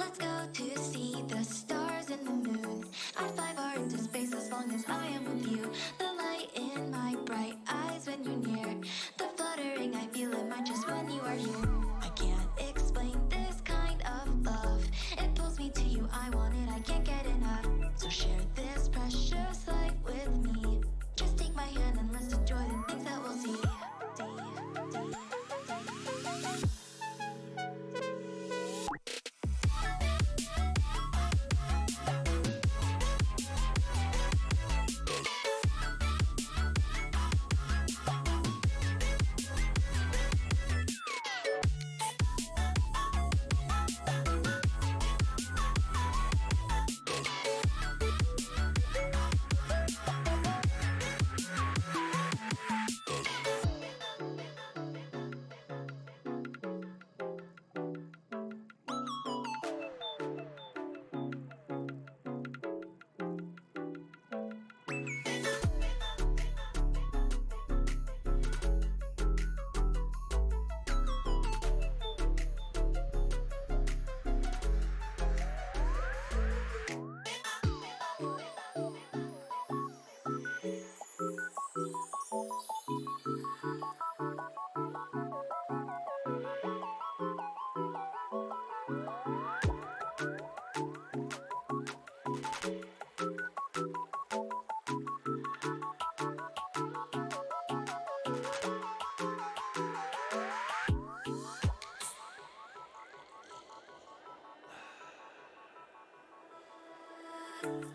Let's go to see the stars and the moon. I'd fly far into space as long as I am with you. The light in my bright eyes when you're near. The fluttering I feel in my chest when you are here. I can't explain this kind of love. It pulls me to you, I want it, I can't get enough. So share this precious light with me. Just take my hand and let's enjoy the things that we'll see.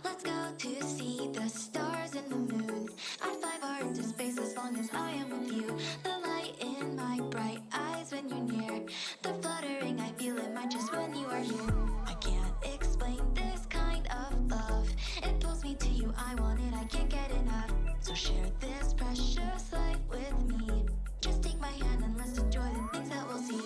Let's go to see the stars and the moon. I'd fly far into space as long as I am with you. The light in my bright eyes when you're near. The fluttering I feel in my chest when you are here. I can't explain this kind of love. It pulls me to you, I want it, I can't get enough. So share this precious light with me. Just take my hand and let's enjoy the things that we'll see.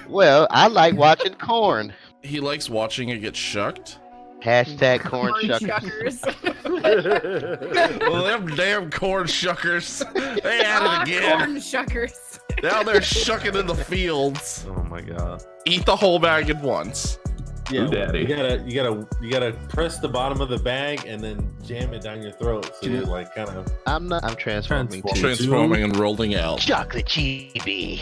Well, I like watching corn. He likes watching it get shucked. Hashtag corn shuckers. Well, them damn corn shuckers. They at it again. Corn shuckers. Now they're shucking in the fields. Oh my god. Eat the whole bag at once. Yeah, Daddy. you gotta press the bottom of the bag and then jam it down your throat. So you're like kind of. I'm transforming to Transforming and rolling out. chocolate chibi.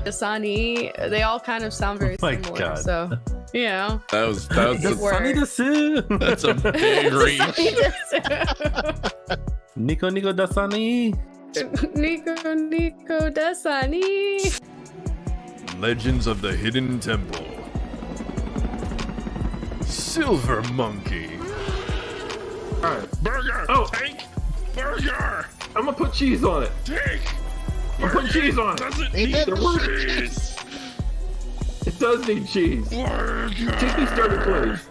Dasani, they all kind of sound very Oh my similar. God. So, you know. That was It works. that's a big reach. Nico Dasani. Nico Dasani. Legends of the Hidden Temple. Silver Monkey. Alright. Burger. Oh. Take burger. I'm gonna put cheese on it. Take. I'm putting cheese on it. Doesn't Ain't need that cheese. It does need cheese. Burger. Take me started, please.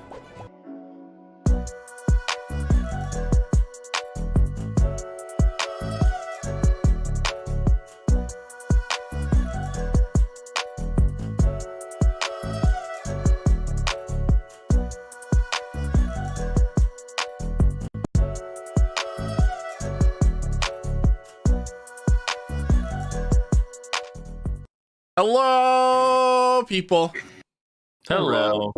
Hello, people. Hello.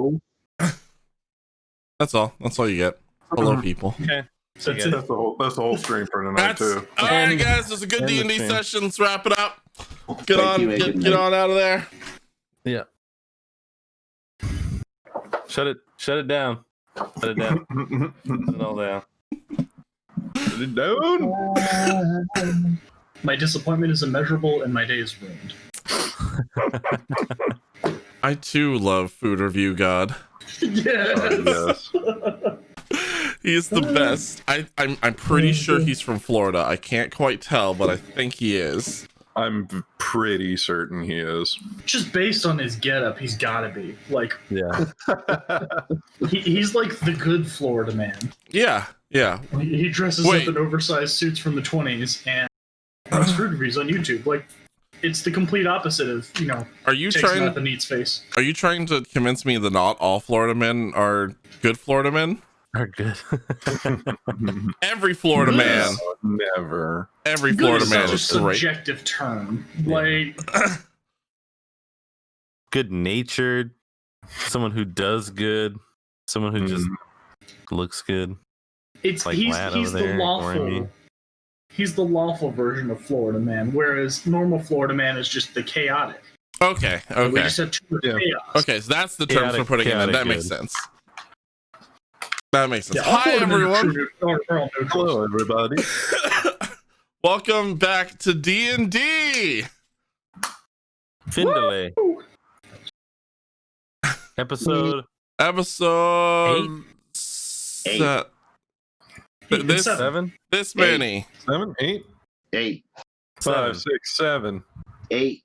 That's all. That's all you get. Hello, people. Okay. So That's you the whole stream for tonight That's too. all right, guys. It's a good And the D&D stream. session. Let's wrap it up. Get Thank on, you, and good get night. on out of there. Yeah. Shut it down. Shut it down. Shut it all down. Put it down. My disappointment is immeasurable and my day is ruined. I too love food review god. Yes. He's the best. I'm pretty sure he's from Florida. I can't quite tell, but I think he is. I'm pretty certain he is. Just based on his getup, he's gotta be. Like, Yeah. he's like the good Florida man. Yeah, yeah. He dresses Wait. up in oversized suits from the 20s and makes food reviews on YouTube. Like, it's the complete opposite of, Are you takes him trying? out the neat's face. Are you trying to convince me that not all Florida men are good Florida men? Are good. Every Florida man, Never. every Good Florida is man such a is great. subjective term. Yeah. Like, Good natured. Someone who does good. Someone who just looks good. it's Like he's Lad he's over the there ignoring me. lawful. He's the lawful version of Florida man, whereas normal Florida man is just the chaotic. Okay, We okay, just have too much Yeah. chaos. okay. So that's the terms Chaotic- we're putting in. chaotic That makes good. sense. That makes sense. Yeah, all Hi, Florida men are everyone. true- are all neutrals. Hello, everybody. Welcome back to D&D. Findlay. Episode Episode Eight. this seven. this many. 7, 8, 8, 5, Seven. 6, 7. 8,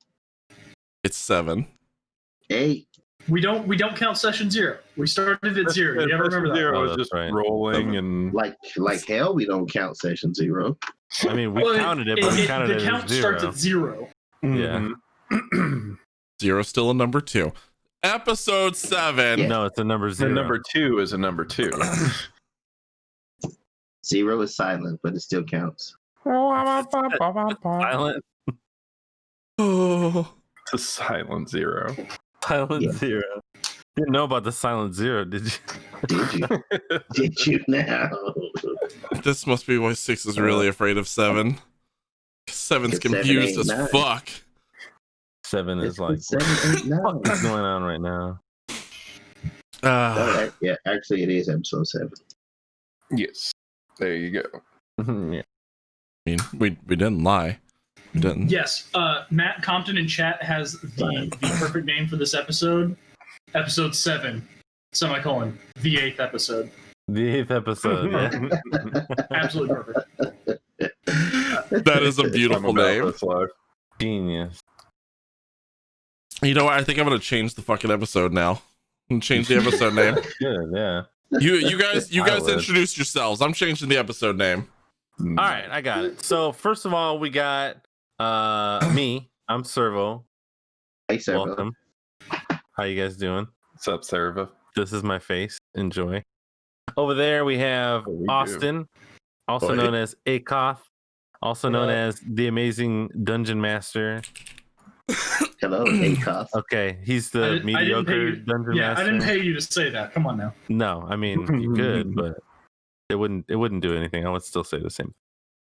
It's 7. 8. We don't count session 0. We started at 0. You gotta remember that. Zero Oh, was that's just right. rolling and Like hell, we don't count session 0. I mean, we Well, counted it, but we counted the it count as starts zero. at 0. Yeah. Mhm. 0 still a number 2. Episode 7. Yeah. No, it's a number The 0. number 2 is a number 2. 0 is silent, but it still counts. Silent. Oh. It's a silent 0. Silent Yeah. 0. Didn't know about the silent 0, did you? Did you? Did you now? This must be why 6 is really afraid of 7. 7's It's 7, confused 8, as 9. fuck. 7 is It's like, 7, 8, 9. what's going on right now? Oh, yeah, actually, it is episode 7. Yes. There you go. Yeah. I mean, we didn't lie. We didn't. Yes, Matt Compton in chat has the perfect name for this episode. Episode 7, semicolon, the 8th episode. The 8th episode. Yeah. Absolutely perfect. That is a I'm beautiful about name. this life. Genius. You know what? I think I'm gonna change the fucking episode now. I'm gonna change the episode name. Good, yeah. You guys I would. introduce yourselves. I'm changing the episode name. All right, I got it. So, first of all, we got me. I'm Servo. Hey, Servo. Welcome. How you guys doing? What's up, Serva? This is my face. Enjoy. Over there we have What we do. Austin, also Oi. known as Akoth, also known as the amazing Dungeon Master. Hello, ACOS. Okay, he's I the didn't pay mediocre you- dungeon Yeah, master. I didn't pay you to say that. Come on now. No, I mean you could, but it wouldn't do anything. I would still say the same.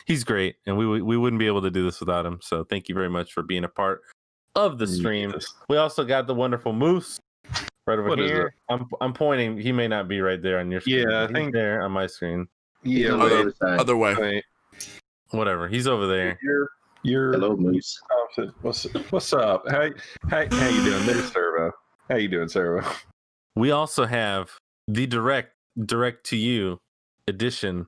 He's great, and we wouldn't be able to do this without him. So thank you very much for being a part of the stream. Yes. We also got the wonderful Moose right over What is here. I'm pointing. He may not be right there on your screen. Yeah, I but he's think- there on my screen. Yeah, on the wait, other side. Other way. wait. Whatever. He's over there. You're Hello, Moose. what's up? How you doing? There's Servo. How you doing, Servo? We also have the direct to you edition.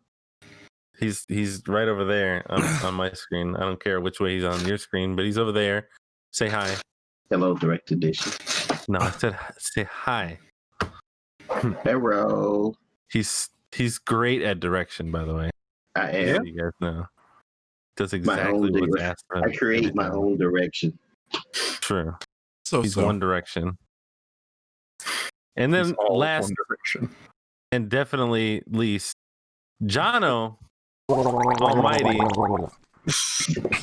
He's right over there on my screen. I don't care which way he's on your screen, but he's over there. Say hi. Hello, Direct Edition. No, I said say hi. Hello. He's great at direction, by the way. I Yeah. am. You guys know. Does My exactly own what's direct- asked of I him. create my own direction. True. So He's so. One Direction. And then It's all last one direction. and definitely least, Jono Almighty.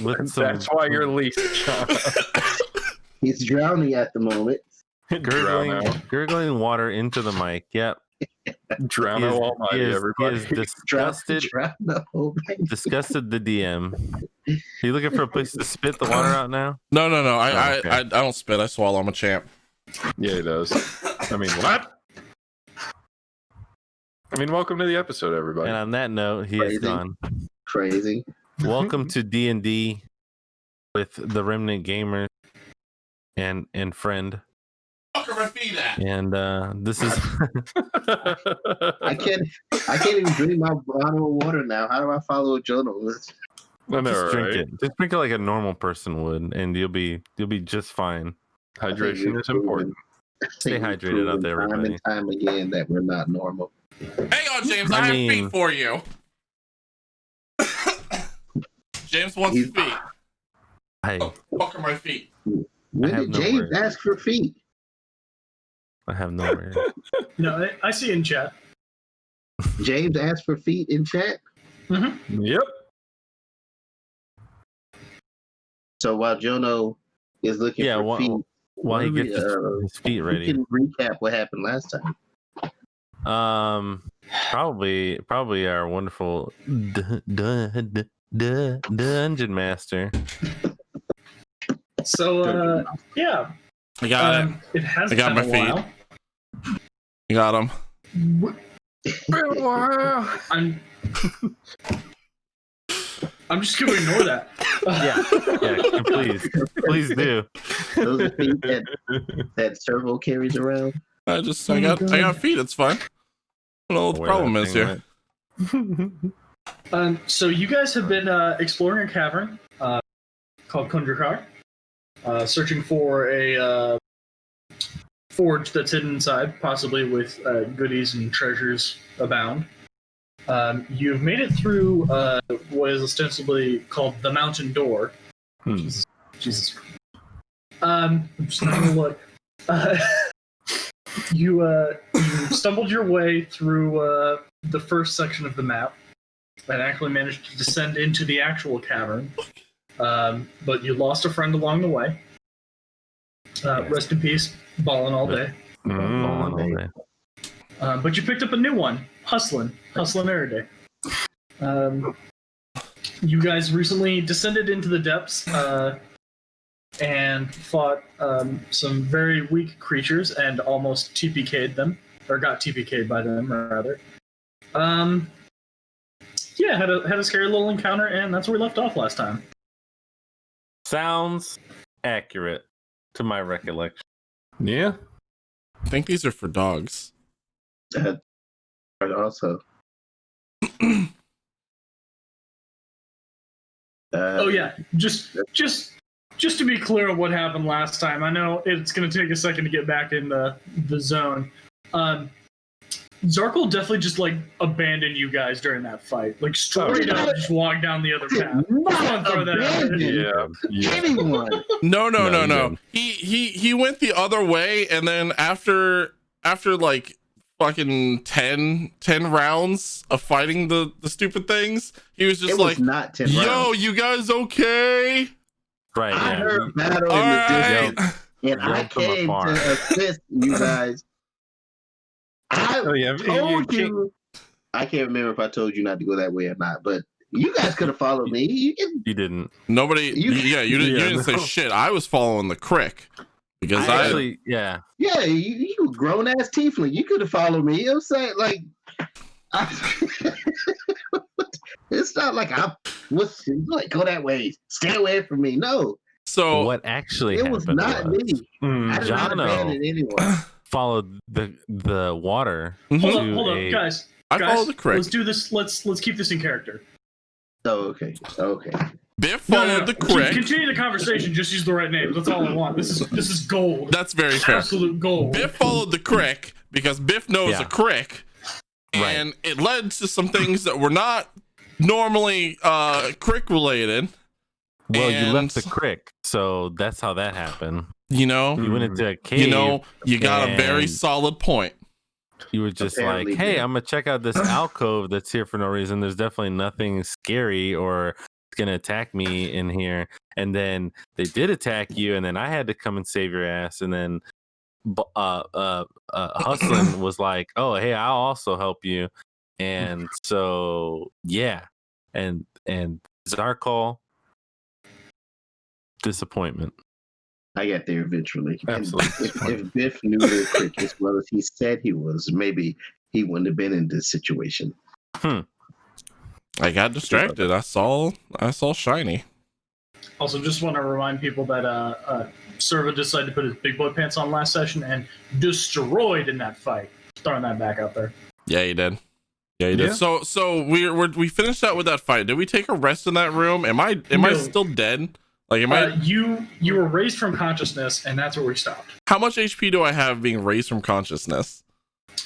With some That's why you're least. He's drowning at the moment. gurgling water into the mic. Yep. Drown He is- Almighty, he is everybody. disgusted. Disgusted the DM. Are you looking for a place to spit the water out now? No. okay. I don't spit. I swallow. I'm a champ. Yeah, he does. I mean, what? I mean, welcome to the episode, everybody. And on that note, he is Crazy. gone. Crazy. Welcome to D&D with the Remnant Gamer and friend. Fuck are my feet at? And this is I can't even drink my bottle of water now. How do I follow Jono? I know, just drink right? it. Just drink it like a normal person would, and you'll be just fine. Hydration is important. Stay hydrated out there, Time everybody. and time again that we're not normal. Hang on, James. I I have mean- feet for you. James wants He's- feet. Hey, Fuck are my feet? When have did no James words. ask for feet? I have no words. No, I see in chat. James asked for feet in chat. Yep. So while Jono is looking Yeah, for feet, While he what do gets his feet we ready. can recap what happened last time. Probably our wonderful dungeon master. So, yeah. I got it. It has I got been my a feet. while. You got him. I'm just gonna ignore that. Yeah, please do. Those are feet that Servo carries around. I got feet. It's fine. I don't know what the Wear problem that is thing, here. So you guys have been exploring a cavern called Kundrakar, searching for a forge that's hidden inside, possibly with goodies and treasures abound. You've made it through what is ostensibly called the Mountain Door. Jesus. I'm just not gonna look. You stumbled your way through the first section of the map and actually managed to descend into the actual cavern. But you lost a friend along the way. Rest in peace, ballin' all day. But you picked up a new one, hustlin' every day. You guys recently descended into the depths and fought some very weak creatures and almost TPK'd them, or got TPK'd by them, rather. Yeah, had a scary little encounter, and that's where we left off last time. Sounds accurate to my recollection. Yeah. I think these are for dogs. But also, Oh yeah, just to be clear on what happened last time. I know it's going to take a second to get back in the zone. Zarkle definitely just like abandoned you guys during that fight, like straight up just walked down the other path. Not Throw that out there. Yeah. anyone. No. He went the other way, and then after like fucking 10 rounds of fighting the stupid things, he was just It like, was not 10 yo, rounds. you guys okay? Right. I Yeah. heard battle All in the right. distance, and I Yelled from came afar. to assist you guys. I Oh yeah, told you. I can't remember if I told you not to go that way or not, but you guys could have followed me. You didn't. Nobody. You- You didn't say no. shit. I was following the Crik because I actually, yeah. Yeah, you grown ass tiefling. You could have followed me. You know what I'm saying? Like, it's not like I was like, go that way, stay away from me. No, So What actually it happened was not me. I did not Jono abandon anyone. followed the water. Mhm. Hold up, a- guys. I Guys, follow the Crik. Let's do this. Let's keep this in character. Oh, okay. Biff followed the Crik. Continue the conversation. Just use the right name. That's all I want. This is gold. That's very fair. Absolute gold. Biff followed the Crik because Biff knows Yeah. a Crik, and it led to some things that were not normally Crik related. Well, you And- left the Crik, so that's how that happened. You know, You went into a cave. you know, you got a very and- solid point. You were just Apparently like, hey, did. I'm gonna check out this alcove that's here for no reason. There's definitely nothing scary or gonna attack me in here. And then they did attack you, and then I had to come and save your ass. And then Hustlin was like, oh, hey, I'll also help you. And so yeah, and Zarkal, disappointment. I got there eventually. And Absolutely. if Biff knew the Crik as well as he said he was, maybe he wouldn't have been in this situation. I got distracted. I saw shiny. Also, just want to remind people that Serva decided to put his big boy pants on last session and destroyed in that fight. Throwing that back out there. Yeah, he did. Yeah, he did. Yeah. So we finished out with that fight. Did we take a rest in that room? Am I No. still dead? Like, am I? You were raised from consciousness, and that's where we stopped. How much HP do I have being raised from consciousness?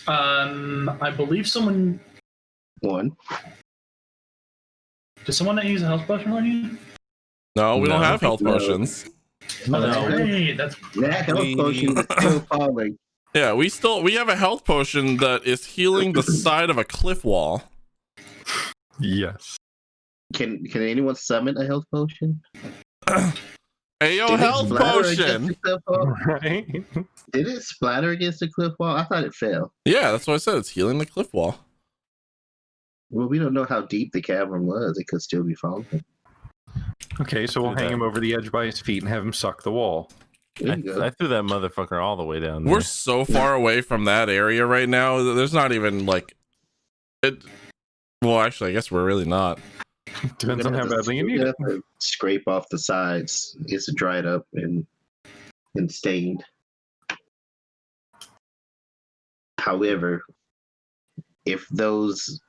I believe someone. One. Does someone not use a health potion on you? No, we don't No. have health No. potions. No. Hey, that's That health We- potion is still falling. Yeah, we have a health potion that is healing the side of a cliff wall. Yes. Can anyone summon a health potion? Ayo, Did it health splatter against potion. the cliff wall? Right. Did it splatter against the cliff wall? I thought it fell. Yeah, that's what I said. It's healing the cliff wall. Well, we don't know how deep the cavern was. It could still be falling. Okay, so we'll Do hang that. him over the edge by his feet and have him suck the wall. There you go. I threw that motherfucker all the way down there. We're so far away from that area right now. There's not even like it. Well, actually, I guess we're really not. Depends on how badly you We're need gonna it. have to scrape off the sides. It's dried up and stained. However, if those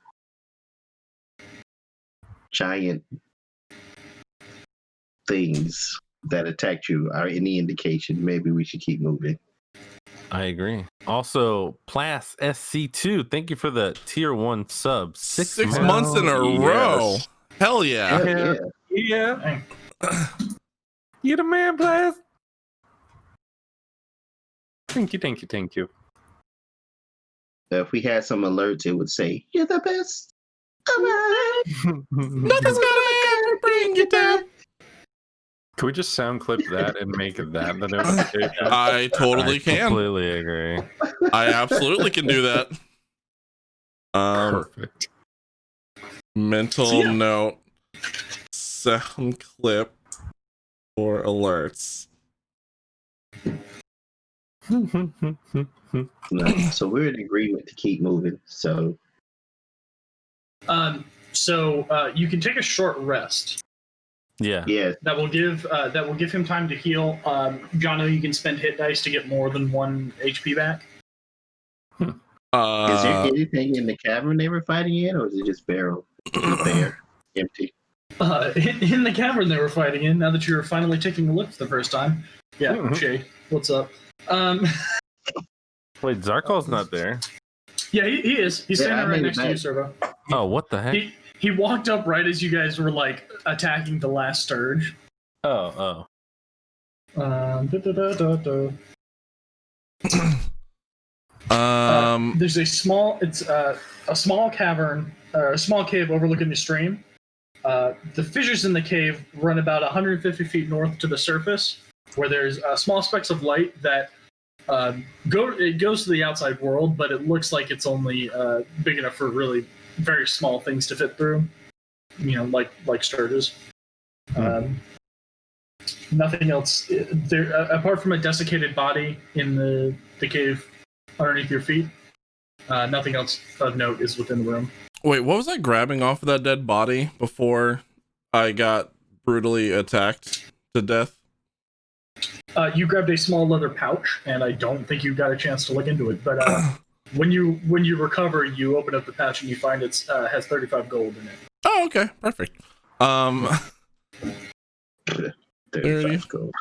giant things that attacked you are any indication, maybe we should keep moving. I agree. Also, Plas SC2, thank you for the tier 1 sub. 6 6 months. months in a Yes. row. Hell yeah. Hell Yeah. Dang. You the man, Blast. Thank you. If we had some alerts, it would say, "You're the best." All right. Nothing's gonna ever bring you down. Can we just sound clip that and make that the notification? I totally I can. completely agree. I absolutely can do that. Perfect. Mental So, yeah. note, sound clip for alerts. No, so we're in agreement to keep moving. So So you can take a short rest. Yeah. yeah, That will give him time to heal. Jono, you can spend hit dice to get more than 1 HP back. is there anything in the cavern they were fighting in, or is it just bare, empty? In the cavern they were fighting in. Now that you're finally taking a look for the first time. Yeah, Mhm. Shay, what's up? Wait, Zarkal's not there. Yeah, he is. He's Yeah, standing I right made it next to you, back. Servo. Oh, what the heck? He walked up right as you guys were like attacking the last Sturge. Oh. There's a small cavern, a small cave overlooking the stream. The fissures in the cave run about 150 feet north to the surface, where there's small specks of light that it goes to the outside world, but it looks like it's only big enough for really very small things to fit through. Like Sturges. Nothing else there apart from a desiccated body in the cave underneath your feet. Nothing else of note is within the room. Wait, what was I grabbing off of that dead body before I got brutally attacked to death? You grabbed a small leather pouch, and I don't think you got a chance to look into it. But when you recover, you open up the pouch and you find it has 35 gold in it. Oh, okay, perfect. 35 gold.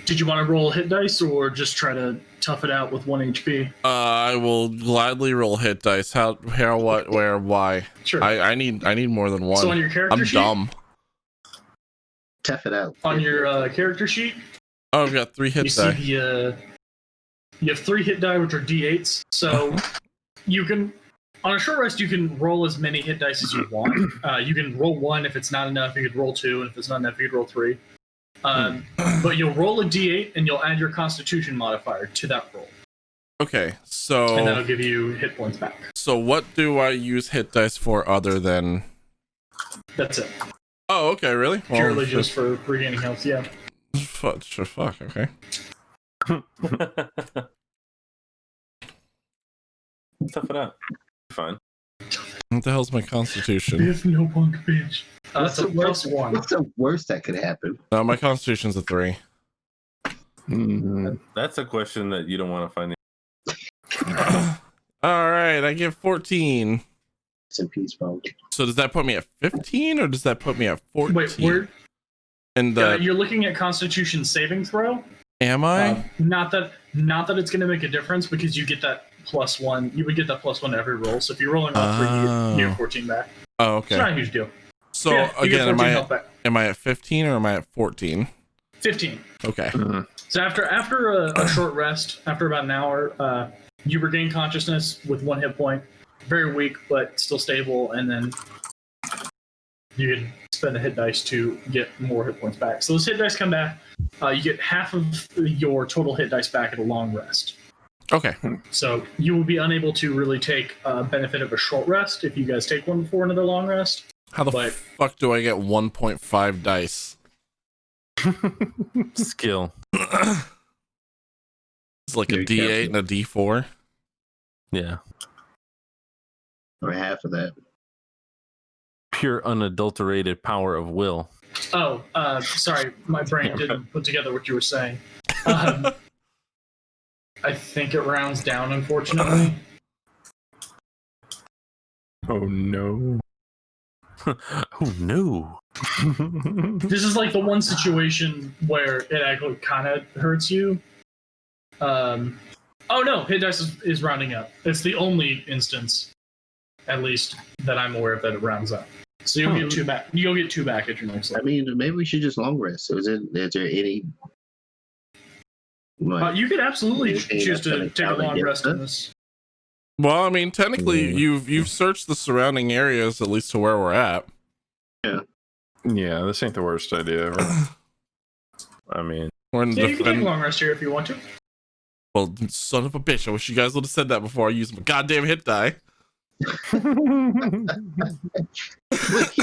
Did you want to roll hit dice or just try to tough it out with 1 HP? I will gladly roll hit dice. How, what, where, why? Sure. I need more than one. So on your character I'm sheet? dumb. Tough it out. On your character sheet, Oh, I've got 3 hit you die. see you have 3 hit die, which are d8s. So you can, on a short rest, you can roll as many hit dice as you want. You can roll 1 if it's not enough. You could roll 2, and if it's not enough, you could roll 3. But you'll roll a d8, and you'll add your Constitution modifier to that roll, Okay, so and that'll give you hit points back. so what do I use hit dice for other than? That's it. Oh, okay, really? Well, Purely just for regaining health. Yeah. fuck. Okay. Tough it out. Fine. What the hell's my Constitution? If no punk bitch. That's a plus 1. What's the worst that could happen? No, my Constitution's a 3. That's a question that you don't want to find. All right, I get 14. It's in peace, bro. So does that put me at 15 or does that put me at 14? Wait, where? And You're looking at Constitution saving throw. am I? Not that it's going to make a difference because you get that plus 1. You would get that plus 1 every roll. So if you're rolling all 3, you get 14 back. Oh, okay. It's not a huge deal. So Yeah, you get again, 14 health back. am I at 15 or am I at 14? 15. Okay. So after a short rest, after about an hour, you regain consciousness with 1 hit point. Very weak, but still stable, and then you can spend a hit dice to get more hit points back. So those hit dice come back. You get half of your total hit dice back at a long rest. Okay. So you will be unable to really take benefit of a short rest if you guys take one before another long rest. How the fuck do I get 1.5 dice? Skill. It's like a D8 and a D4. Yeah. Or half of that. Pure unadulterated power of will. Oh, sorry, my brain didn't put together what you were saying. I think it rounds down, unfortunately. Oh no. Oh no. This is like the one situation where it actually kind of hurts you. Oh no, hit dice is rounding up. It's the only instance, at least, that I'm aware of that it rounds up. So you'll get 2 back. You'll get 2 back at your next I level. mean, maybe we should just long rest. Is there any? Like, You could absolutely anything choose that's to gonna take a count long against rest in us? this. Well, I mean, technically, you've searched the surrounding areas at least to where we're at. Yeah, this ain't the worst idea ever. I mean, We're in Yeah, you can take a the long rest here if you want to. well, son of a bitch! I wish you guys would have said that before I used my goddamn hit die.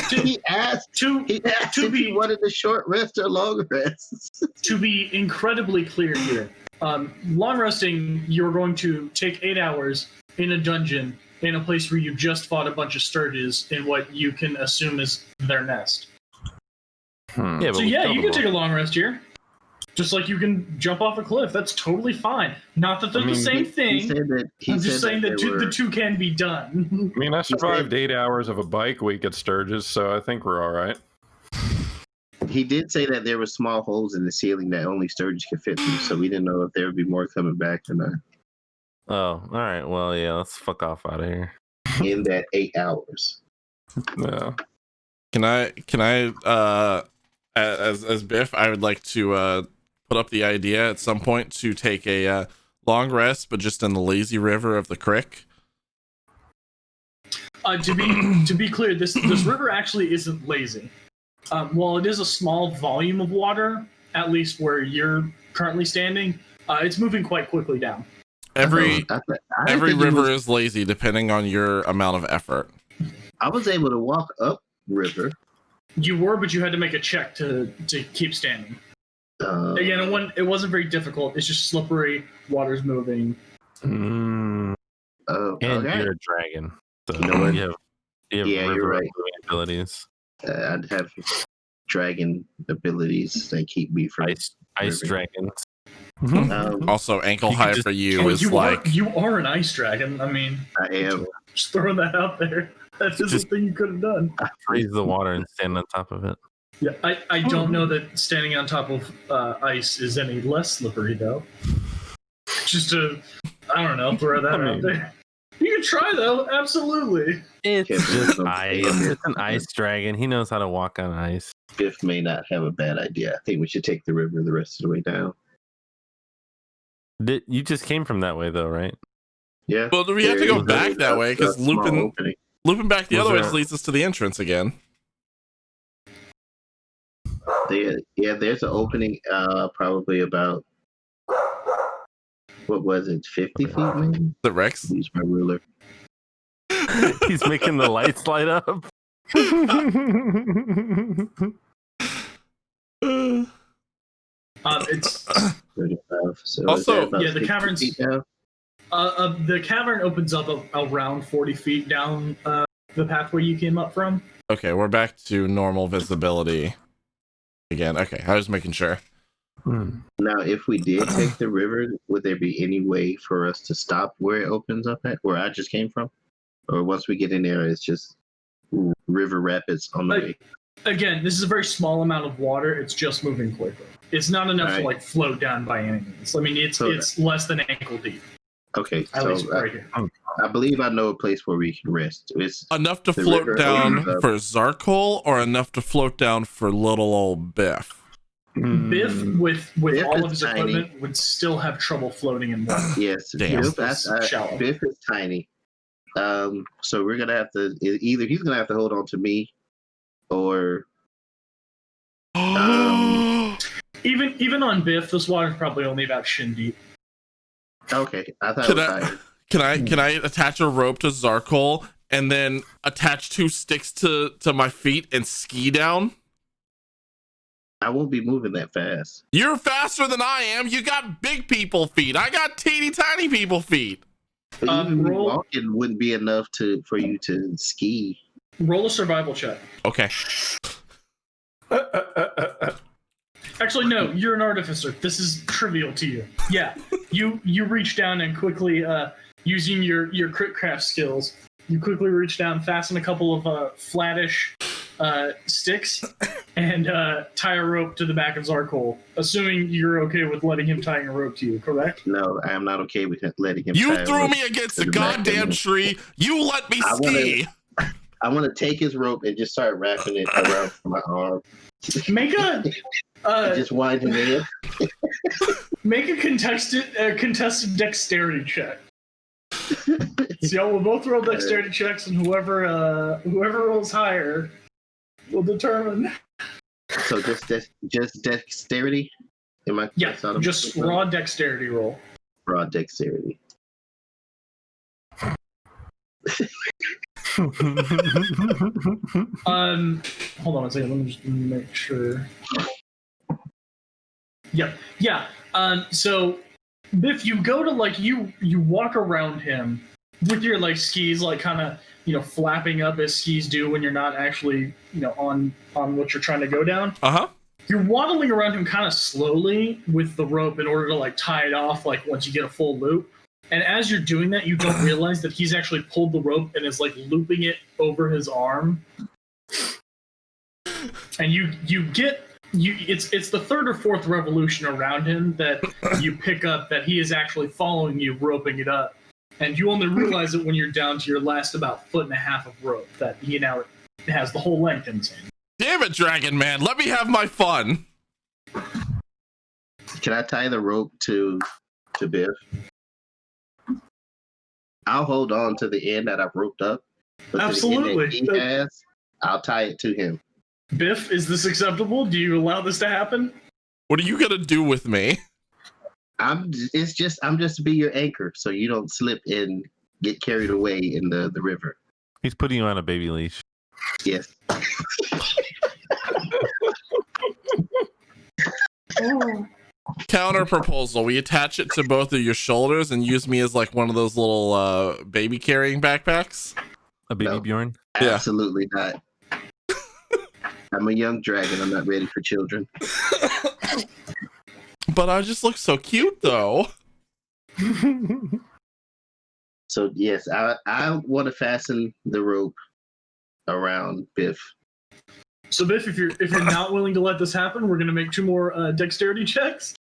he asked if he wanted a short rest or long rest. To be incredibly clear here, long resting, you're going to take 8 hours in a dungeon in a place where you just fought a bunch of Sturges in what you can assume is their nest. yeah, but So yeah, you can take a long rest here. Just like you can jump off a cliff. That's totally fine. Not that they're the same thing. He said that. I'm just saying that the two can be done. I mean, I survived 8 hours of a bike week at Sturgis, so I think we're all right. He did say that there were small holes in the ceiling that only Sturgis could fit through, so we didn't know if there would be more coming back or not Oh, all right. Well, yeah, let's fuck off out of here. in that 8 hours. No. Can I as Biff, I would like to put up the idea at some point to take a long rest, but just in the lazy river of the Crik. To be clear, this river actually isn't lazy. While it is a small volume of water, at least where you're currently standing, it's moving quite quickly down. Every think it river was- is lazy depending on your amount of effort. I was able to walk up river. You were, but you had to make a check to keep standing. Again, it wasn't very difficult. It's just slippery, water's moving. And okay. you're a dragon. So You know what? you have Yeah, you're river right. moving abilities. I'd have dragon abilities that keep me from Ice river. dragons. Also, ankle You can high just- for you Oh, is you like you are an ice dragon. I mean, I am. just throwing that out there. That's just Just- a thing you could have done. Freeze the water and stand on top of it. Yeah, I don't know that standing on top of ice is any less slippery though. Just to, I don't know, throw that out there. You can try though, absolutely. It's Can't just believe ice. I'm- It's an ice dragon. He knows how to walk on ice. Biff may not have a bad idea. I think we should take the river the rest of the way down. You just came from that way though, right? Yeah. well, we have to go There is back that a way because small looping opening. back the Was other way there- leads us to the entrance again. There's an opening. Probably about what was it? 50 feet, maybe. The Rex. Use my ruler. He's making the lights light up. It's 35. So Also, is that about yeah, the 60 caverns- feet down? the cavern opens up around 40 feet down the pathway you came up from. Okay, we're back to normal visibility again. Okay, I was making sure. Now, if we did take the river, would there be any way for us to stop where it opens up at, where I just came from? Or once we get in there, it's just river rapids on the way? Again, this is a very small amount of water. It's just moving quickly. It's not enough to Right. like float down by any means. I mean, it's So- it's less than ankle deep, Okay, at so least right here. I believe I know a place where we can rest. It's Enough to The float river down opens up. for Zarkol, or enough to float down for little old Biff? Biff, with Biff all is of his tiny. equipment, would still have trouble floating in water. yes, Damn. Shallow. Biff is tiny. So we're gonna have to either he's gonna have to hold on to me, or Even on Biff, this water's probably only about shin deep. okay, I thought Can it was I- higher. can I attach a rope to Zarkol and then attach 2 sticks to my feet and ski down? I won't be moving that fast. You're faster than I am. You got big people feet. I got teeny tiny people feet. But even me roll- walking wouldn't be enough for you to ski. Roll a survival check. Okay. Actually, no, you're an artificer. This is trivial to you. Yeah, you reach down and quickly, using your Crik skills, you quickly reach down, fasten a couple of flattish sticks, and tie a rope to the back of Zarkol. Assuming you're okay with letting him tying a rope to you, correct? No, I am not okay with letting him. You tie a threw rope me against to the the back of goddamn me. tree. You let me I wanna- ski. I want to take his rope and just start wrapping it around my arm. Make a Just winding it. make a contested dexterity check. So we'll both roll dexterity checks, and whoever rolls higher will determine. So just dexterity. Am I? Yeah, that's all I'm- just raw dexterity roll. raw dexterity. Hold on a second. Let me just make sure. Yep. Yeah. So, Biff, you go to like you walk around him with your like skis, like kind of flapping up as skis do when you're not actually on what you're trying to go down. Uh-huh. You're waddling around him kind of slowly with the rope in order to like tie it off like once you get a full loop. And as you're doing that, you don't realize that he's actually pulled the rope and is like looping it over his arm. And it's the third or fourth revolution around him that you pick up that he is actually following you, roping it up. And you only realize it when you're down to your last about 1.5 feet of rope that he now has the whole length in his hand. Damn it, Dragon Man. Let me have my fun. Can I tie the rope to Biff? I'll hold on to the end that I've roped up, But to the end Absolutely. that he has, I'll tie it to him. Biff, is this acceptable? Do you allow this to happen? What are you gonna do with me? I'm just to be your anchor, so you don't slip and get carried away in the river. He's putting you on a baby leash. Yes. Counter proposal: we attach it to both of your shoulders and use me as like one of those little baby carrying backpacks. A baby No. Bjorn? Yeah. Absolutely not. I'm a young dragon. I'm not ready for children. But I just look so cute though. So yes, I want to fasten the rope around Biff. So Biff, if you're not willing to let this happen, we're gonna make 2 more dexterity checks.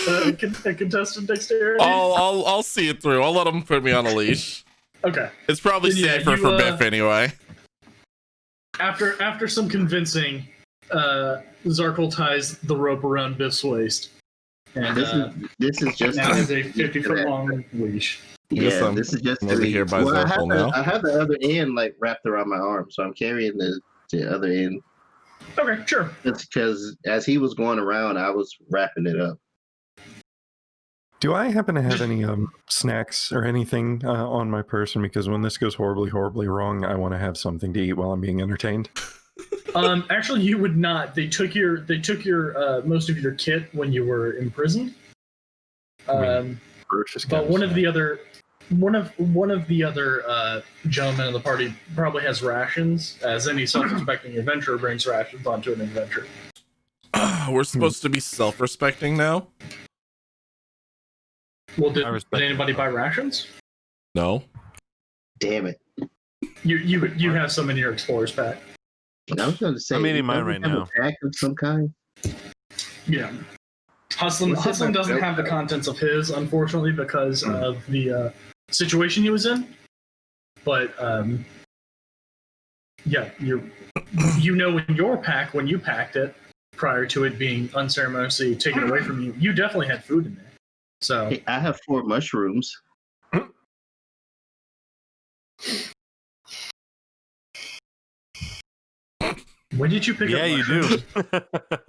A contested dexterity. I'll see it through. I'll let him put me on a leash. Okay. It's probably Then, yeah, safer you, for Biff anyway. After some convincing, Zarkle ties the rope around Biff's waist. And This is just now is a 50-foot long leash. Guess Yeah, I'm this is just over here by I Zarkle now. I have the other end like wrapped around my arm, so I'm carrying the other end. Okay, sure. It's because as he was going around, I was wrapping it up. Do I happen to have any snacks or anything on my person? Because when this goes horribly, horribly wrong, I want to have something to eat while I'm being entertained. Actually, you would not. They took your most of your kit when you were imprisoned. But one of the other gentlemen of the party probably has rations, as any self-respecting adventurer brings rations onto an adventure. We're supposed to be self-respecting now? Well, did anybody buy rations? No. Damn it! You have some in your explorer's pack. I was going to say, I'm eating mine right have now. A pack of some kind. Yeah. Hustlin doesn't have the contents of his, unfortunately, because of the situation he was in. But yeah, you know, in your pack, when you packed it prior to it being unceremoniously taken away from you, you definitely had food in there. So Hey, I have 4 mushrooms. when did you pick up mushrooms? You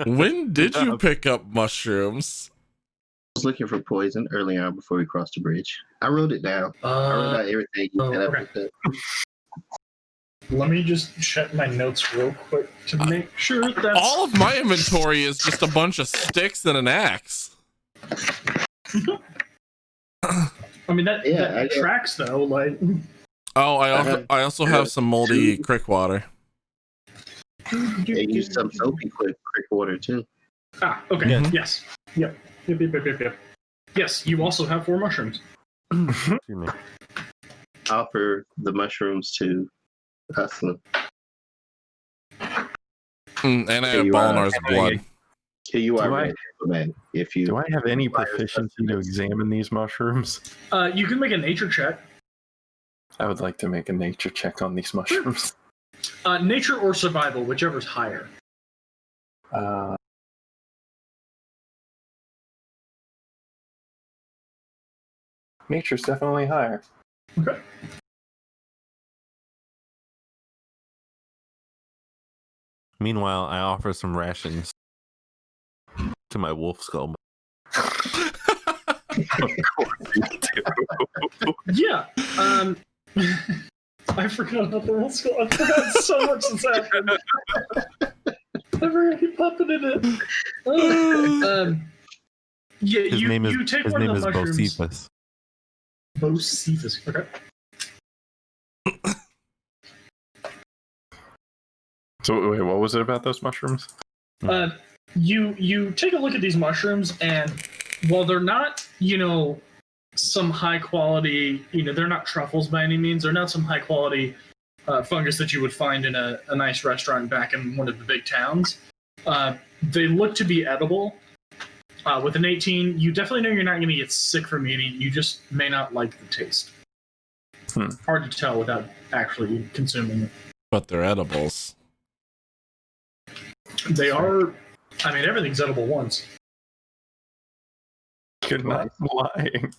do. When did you pick up mushrooms? I was looking for poison early on before we crossed the bridge. I wrote it down. I wrote out everything you set up okay. with it. Let me just check my notes real quick to make sure that's... All of my inventory is just a bunch of sticks and an axe. I mean, that tracks, though. Like, Oh, I also have some moldy Crik water. They use some soapy Crik water too. Ah, okay. Yeah. Yes. Yep. Yep. Yes, you also have 4 mushrooms. Excuse me. Offer the mushrooms to Hustlin. And I have Balnar's blood. Here you are, man. If you Do I have any proficiency to examine these mushrooms? You can make a nature check. I would like to make a nature check on these mushrooms. Nature or survival, whichever's higher. Nature's definitely higher. Okay. Meanwhile, I offer some rations to my wolf skull. Yeah. I forgot about the wolf skull. I forgot so much that's happened. I forgot he popped it in it. Yeah, you take one of the mushrooms. Bocephus. Bocephus. Okay. So wait, what was it about those mushrooms? You take a look at these mushrooms, and while they're not, some high quality, they're not truffles by any means. They're not some high quality fungus that you would find in a nice restaurant back in one of the big towns. They look to be edible. With an 18, you definitely know you're not going to get sick from eating. You just may not like the taste. Hard to tell without actually consuming it. But they're edibles. They are. I mean, everything's edible once. You're not lying.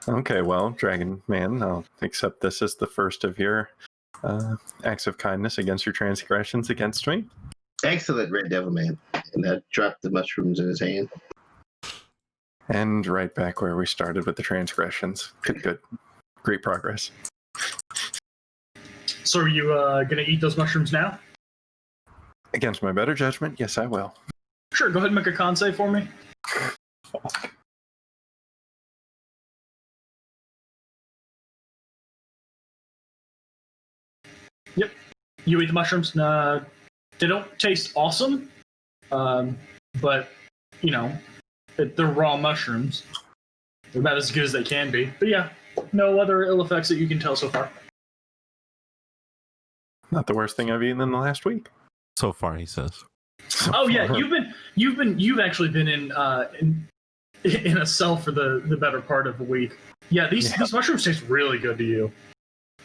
Okay, well, Dragon Man, I'll accept this as the first of your acts of kindness against your transgressions against me. Excellent, Red Devil Man. And I dropped the mushrooms in his hand. And right back where we started with the transgressions. Good. Great progress. So are you gonna eat those mushrooms now? Against my better judgment, yes, I will. Sure, go ahead and make a con save for me. Yep. You eat the mushrooms. They don't taste awesome, but, you know, they're raw mushrooms. They're about as good as they can be. But yeah, no other ill effects that you can tell so far. Not the worst thing I've eaten in the last week. So far, he says. Oh yeah, you've actually been in a cell for the better part of a week. Yeah, these mushrooms taste really good to you.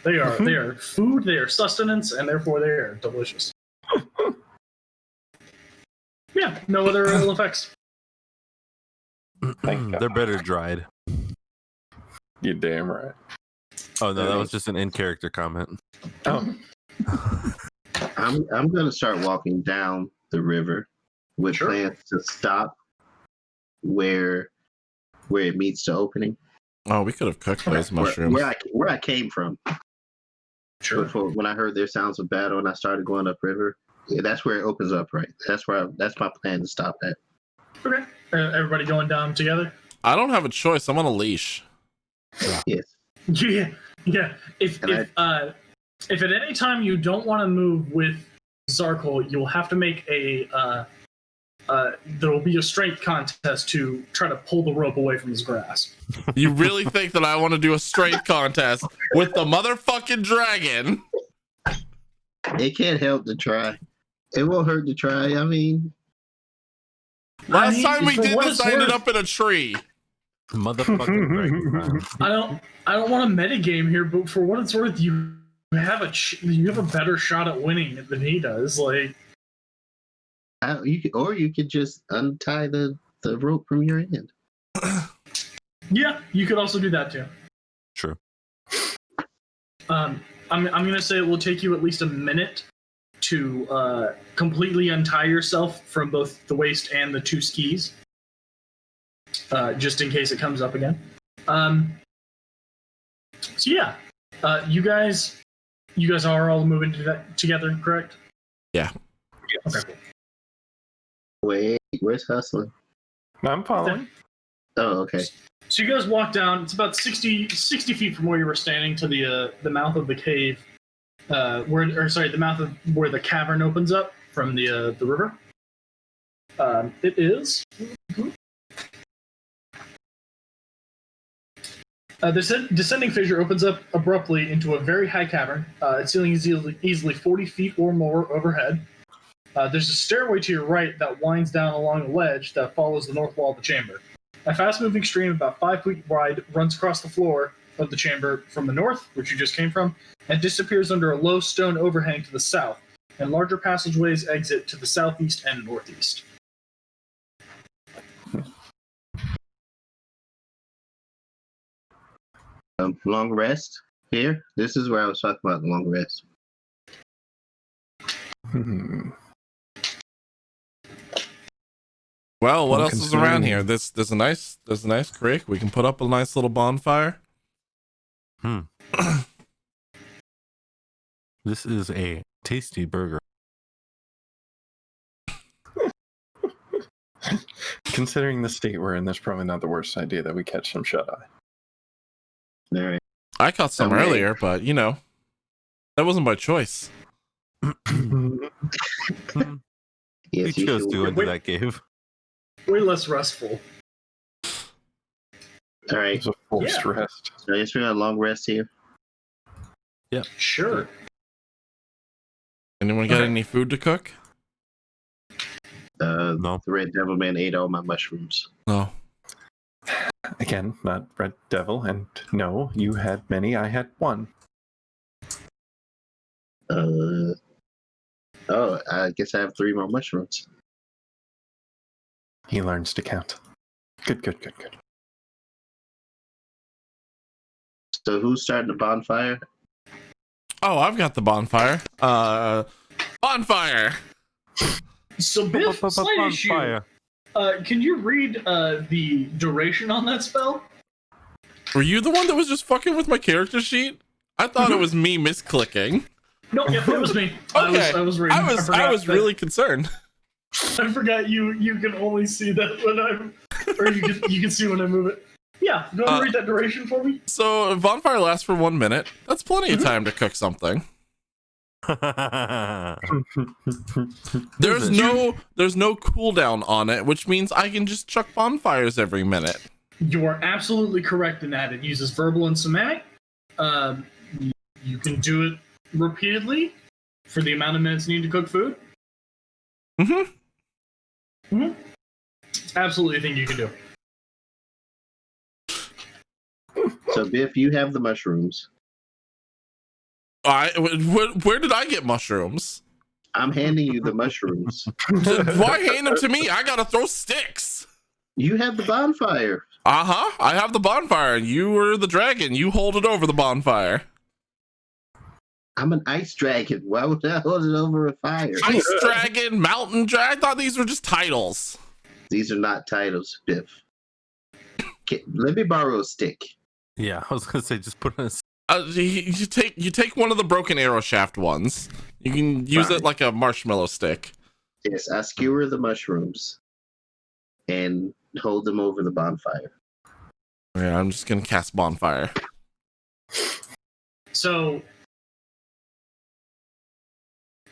They are food, they are sustenance, and therefore they are delicious. Yeah, no other ill effects. They're better dried. You're damn right. Oh no, that was just an in-character comment. Oh. I'm gonna start walking down the river with plans to stop where it meets the opening. Oh, we could have cooked those mushrooms. Where I came from. Sure. Before, when I heard their sounds of battle and I started going upriver, that's where it opens up, right? That's my plan to stop at. Okay. Everybody going down together? I don't have a choice. I'm on a leash. Yes. Yeah. If at any time you don't want to move with Zarkul, you'll have to make there will be a strength contest to try to pull the rope away from his grasp. You really think that I want to do a strength contest with the motherfucking dragon? It can't help to try. It won't hurt to try. I mean, last time we did this, I ended worth. up in a tree. Motherfucking dragon. I don't want to metagame here, but for what it's worth, you have a better shot at winning than he does. Like, you could just untie the rope from your end. yeah, you could also do that too. True. I'm gonna say it will take you at least a minute to completely untie yourself from both the waist and the two skis, just in case it comes up again. So yeah, you guys are all moving together, correct? Yeah. Okay. Wait, where's Hustling? I'm following. Oh, okay. So you guys walk down. It's about 60 feet from where you were standing to the mouth of the cave, the mouth of where the cavern opens up from the river. It is. The descending fissure opens up abruptly into a very high cavern. Its ceiling is easily 40 feet or more overhead. There's a stairway to your right that winds down along a ledge that follows the north wall of the chamber. A fast-moving stream about 5 feet wide runs across the floor of the chamber from the north, which you just came from, and disappears under a low stone overhang to the south, and larger passageways exit to the southeast and northeast. Long rest here. This is where I was talking about the long rest. Well, what else is around here? There's a nice creek. We can put up a nice little bonfire. This is a tasty burger. Considering the state we're in, that's probably not the worst idea that we catch some shut-eye. All right. I caught some earlier, but that wasn't by choice. Yes, He chose to go into that cave. Way less restful. All right. It's a forced rest. So I guess we're on a long rest here. Yeah. Sure. Anyone got any food to cook? No. The Red Devil Man ate all my mushrooms. No. Again, not Red Devil, and no, you had many, I had one. I guess I have 3 more mushrooms. He learns to count. Good. So who's starting the bonfire? Oh, I've got the bonfire. Bonfire. So Biff, slight issue. Fire. Can you read the duration on that spell? Were you the one that was just fucking with my character sheet? I thought it was me misclicking. No, yep, it was me. Okay. I was reading. I was really concerned. I forgot you can only see that when I'm, or you can see when I move it. Yeah, go ahead and read that duration for me. So bonfire lasts for 1 minute. That's plenty of time to cook something. There's no cooldown on it, which means I can just chuck bonfires every minute. You are absolutely correct in that. It uses verbal and somatic. You can do it repeatedly for the amount of minutes needed to cook food. Absolutely a thing you can do. So Biff, you have the mushrooms. Where did I get mushrooms? I'm handing you the mushrooms. Why hand them to me? I gotta throw sticks. You have the bonfire. I have the bonfire. You were the dragon. You hold it over the bonfire. I'm an ice dragon. Why would I hold it over a fire? Ice dragon, mountain dragon. I thought these were just titles. These are not titles, Biff. Let me borrow a stick. Yeah, I was gonna say just put in You take one of the broken arrow shaft ones. You can use it like a marshmallow stick. Yes, I skewer the mushrooms and hold them over the bonfire. Yeah, I'm just gonna cast bonfire. So,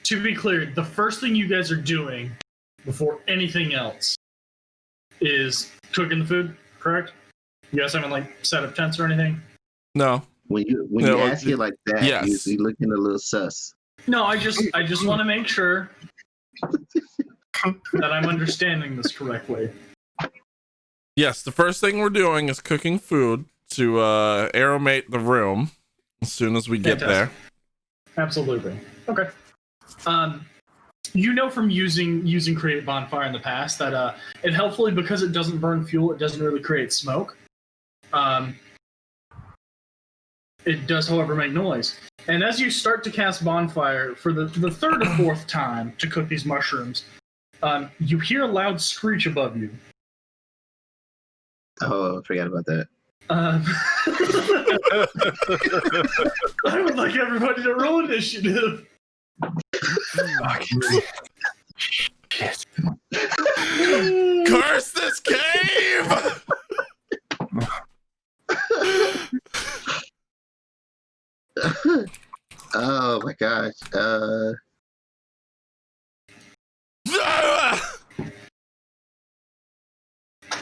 to be clear, the first thing you guys are doing before anything else is cooking the food, correct? You guys haven't set up tents or anything? No. When you ask it like that, yes. you're looking a little sus. No, I just want to make sure that I'm understanding this correctly. Yes, the first thing we're doing is cooking food to aromate the room as soon as we get there. Absolutely. Okay. You know from using Create Bonfire in the past that it helpfully, because it doesn't burn fuel, it doesn't really create smoke. It does, however, make noise. And as you start to cast Bonfire for the third or fourth time to cook these mushrooms, you hear a loud screech above you. Oh, I forgot about that. I would like everybody to roll initiative. Shit. Curse this cave! Oh my gosh.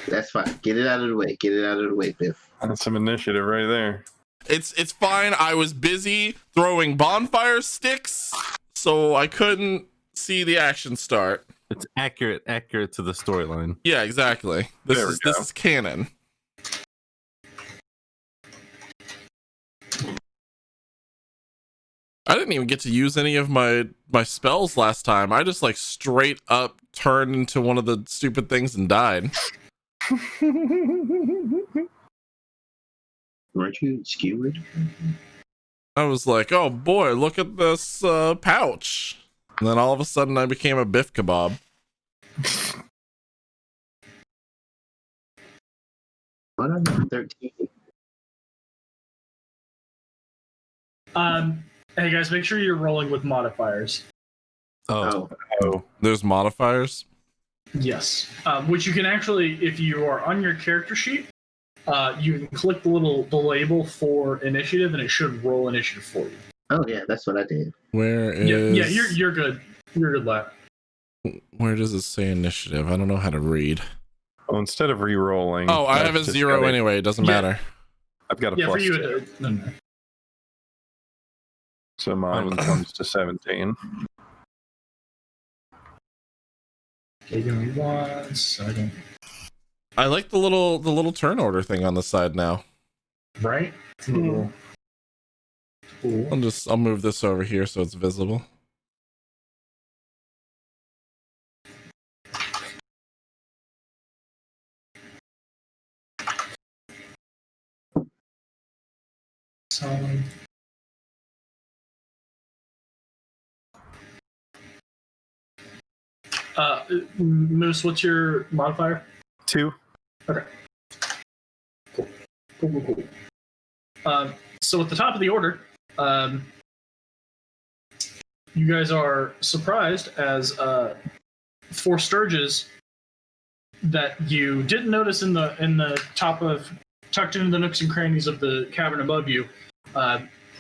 That's fine. Get it out of the way. Get it out of the way, Biff. That's some initiative right there. It's fine. I was busy throwing bonfire sticks, so I couldn't see the action start. It's accurate to the storyline. Yeah, exactly. This is canon. I didn't even get to use any of my spells last time. I just straight up turned into one of the stupid things and died. Weren't you skewered? I was like, oh boy, look at this pouch. And then all of a sudden I became a Biff kebab. What am I 13? Hey guys, make sure you're rolling with modifiers. Oh, there's modifiers? Yes. Which you can actually, if you are on your character sheet, you can click the label for initiative and it should roll initiative for you. Oh yeah, that's what I did. Where is... Yeah, you're good. You're good, lad. Where does it say initiative? I don't know how to read. Oh, instead of re-rolling... Oh, I have a 0 anyway. It doesn't matter. I've got a plus for you, 2. No. So mine comes to 17. Okay, give me 1 second. I like the little turn order thing on the side now. Right? Cool. I'll move this over here so it's visible. So. Moose, what's your modifier? 2. Okay. Cool. So at the top of the order, you guys are surprised as 4 sturges that you didn't notice in the top of, tucked into the nooks and crannies of the cavern above you,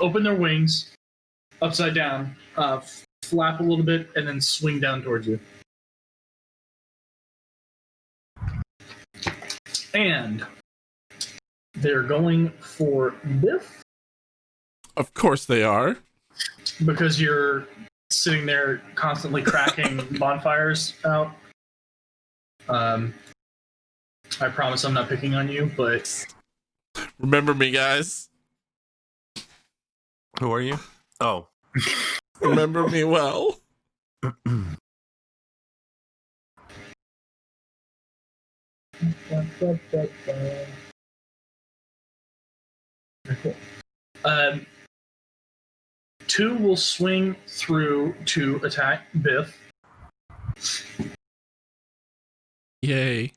open their wings upside down, flap a little bit, and then swing down towards you. And they're going for Biff. Of course they are. Because you're sitting there constantly cracking bonfires out. I promise I'm not picking on you, but... Remember me, guys. Who are you? Oh. Remember me well. Cool. 2 will swing through to attack Biff. Yay.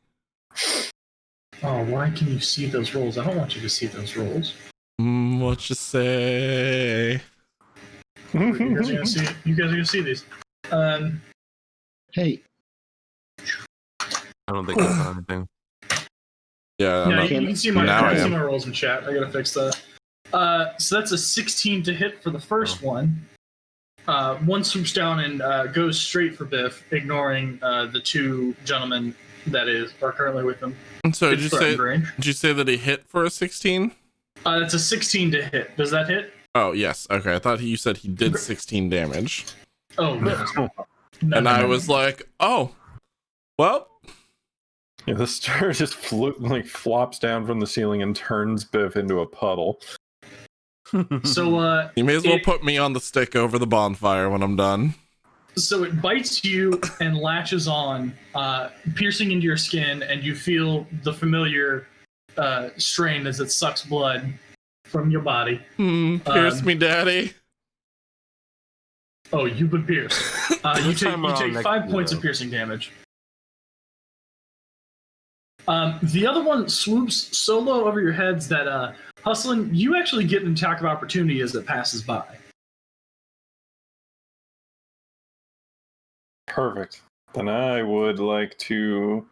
Oh, why can you see those rolls? I don't want you to see those rolls. What you say? You guys are gonna see these. Hey. I don't think I saw anything. Yeah, no, you can see my now my rolls in chat. I gotta fix that. So that's a 16 to hit for the first one. One swoops down and goes straight for Biff, ignoring the 2 gentlemen that are currently with him. So did you say that he hit for a 16? It's a 16 to hit. Does that hit? Oh, yes. Okay, I thought you said he did 16 damage. Oh, no. And I was like, oh, well. Yeah, the star just flops down from the ceiling and turns Biff into a puddle. So you may as well put me on the stick over the bonfire when I'm done. So it bites you and latches on, piercing into your skin, and you feel the familiar strain as it sucks blood from your body. Pierce me, daddy. Oh, you've been pierced. You take 5 points of piercing damage. The other one swoops so low over your heads that, Hustling, you actually get an attack of opportunity as it passes by. Perfect. Then I would like to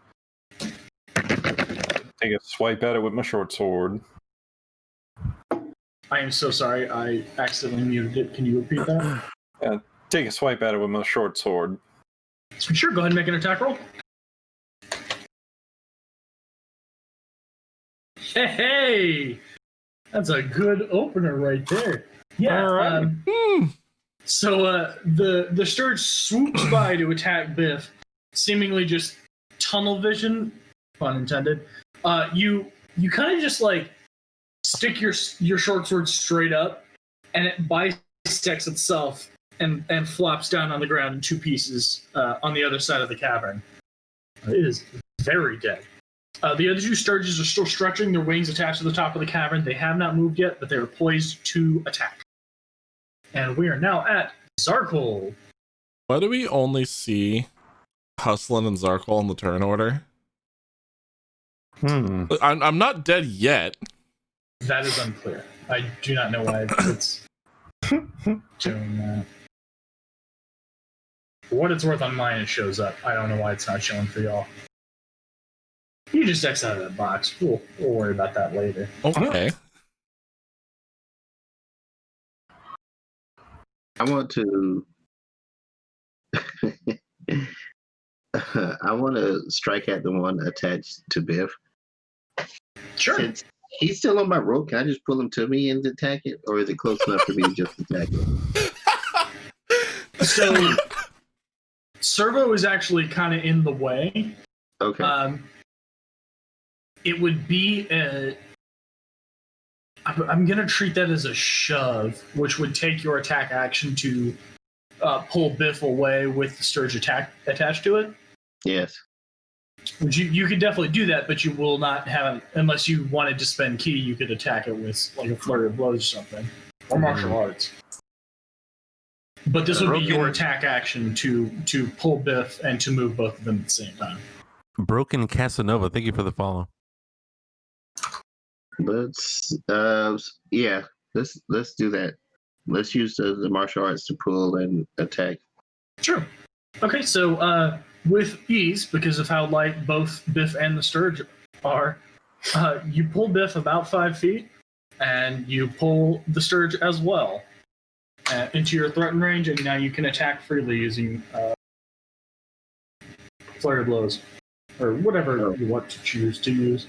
take a swipe at it with my short sword. I am so sorry. I accidentally muted it. Can you repeat that? Take a swipe at it with my short sword. Sure, go ahead and make an attack roll. Hey! That's a good opener right there. Yeah. All right. So the Sturge swoops by to attack Biff, seemingly just tunnel vision, pun intended. You kind of just like stick your short sword straight up, and it bisects itself and flops down on the ground in 2 pieces on the other side of the cavern. It is very dead. The other 2 Sturges are still stretching, their wings attached to the top of the cavern. They have not moved yet, but they are poised to attack. And we are now at Zarkol. Why do we only see Hustlin and Zarkol in the turn order? I'm not dead yet. That is unclear. I do not know why it's doing that. For what it's worth on mine, it shows up. I don't know why it's not showing for y'all. You just X out of that box. We'll worry about that later. Okay. I want to I want to strike at the one attached to Biff. Sure. Since he's still on my rope, can I just pull him to me and attack it? Or is it close enough for me to just attack it? So Servo is actually kind of in the way. Okay. It would be I'm going to treat that as a shove, which would take your attack action to pull Biff away with the Sturge attack attached to it. Yes. Which you could definitely do that, but you will not have unless you wanted to spend key. You could attack it with like a flurry of blows or something, or martial arts. But this would be your attack action to pull Biff and to move both of them at the same time. Broken Casanova, thank you for the follow. Let's yeah, let's do that. Let's use the martial arts to pull and attack. Sure. Okay, so with ease, because of how light both Biff and the Sturge are, you pull Biff about 5 feet, and you pull the Sturge as well into your threatened range, and now you can attack freely using flurry of blows, or whatever you want to choose to use.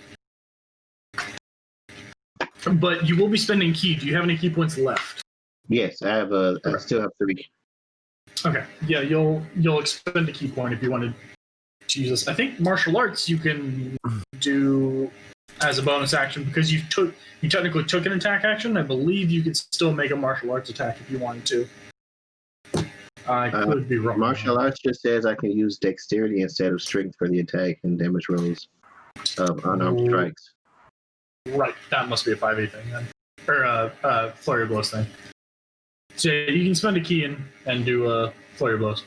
But you will be spending key. Do you have any key points left? Yes, I have I still have 3. Okay. Yeah, you'll expend a key point if you wanted to use this. I think martial arts you can do as a bonus action because you technically took an attack action. I believe you could still make a martial arts attack if you wanted to. I could be wrong. Martial arts just says I can use dexterity instead of strength for the attack and damage rolls of unarmed strikes. Right, that must be a 5e thing then, or a flurry of blows thing. So yeah, you can spend a key and do a flurry of blows.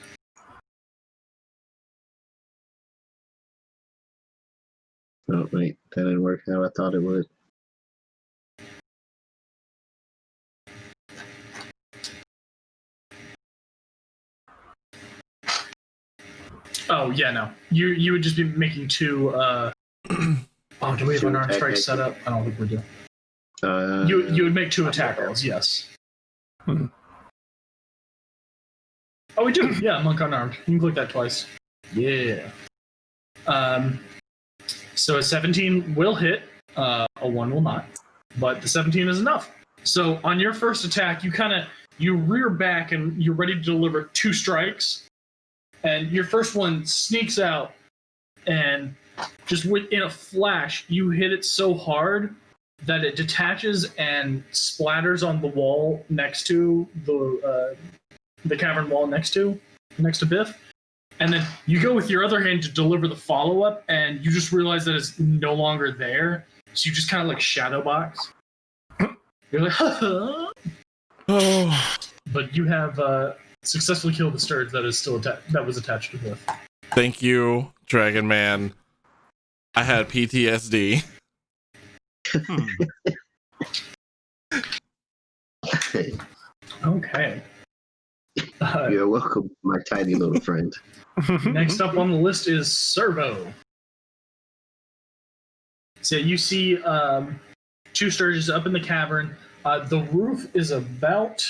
Oh wait, that didn't work how I thought it would. Oh yeah, no. You would just be making 2. Oh, do we have an arm strike set up? I don't think we do. You would make 2 attack rolls, yes. Oh, we do. Yeah, monk unarmed. You can click that twice. Yeah. So a 17 will hit. A 1 will not. But the 17 is enough. So on your first attack, you rear back and you're ready to deliver 2 strikes. And your first one sneaks out, and just in a flash, you hit it so hard that it detaches and splatters on the wall next to the cavern wall next to Biff. And then you go with your other hand to deliver the follow-up, and you just realize that it's no longer there. So you just kind of like shadow box. You're like, oh. But you have successfully killed the Sturge that is still that was attached to Biff. Thank you, Dragon Man. I had PTSD. Okay. You're welcome, my tiny little friend. Next up on the list is Servo. So you see 2 Sturges up in the cavern. The roof is about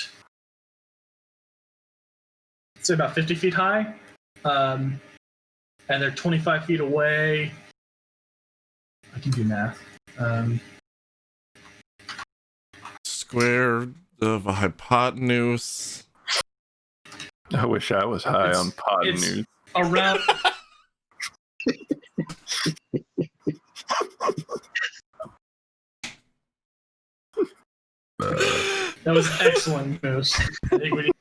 50 feet high. And they're 25 feet away. I can do math. Square of a hypotenuse. I wish I was high on hypotenuse. Around. That was excellent, Moose. I think we need...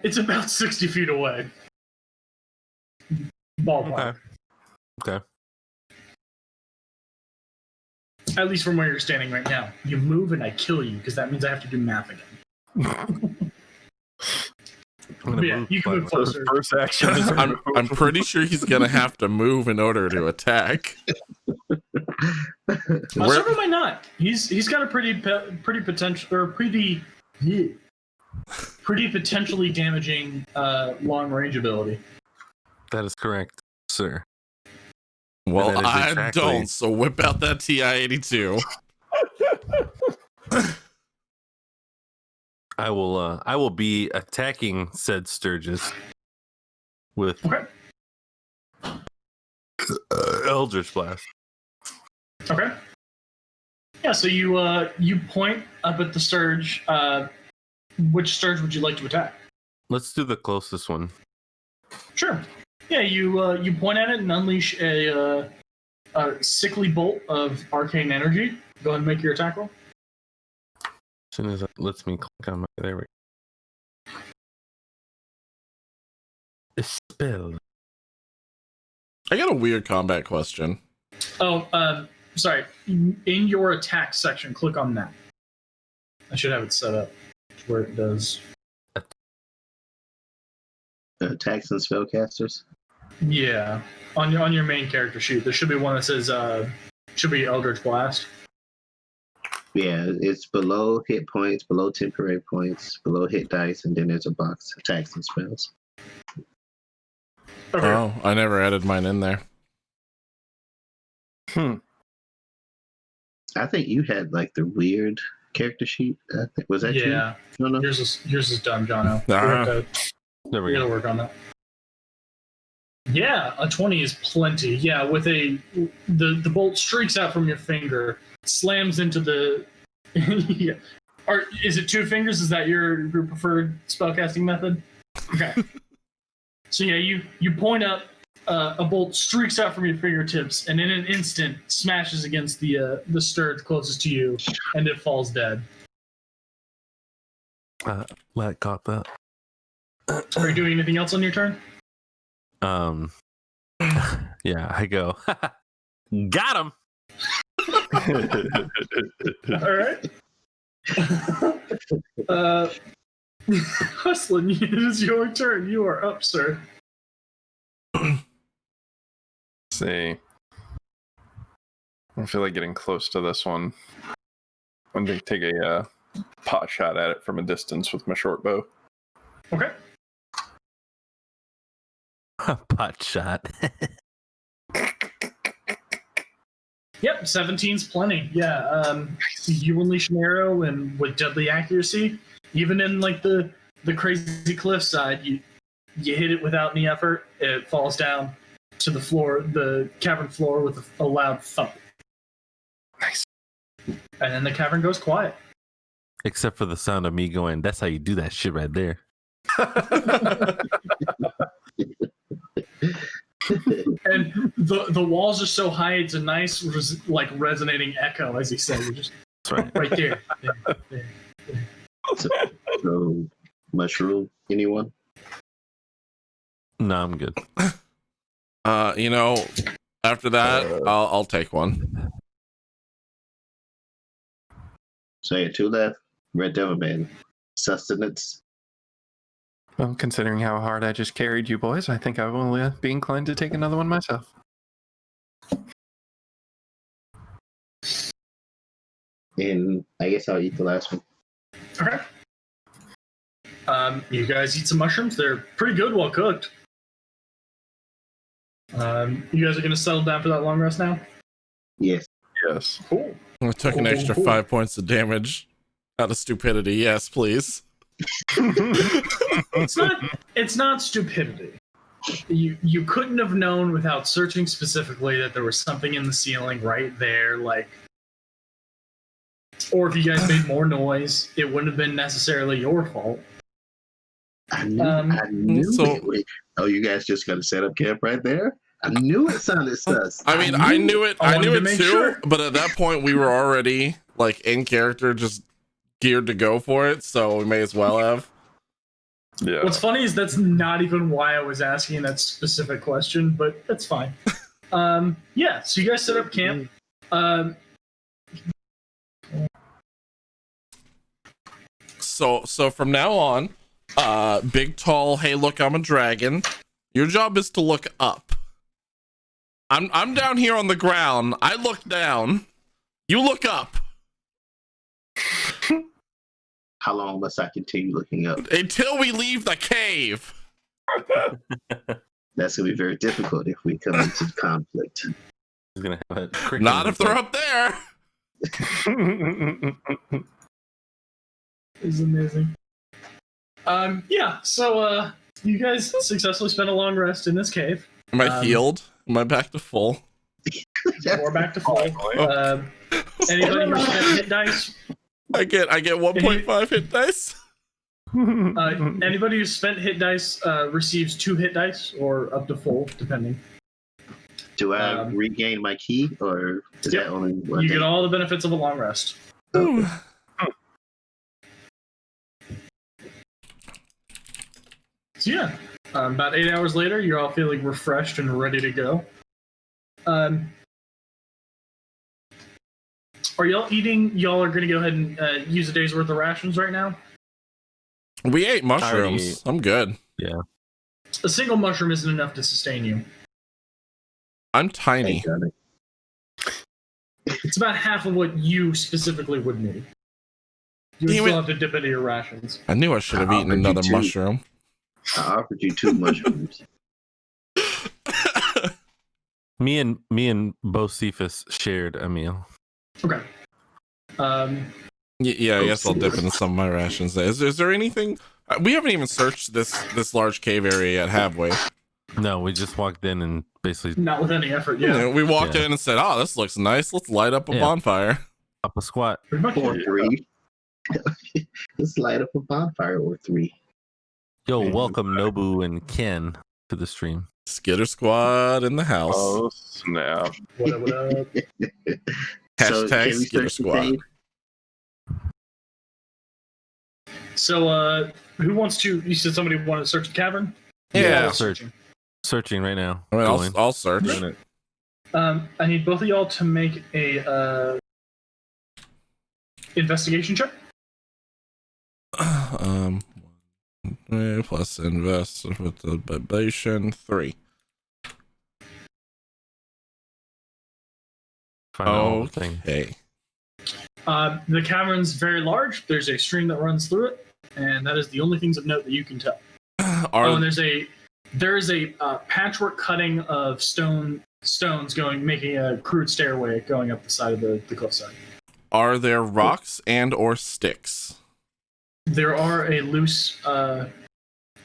It's about 60 feet away. Ballpark. Okay. At least from where you're standing right now. You move and I kill you, because that means I have to do math again. Yeah, you can move closer. First action. I'm pretty sure he's gonna have to move in order to attack. Servo might not. He's got a pretty potential, or pretty potentially damaging long range ability. That is correct, sir. Well, I don't, so whip out that TI-82. I will be attacking said Sturgis with Eldritch Blast. Okay. Yeah, so you point up at the Sturge. Which Sturge would you like to attack? Let's do the closest one. Sure. Yeah, you point at it and unleash a sickly bolt of arcane energy. Go ahead and make your attack roll. As soon as it lets me click on my... There we Spell. I got a weird combat question. Oh, sorry. In your attack section, click on that. I should have it set up where it does. Attacks and spellcasters. Yeah, on your main character sheet, there should be one that says should be Eldritch Blast. Yeah, it's below hit points, below temporary points, below hit dice, and then there's a box attacks and spells. Okay. Oh, I never added mine in there. I think you had like the weird character sheet. Was that you? Yeah. No. Yours is done, Jono. There we We gotta go. work on that. Yeah, a 20 is plenty. Yeah, with the bolt streaks out from your finger, slams into the. Yeah. Or is it 2 fingers? Is that your preferred spellcasting method? Okay. So yeah, you point up, a bolt streaks out from your fingertips, and in an instant smashes against the stirred closest to you, and it falls dead. Lat caught that. Are you doing anything else on your turn? Yeah, I go. Got him. All right. Hustlin, it is your turn. You are up, sir. See. I feel like getting close to this one. I'm going to take a pot shot at it from a distance with my short bow. Okay. Pot shot. Yep, 17's plenty. Yeah, you unleash an arrow, and with deadly accuracy, even in like the crazy cliffside, you hit it without any effort. It falls down to the floor, the cavern floor, with a loud thump. Nice. And then the cavern goes quiet. Except for the sound of me going, that's how you do that shit right there. And the walls are so high, it's a nice resonating echo, as he said. You're just That's right. right there. There. So, mushroom, anyone? No, I'm good. After that, I'll take one. So you 2 left. Red Devil Man. Sustenance. Well, considering how hard I just carried you boys, I think I will be inclined to take another one myself. And I guess I'll eat the last one. Okay. You guys eat some mushrooms. They're pretty good, well cooked. You guys are gonna settle down for that long rest now? Yes. Yes. Cool. I took an extra 5 points of damage out of stupidity. Yes, please. It's not stupidity. You couldn't have known without searching specifically that there was something in the ceiling right there, or if you guys made more noise, it wouldn't have been necessarily your fault. I knew it. Oh, you guys just got to set up camp right there? I knew it sounded sus. I mean, I knew it too, sure. but at that point we were already in character, just geared to go for it, so we may as well have. Yeah. What's funny is that's not even why I was asking that specific question, but that's fine. Yeah, so you guys set up camp. So from now on, big tall, hey look, I'm a dragon. Your job is to look up. I'm down here on the ground. I look down. You look up. How long must I continue looking up? Until we leave the cave. That's going to be very difficult if we come into conflict. He's gonna have a Crik Not in if his they're head. up there. It's amazing. Yeah, so you guys successfully spent a long rest in this cave. Am I healed? Am I back to full? We're back to full. Anybody who spent hit dice? I get 1.5 hit dice. Anybody who spent hit dice receives 2 hit dice, or up to full, depending. Do I regain my key, or is that only one You thing? get all the benefits of a long rest. Ooh. So yeah, About 8 hours later, you're all feeling refreshed and ready to go. Are y'all eating? Y'all are going to go ahead and use a day's worth of rations right now? We ate mushrooms. I'm good. Yeah. A single mushroom isn't enough to sustain you. I'm tiny. It's about half of what you specifically would need. You would still have to dip into your rations. I knew I should have eaten another mushroom. I offered you 2 mushrooms. Me and Bocephus shared a meal. Okay. Yeah, I guess I'll dip into some of my rations. Is there anything? We haven't even searched this large cave area yet, have we? No, we just walked in and basically not with any effort. Yeah, we walked in and said, "Oh, this looks nice. Let's light up a bonfire." Up a squat. Or 3. Let's light up a bonfire or 3. Yo, welcome Nobu and Ken to the stream. Skitter Squad in the house. Oh snap! What up? Hashtag Skitter Squad. So, who wants to? You said somebody wanted to search the cavern. Yeah, searching right now. I mean, I'll search. I need both of y'all to make a investigation check. Plus investigation 3. Okay. The cavern's very large. There's a stream that runs through it, and that is the only things of note that you can tell. And there is a patchwork cutting of stones making a crude stairway going up the side of the cliffside. Are there rocks and or sticks? There are a loose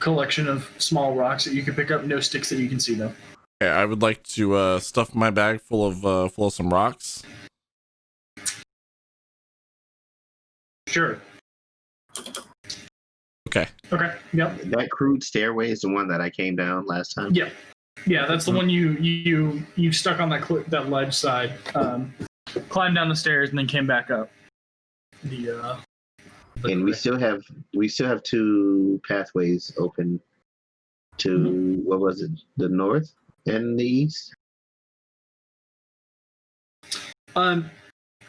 collection of small rocks that you can pick up. No sticks that you can see, though. Okay, I would like to stuff my bag full of some rocks. Sure. Okay. Yep. That crude stairway is the one that I came down last time. Yeah. Yeah, that's the one you stuck on that ledge side, climbed down the stairs, and then came back up. And we still have 2 pathways open to what was it? The north and the east.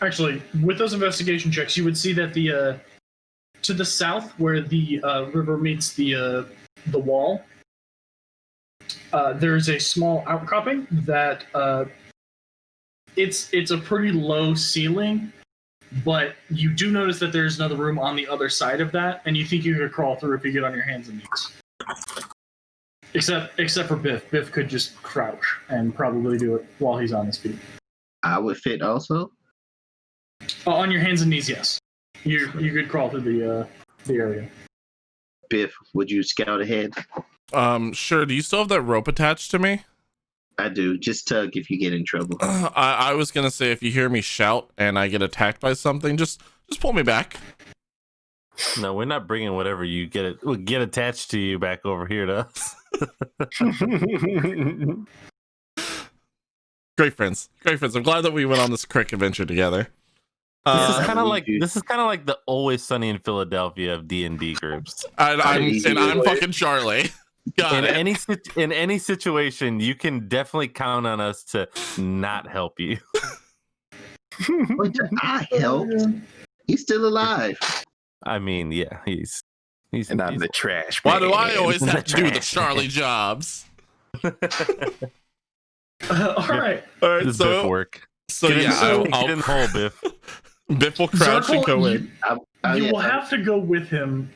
Actually, with those investigation checks, you would see that the to the south, where the river meets the wall, there's a small outcropping that it's a pretty low ceiling, but you do notice that there's another room on the other side of that, and you think you could crawl through if you get on your hands and knees. Except for Biff. Biff could just crouch and probably do it while he's on his feet. I would fit also. On your hands and knees, yes. You could crawl through the area. Biff, would you scout ahead? Sure. Do you still have that rope attached to me? I do. Just tug if you get in trouble. I was gonna say, if you hear me shout and I get attacked by something, just pull me back. No, we're not bringing whatever you get attached to you back over here to us. Great friends. I'm glad that we went on this Crik adventure together. This is kind of like the Always Sunny in Philadelphia of D&D groups. I'm fucking Charlie. In any situation, you can definitely count on us to not help you. But I helped. He's still alive. I mean, yeah, he's and I'm the trash. Why do I man. always have to do the Charlie jobs? All right. This So Biff work. So Get yeah, in the hole, Biff. Biff will crouch and go in. You will have to go with him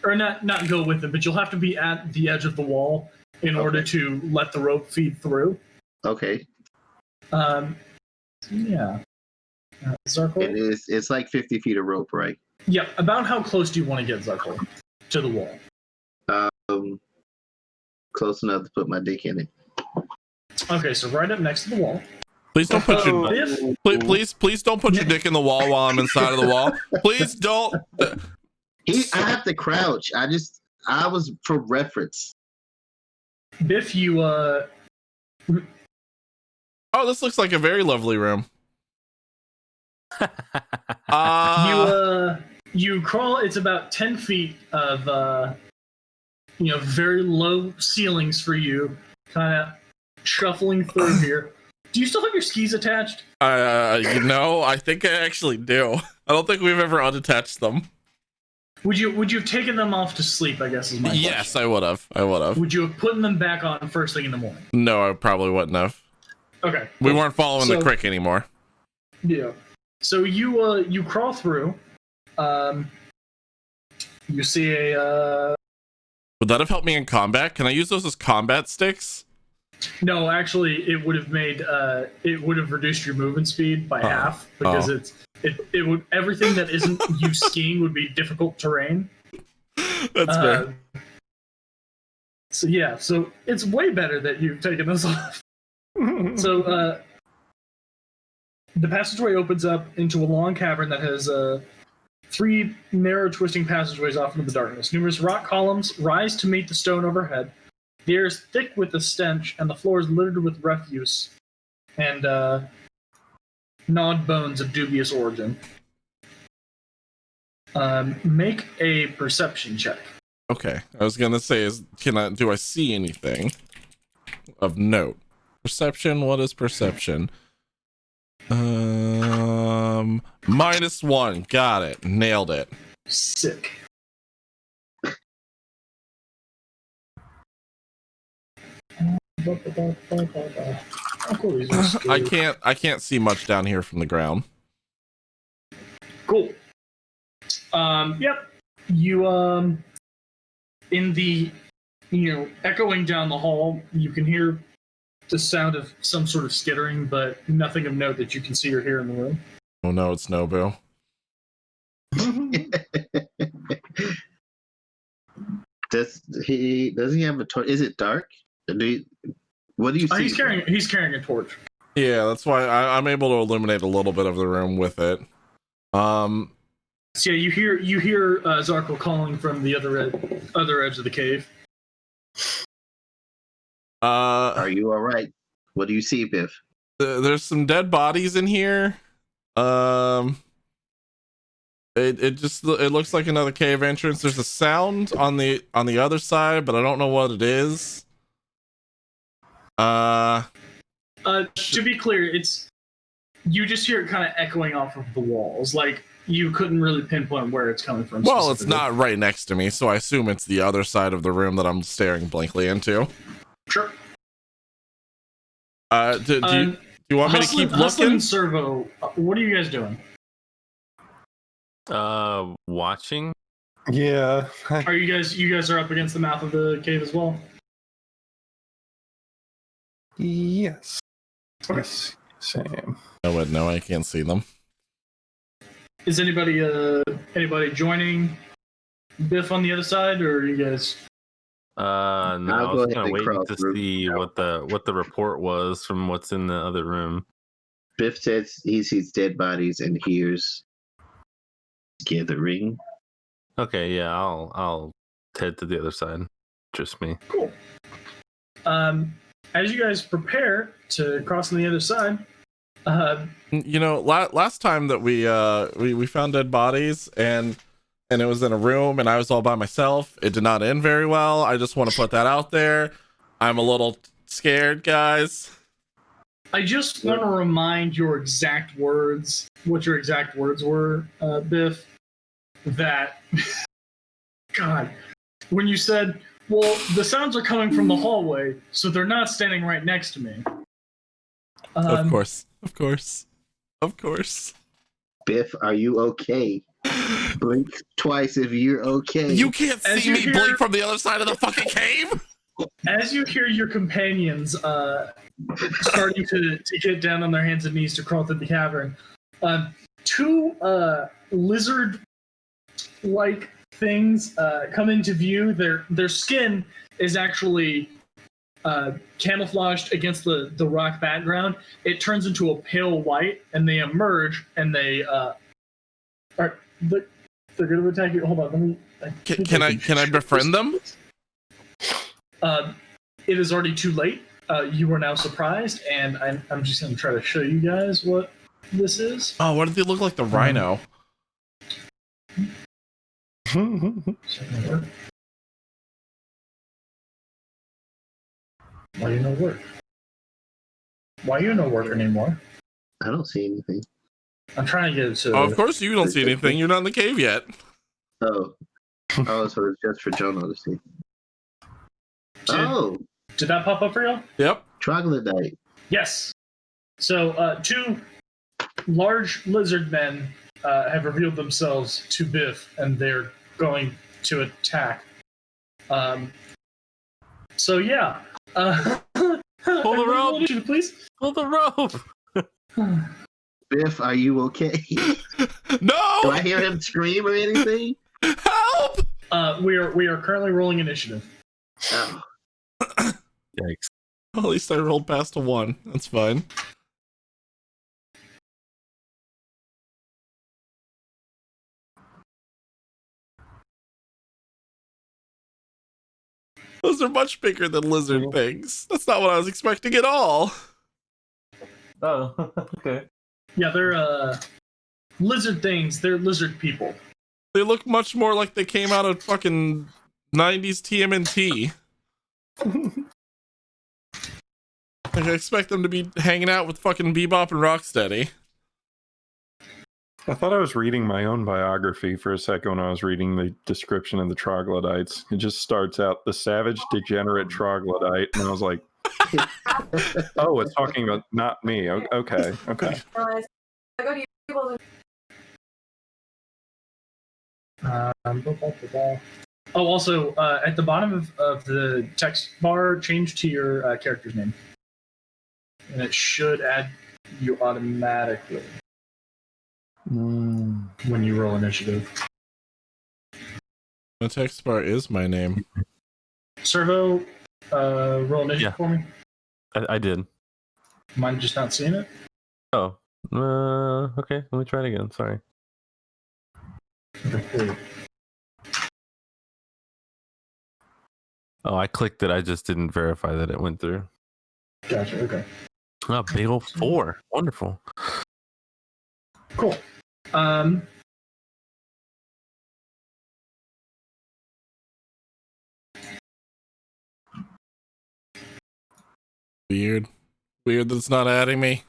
or not go with him, but you'll have to be at the edge of the wall in order to let the rope feed through. Okay. Yeah. Zarkul? It's like 50 feet of rope, right? Yeah. About how close do you want to get, Zarkul, to the wall? Close enough to put my dick in it. Okay, so right up next to the wall. Please don't put your Biff? please don't put your dick in the wall while I'm inside of the wall. Please don't. I have to crouch. I was for reference. Biff, you Oh, this looks like a very lovely room. you crawl. It's about 10 feet of very low ceilings for you, kind of shuffling through here. Do you still have your skis attached? I think I actually do. I don't think we've ever unattached them. Would you have taken them off to sleep, I guess is my question. Yes, I would have. Would you have put them back on first thing in the morning? No, I probably wouldn't have. Okay. We weren't following the Crik anymore. Yeah. So you crawl through. You see a. Would that have helped me in combat? Can I use those as combat sticks? No, actually, it would have reduced your movement speed by half because it would everything that isn't you skiing would be difficult terrain. That's fair. So it's way better that you've taken this off. So the passageway opens up into a long cavern that has 3 narrow twisting passageways off into the darkness. Numerous rock columns rise to meet the stone overhead. The air is thick with the stench, and the floor is littered with refuse and gnawed bones of dubious origin. Make a perception check. Okay, I was gonna say, do I see anything of note? Perception. What is perception? -1. Got it. Nailed it. Sick. I can't see much down here from the ground. Cool. Yep. You in the echoing down the hall, you can hear the sound of some sort of skittering, but nothing of note that you can see or hear in the room. Oh no, it's Nobu. Does he have a torch? Is it dark? What do you see? He's carrying a torch. Yeah, that's why I'm able to illuminate a little bit of the room with it. So yeah, you hear Zarkle calling from the other edge of the cave. Are you all right? What do you see, Biff? There's some dead bodies in here. It looks like another cave entrance. There's a sound on the other side, but I don't know what it is. To be clear, you just hear it kind of echoing off of the walls. Like you couldn't really pinpoint where it's coming from. Well, it's not right next to me, so I assume it's the other side of the room that I'm staring blankly into. Sure. Do you want me to keep looking? And Servo, what are you guys doing? Watching. Yeah. Are you guys are up against the mouth of the cave as well? Yes. Okay. Yes. Same. Oh wait, no, I can't see them. Is anybody joining Biff on the other side, or are you guys? No, I was kind of waiting to see what the report was from what's in the other room. Biff says he sees dead bodies and hears gathering. Okay, yeah, I'll head to the other side. Just me. Cool. As you guys prepare to cross on the other side, last time that we found dead bodies and it was in a room and I was all by myself, it did not end very well. I just want to put that out there. I'm a little scared, guys. I just want to remind what your exact words were, Biff, that, God, when you said, well, the sounds are coming from the hallway, so they're not standing right next to me. Of course. Biff, are you okay? Blink twice if you're okay. You can't see me blink from the other side of the fucking cave? As you hear your companions starting to get down on their hands and knees to crawl through the cavern, 2 lizard-like things come into view. Their skin is actually camouflaged against the rock background. It turns into a pale white, and they emerge, and they're going to attack you. Hold on, let me. Can I befriend them? It is already too late. You are now surprised, and I'm just going to try to show you guys what this is. Oh, what did they look like? The rhino. Why you no work? Why you no work anymore? I don't see anything. I'm trying to get it to. Oh, of course you don't see anything. You're not in the cave yet. Oh, so it's just for Jonah to see. Did that pop up for you? Yep. Troglodyte. Yes. So, two large lizard men have revealed themselves to Biff, and they're going to attack. So yeah. Pull the rope, please. Pull the rope. Biff, are you okay? No! Do I hear him scream or anything? Help! We are currently rolling initiative. Oh. Yikes. Well, at least I rolled past a 1. That's fine. Those are much bigger than lizard things. That's not what I was expecting at all. Oh, okay. Yeah, they're lizard things. They're lizard people. They look much more like they came out of fucking 90s TMNT. Like, I expect them to be hanging out with fucking Bebop and Rocksteady. I thought I was reading my own biography for a second when I was reading the description of the troglodytes. It just starts out, the savage, degenerate troglodyte, and I was like, oh, it's talking about not me. Okay. Oh, also, at the bottom of the text bar, change to your character's name. And it should add you automatically when you roll initiative. The text bar is my name. Servo, roll initiative for me. I did. Mine just not seeing it? Oh. Okay, let me try it again. Sorry. Okay. Oh, I clicked it. I just didn't verify that it went through. Gotcha, okay. Oh, big ol' 4. Wonderful. Cool. Weird that it's not adding me.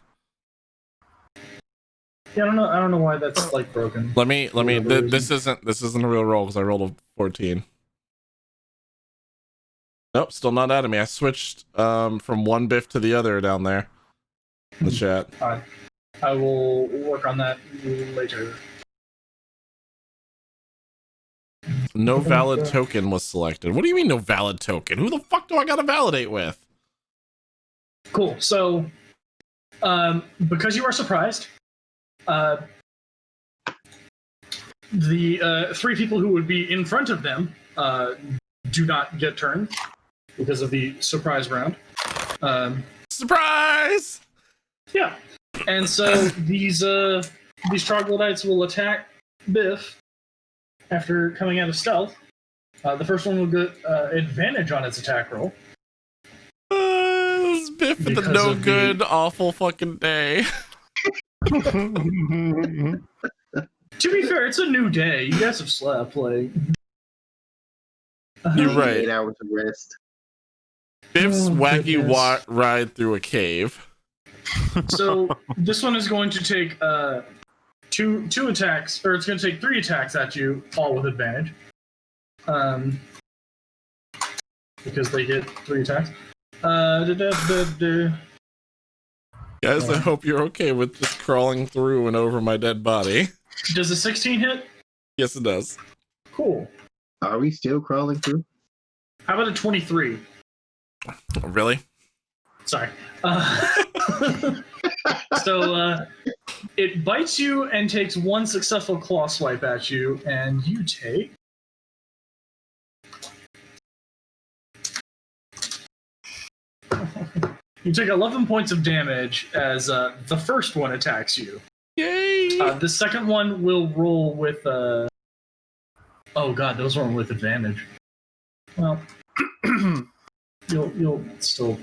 Yeah, I don't know why that's like broken. Let me this isn't a real roll because I rolled a 14. Nope, still not adding me. I switched from one Biff to the other down there in the chat. I will work on that later. No valid token was selected. What do you mean no valid token? Who the fuck do I gotta validate with? Cool. So, because you are surprised, the 3 people who would be in front of them do not get turned because of the surprise round. Surprise! Yeah. And so these troglodytes will attack Biff after coming out of stealth. The first one will get advantage on its attack roll. This is Biff with a no good, awful fucking day. To be fair, it's a new day. You guys have slept, like. You're right. 8 hours of rest. Biff's wacky ride through a cave. So this one is going to take two attacks, or it's going to take 3 attacks at you, all with advantage. Because they get 3 attacks. Guys, I hope you're okay with just crawling through and over my dead body. Does a 16 hit? Yes, it does. Cool. Are we still crawling through? How about a 23? Oh, really? Sorry. So it bites you and takes 1 successful claw swipe at you, and you take. You take 11 points of damage as the first one attacks you. Yay! The second one will roll with. Oh god, those weren't with advantage. Well, you'll still.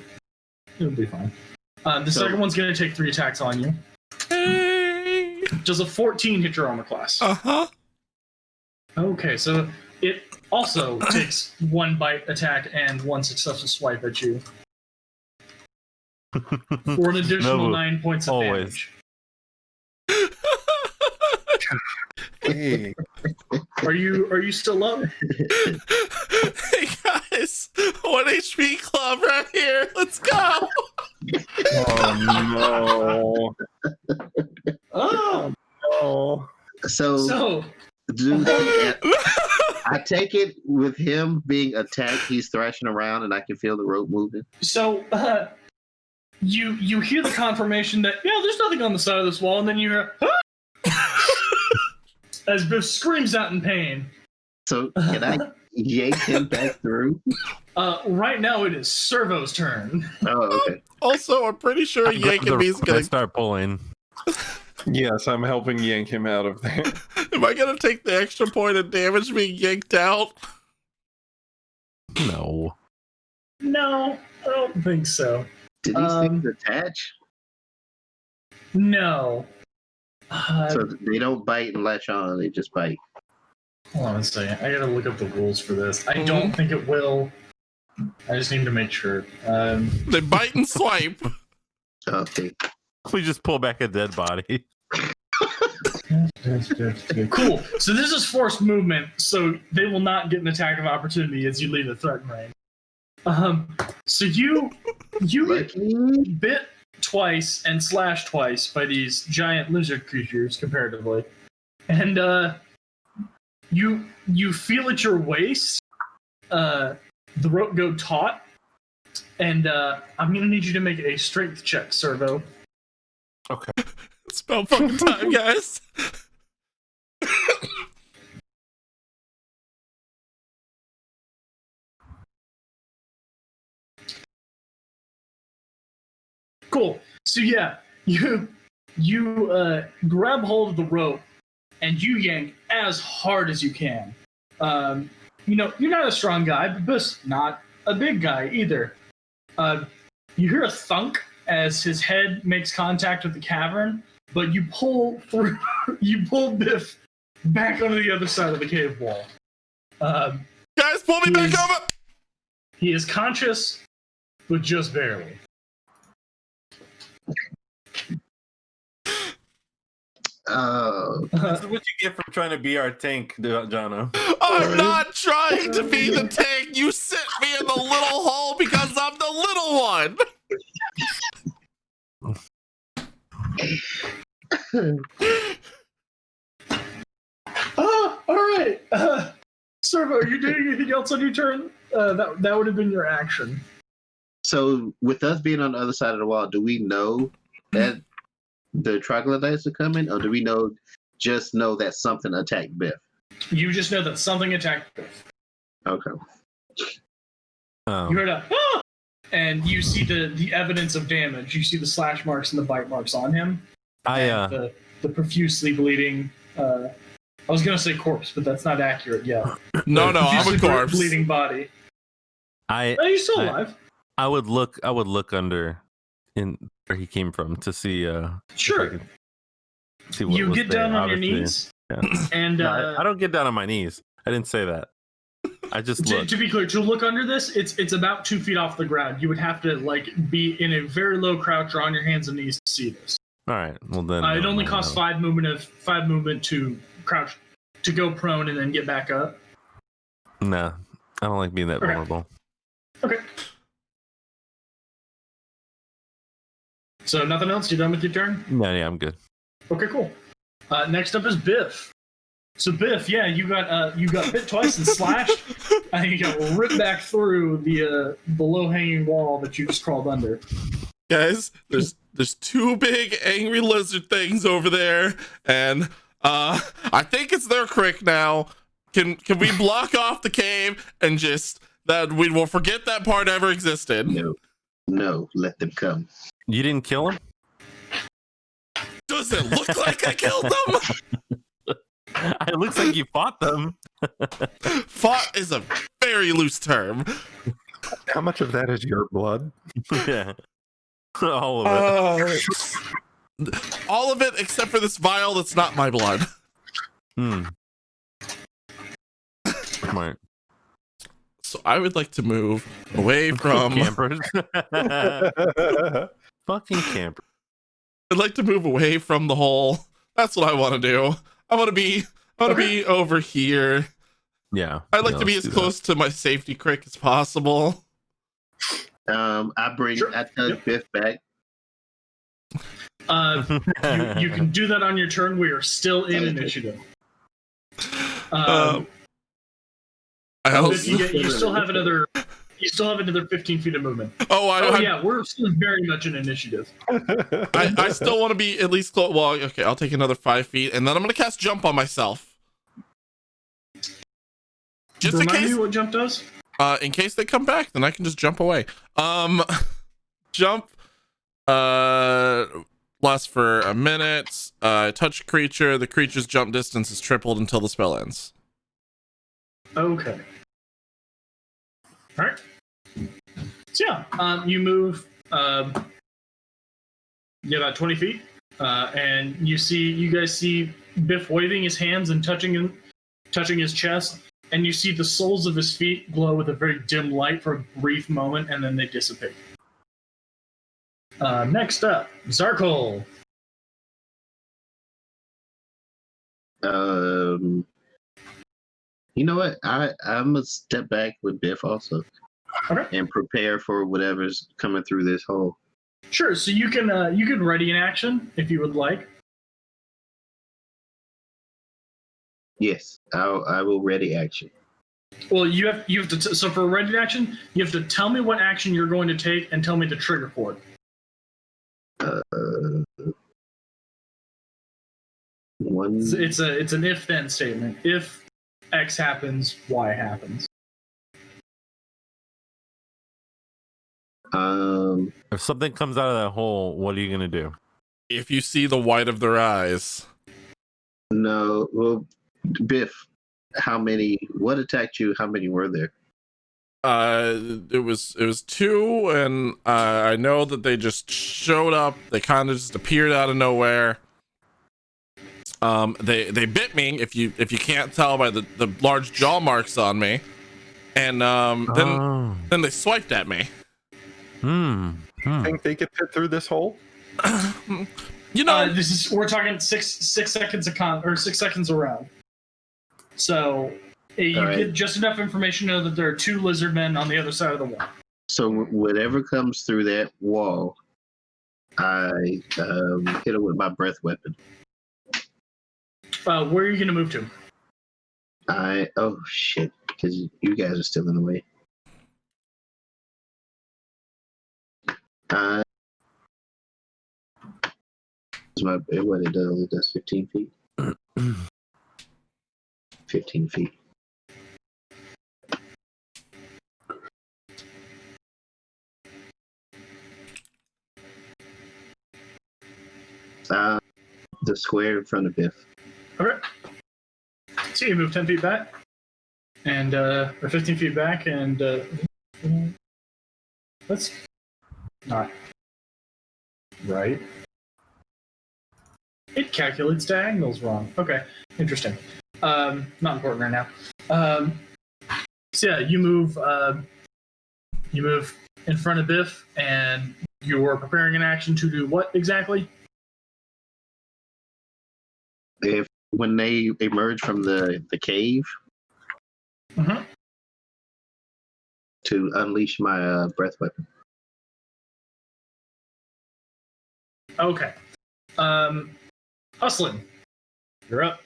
It'll be fine. The second one's going to take 3 attacks on you. Hey! Does a 14 hit your armor class? Uh-huh. Okay, so it also takes 1 bite attack and 1 successful swipe at you. for an additional No, 9 points of always. damage. Hey, Are you still up? Hey guys, 1 HP club right here. Let's go. oh Oh, no. So, dude, I take it with him being attacked, he's thrashing around, and I can feel the rope moving. so you hear the confirmation that there's nothing on the side of this wall, and then you hear as Biff screams out in pain. So, can I yank him back through? Right now it is Servo's turn. Oh, okay. Also, I'm pretty sure I grab yanking the me is rope and gonna. I start pulling. Yes, I'm helping yank him out of there. Am I gonna take the extra point of damage being yanked out? No. No, I don't think so. Did these things attach? No. So they don't bite and latch on, they just bite. Hold on a second. I gotta look up the rules for this. I don't think it will. I just need to make sure. They bite and swipe. Okay. We just pull back a dead body. Cool. So this is forced movement, so they will not get an attack of opportunity as you leave the threat range. So you get bit twice and slashed twice by these giant lizard creatures comparatively, and you feel at your waist the rope go taut, and I'm gonna need you to make a strength check, Servo. Okay. It's about fucking time, guys. Cool. So yeah, you grab hold of the rope and you yank as hard as you can. You're not a strong guy, but Biff's not a big guy either. You hear a thunk as his head makes contact with the cavern, but you pull through. You pull Biff back onto the other side of the cave wall. Guys, pull me back over. He is conscious, but just barely. This is what you get from trying to be our tank, Jono. I'm not trying to be the tank. You sent me in the little hole because I'm the little one. All right. Servo, are you doing anything else on your turn? That would have been your action. So, with us being on the other side of the wall, do we know that the troglodytes are coming, or do we just know that something attacked Biff? You just know that something attacked Biff. Okay. You heard a and you see the evidence of damage. You see the slash marks and the bite marks on him. The profusely bleeding. I was gonna say corpse, but that's not accurate yet. No, I'm a corpse. Bleeding body. Are you still alive? I would look under in where he came from to see. Sure. See what You was get there, down on your obviously. knees, Yeah. and No, I don't get down on my knees. I didn't say that. I just look. to be clear, to look under this, it's about 2 feet off the ground. You would have to be in a very low crouch or on your hands and knees to see this. All right. Well then. It only costs 5 movement to crouch, to go prone and then get back up. Nah, I don't like being that vulnerable. Okay. So nothing else? You done with your turn? No, yeah, I'm good. Okay, cool. Next up is Biff. So Biff, yeah, you got bit twice and slashed, and you got ripped back through the low-hanging wall that you just crawled under. Guys, there's 2 big angry lizard things over there, and I think it's their Crik now. Can we block off the cave and just that we will forget that part ever existed? No, let them come. You didn't kill him? Does it look like I killed them? It looks like you fought them. Fought is a very loose term. How much of that is your blood? Yeah. All of it. All of it except for this vial that's not my blood. Smart. So I would like to move away from campers. Fucking camper. I'd like to move away from the hole. That's what I want to do. I want to be over here. Yeah. I'd like to be let's as do close to my safety crick as possible. I tug Biff back. You can do that on your turn. We are still in initiative. I also, You still have another 15 feet of movement. yeah, we're still very much in initiative. I still want to be at least close. Well, okay, I'll take another 5 feet, and then I'm gonna cast jump on myself. Just Remind me what jump does. In case they come back, then I can just jump away. Jump lasts for a minute. Touch creature. The creature's jump distance is tripled until the spell ends. Okay. All right. So yeah, you move about 20 feet, and you guys see Biff waving his hands and touching his chest, and you see the soles of his feet glow with a very dim light for a brief moment, and then they dissipate. Next up, Zarkol. You know what? I'm gonna step back with Biff also, and prepare for whatever's coming through this hole. Sure. So you can ready an action if you would like. Yes, I will ready action. Well, you have to. So for a ready action, you have to tell me what action you're going to take and tell me the trigger for it. It's an if-then statement. If X happens, Y happens. If something comes out of that hole, what are you gonna do? If you see the white of their eyes. No, well, Biff, what attacked you? How many were there? It was 2, and I know that they just showed up. They kind of just appeared out of nowhere. They bit me, if you can't tell by the large jaw marks on me, and then they swiped at me. Think they could fit through this hole? You know, we're talking six seconds or 6 seconds around. So you get just enough information to know that there are 2 lizard men on the other side of the wall. So whatever comes through that wall, I hit it with my breath weapon. Where are you going to move to? Oh shit, because you guys are still in the way. What it does 15 feet. 15 feet. The square in front of Biff. Okay. So you move 10 feet back, and or 15 feet back, and that's not right. It calculates diagonals wrong. Okay, interesting. Not important right now. So yeah, you move in front of Biff, and you're preparing an action to do what exactly? When they emerge from the cave, to unleash my breath weapon. Okay. Hustling. You're up.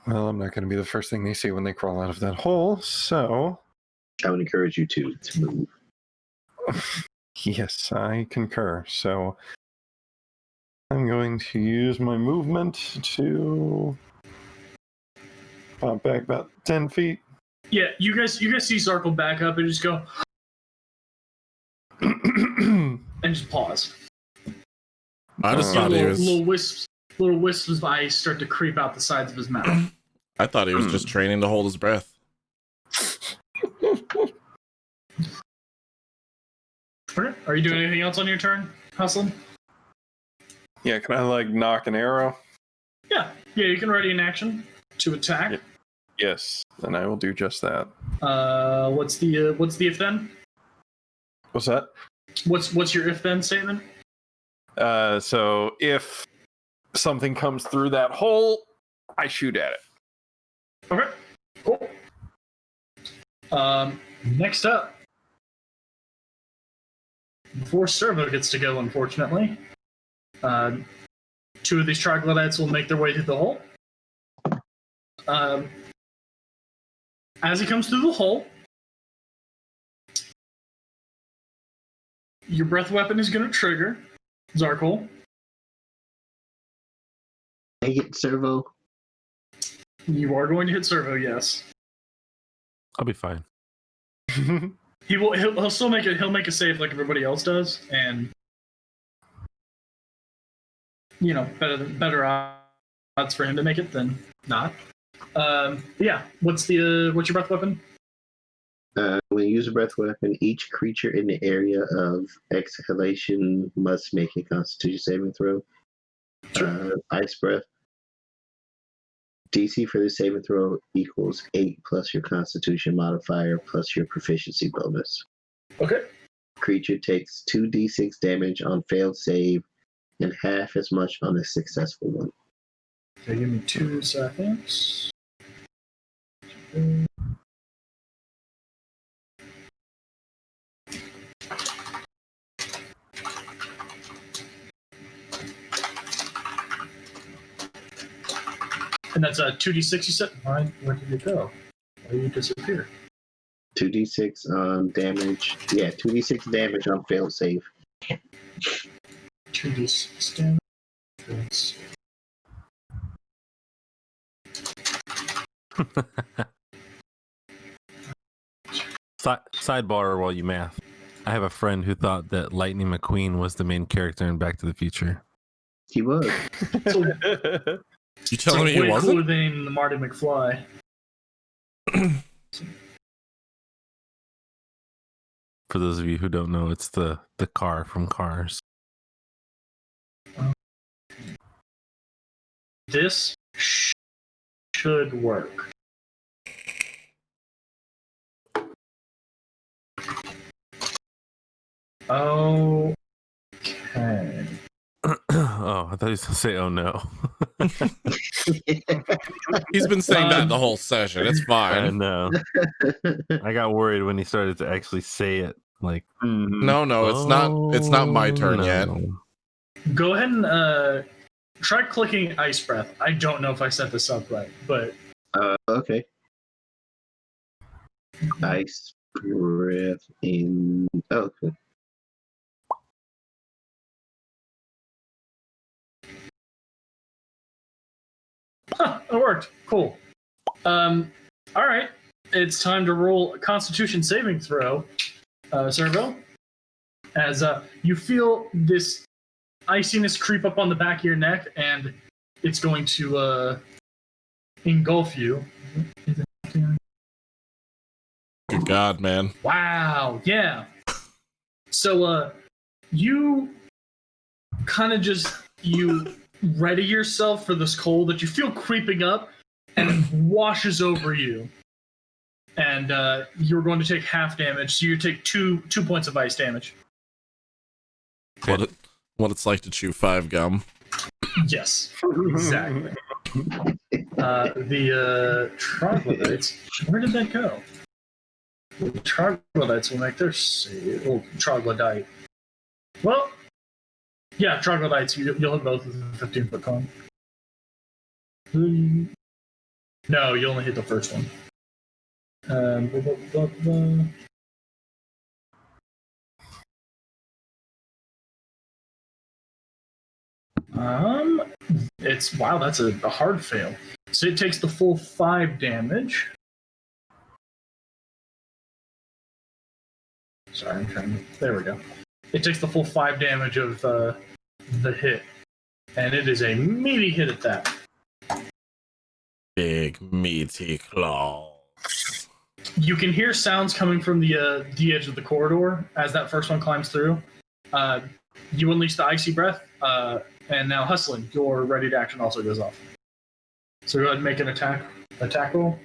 Well, I'm not going to be the first thing they see when they crawl out of that hole, so... I would encourage you to move. Yes, I concur. So I'm going to use my movement to pop back about 10 feet. Yeah, you guys see Zarkle back up and just go and just pause. I just thought he was little wisps of ice start to creep out the sides of his mouth. I thought he was just training to hold his breath. Are you doing anything else on your turn, Hustling? Yeah, can I knock an arrow? Yeah, you can ready an action to attack. Yeah. Yes, then I will do just that. What's the if then? What's that? What's your if then statement? So if something comes through that hole, I shoot at it. Okay, cool. Next up, before Servo gets to go, unfortunately, two of these troglodytes will make their way through the hole. As he comes through the hole, your breath weapon is going to trigger, Zarkul. Dang it, Servo. You are going to hit Servo, yes. I'll be fine. He'll still make it. He'll make a save like everybody else does, and better odds for him to make it than not. Yeah. What's your breath weapon? When you use a breath weapon, each creature in the area of exhalation must make a Constitution saving throw. Sure. Ice breath. DC for the saving throw equals 8 plus your Constitution modifier plus your proficiency bonus. Okay. Creature takes 2d6 damage on failed save and half as much on a successful one. Okay, give me 2 seconds. And that's a 2d6 you said? Where did it go? Why did you disappear? 2d6 damage. Yeah, 2d6 damage on failed save. 2d6 damage. Sidebar while you math. I have a friend who thought that Lightning McQueen was the main character in Back to the Future. He was. You telling me he way wasn't? cooler than the Marty McFly. For those of you who don't know, it's the car from Cars. This should work. Okay. Oh, I thought he was going to say, oh no. He's been saying that the whole session. It's I fine. know. I got worried when he started to actually say it. Like, No, it's not my turn yet. Go ahead and try clicking Ice Breath. I don't know if I set this up right, but Okay. Ice breath in. Oh, okay. it worked. Cool. All right. It's time to roll a Constitution saving throw, Servo. As you feel this iciness creep up on the back of your neck, and it's going to engulf you. Good God, man. Wow. Yeah. So you kind of you ready yourself for this cold that you feel creeping up, and it washes over you. And you're going to take half damage, so you take two points of ice damage. What it's like to chew 5 gum. Yes, exactly. The troglodytes, where did that go? The troglodytes will make their save. Oh, troglodyte. Well, yeah, troglodytes, you'll hit both with the 15-foot cone. No, you only hit the first one. It's wow, that's a hard fail. So it takes the full 5 damage. Sorry, I'm trying to. There we go. It takes the full 5 damage of the hit, and it is a meaty hit at that. Big meaty claws. You can hear sounds coming from the edge of the corridor as that first one climbs through. You unleash the icy breath, and now Hustling, your ready to action also goes off. So go ahead and make an attack roll.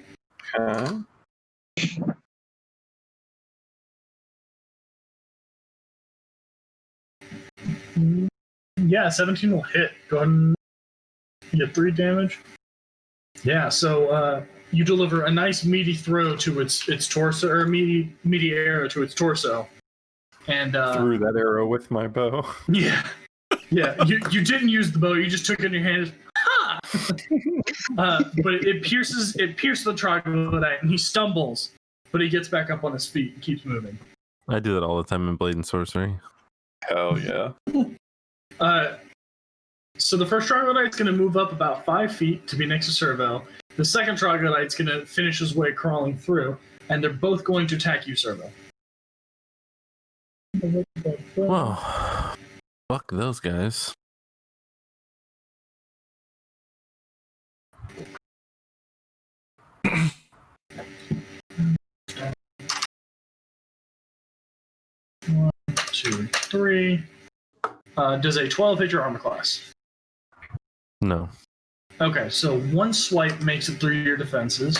Yeah, 17 will hit. Go ahead and get 3 damage. Yeah, so you deliver a nice meaty throw to its torso, or meaty arrow to its torso. And Threw that arrow with my bow. yeah. You didn't use the bow, you just took it in your hand. Ha! But it pierces the troglodyte, and he stumbles, but he gets back up on his feet and keeps moving. I do that all the time in Blade and Sorcery. Hell yeah. So the first troglodyte's going to move up about 5 feet to be next to Servo. The second troglodyte's going to finish his way crawling through, and they're both going to attack you, Servo. Well, fuck those guys. One, 2, 3. Does a 12 hit your armor class? No. Okay, so one swipe makes it through your defenses.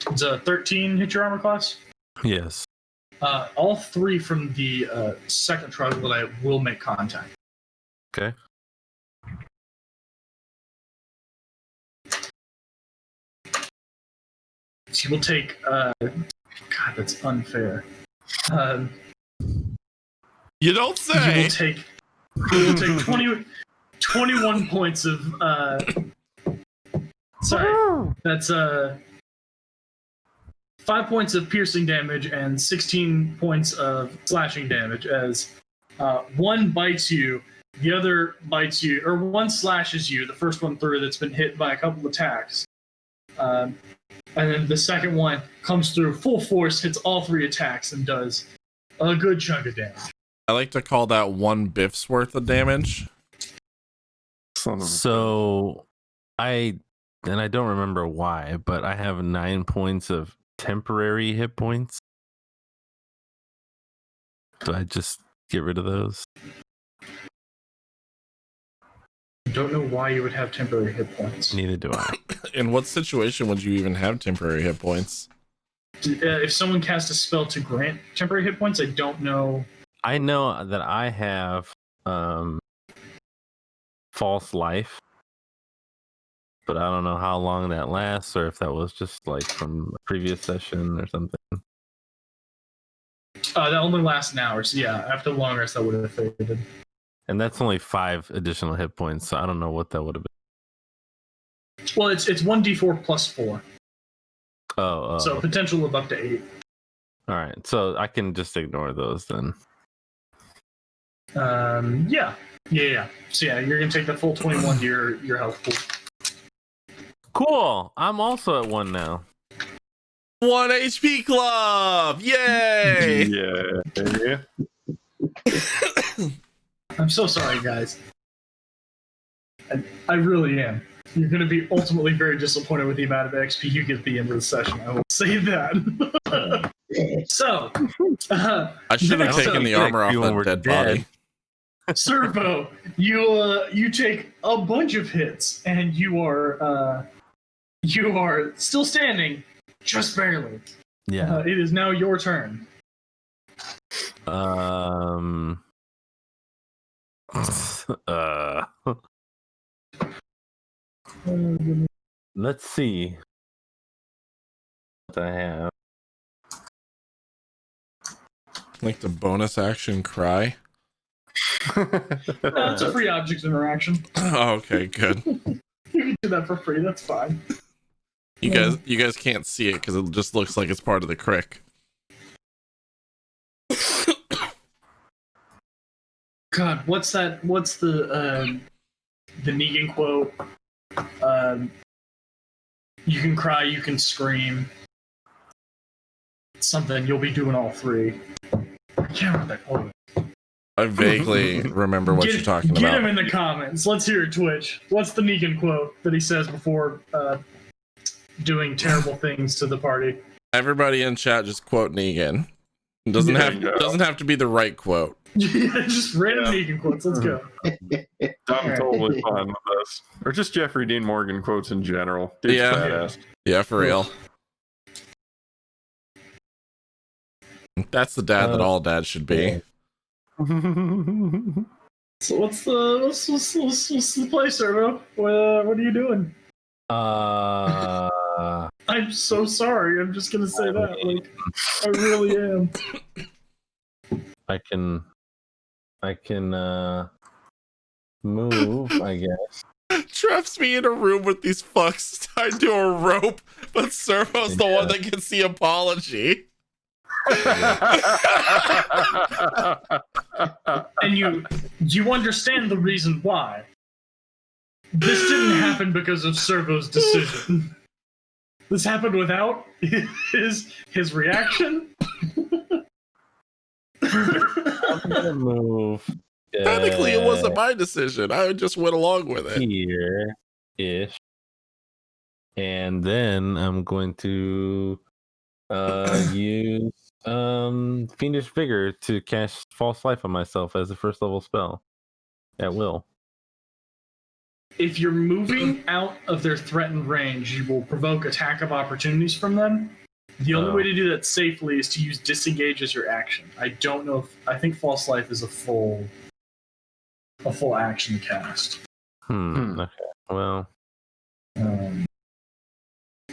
Does a 13 hit your armor class? Yes. All 3 from the second troglodyte will make contact. Okay. He will take. God, that's unfair. You don't say. He will take 21 points of. Sorry, that's 5 points of piercing damage and 16 points of slashing damage. As one bites you, the other bites you, or one slashes you. The first one through that's been hit by a couple attacks. And then the second one comes through full force, hits all 3 attacks, and does a good chunk of damage. I like to call that one biff's worth of damage. So I don't remember why, but I have 9 points of temporary hit points. Do I just get rid of those? I don't know why you would have temporary hit points. Neither do I. In what situation would you even have temporary hit points? If someone casts a spell to grant temporary hit points, I don't know. I know that I have false life, but I don't know how long that lasts, or if that was just like from a previous session or something. That only lasts an hour, so yeah, after the long rest, that would have faded. And that's only 5 additional hit points, so I don't know what that would have been. Well, it's 1d4 plus 4. Oh. So potential of up to 8. All right, so I can just ignore those then. Yeah. So yeah, you're gonna take the full 21 to your health pool. Cool. I'm also at 1 now. 1 HP club! Yay! Yeah. I'm so sorry, guys. I really am. You're going to be ultimately very disappointed with the amount of XP you get at the end of the session. I will say that. So, I should have taken the armor off that dead body. Servo, you take a bunch of hits, and you are still standing, just barely. Yeah. It is now your turn. Let's see what I have. Like the bonus action cry. It's a free object interaction. Oh, okay, good. You can do that for free. That's fine. You guys can't see it because it just looks like it's part of the Crik. God, what's that? What's the Negan quote? You can cry, you can scream. Something, you'll be doing all 3. I can't remember that quote. I vaguely remember what you're talking about. Get him in the comments. Let's hear it, Twitch. What's the Negan quote that he says before doing terrible things to the party? Everybody in chat just quote Negan. It doesn't have to be the right quote. Yeah, just random Negan quotes. Let's go. I'm totally fine with this. Or just Jeffrey Dean Morgan quotes in general. Dude's badass. Yeah, for real. That's the dad that all dads should be. So what's the play, Servo? What are you doing? I'm so sorry. I'm just gonna say that. Like, I really am. I can move, I guess. Traps me in a room with these fucks tied to a rope, but Servo's the one that gets the apology. And you understand the reason why. This didn't happen because of Servo's decision. This happened without his reaction. I'm gonna move. Technically, it wasn't my decision. I just went along with it. Here-ish. And then I'm going to use Fiendish Vigor to cast False Life on myself as a first level spell at will. If you're moving out of their threatened range, you will provoke attack of opportunities from them. The only way to do that safely is to use Disengage as your action. I don't know if I think False Life is a full action cast. Okay. Well,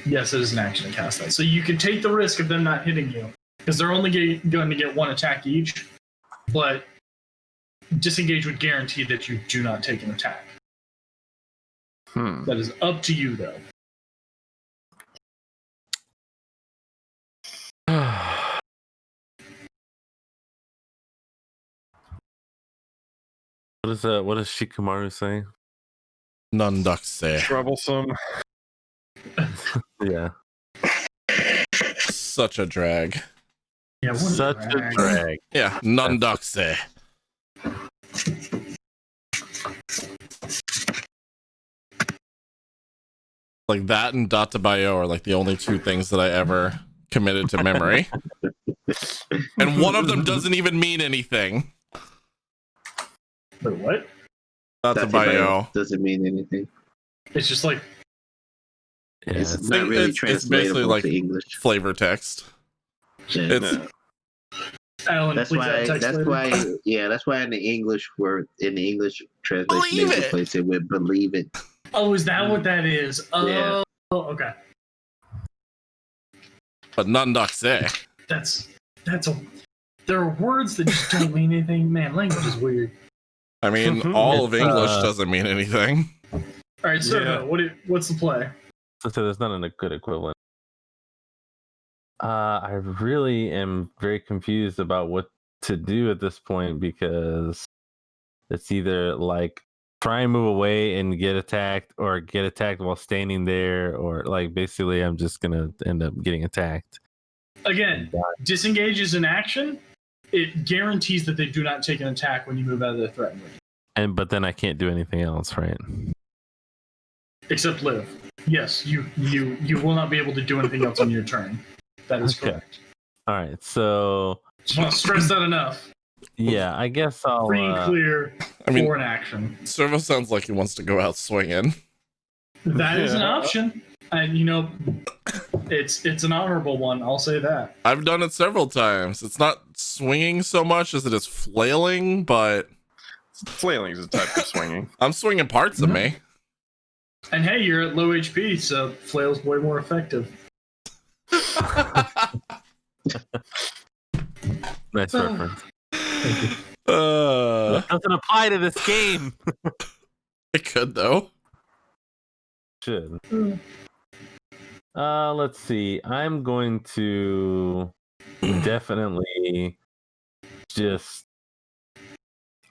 yes, it is an action to cast that. So you can take the risk of them not hitting you because they're only going to get one attack each. But Disengage would guarantee that you do not take an attack. That is up to you, though. What does Shikamaru say? Nunduxe. Troublesome. Yeah. Such a drag. Yeah, what Such a drag. Yeah, Nunduxe. Like that and Databayo are like the only two things that I ever committed to memory. And one of them doesn't even mean anything. Wait, what? Databayo doesn't mean anything. It's just like It's not really it's translatable basically like to English. flavor text. Yeah. It's Alan, That's please why. add text That's later. why. Yeah, that's why in the English translation, Believe they it. replace it with "believe it." Oh, is that what that is? Oh, Yeah. Okay. but Nunduxe. That's a. There are words that just don't mean anything. Man, language is weird. I mean, all of English doesn't mean anything. All right, so what's the play? So there's not a good equivalent. I really am very confused about what to do at this point because it's either like try and move away and get attacked or get attacked while standing there, or like basically I'm just gonna end up getting attacked. Again, Disengage is an action. It guarantees that they do not take an attack when you move out of their threat range. But then I can't do anything else, right? Except live. Yes, you will not be able to do anything else on your turn. That is correct. All right, so Just want to stress that enough. yeah, I guess I'll. Free and clear I mean, for an action. Servo sounds like he wants to go out swinging. That is an option, and it's an honorable one. I'll say that. I've done it several times. It's not swinging so much as it is flailing, but Flailing is a type of swinging. I'm swinging parts of me. And hey, you're at low HP, so flail's way more effective. Nice reference. Doesn't apply to this game. It could though. Should. Let's see. I'm going to definitely just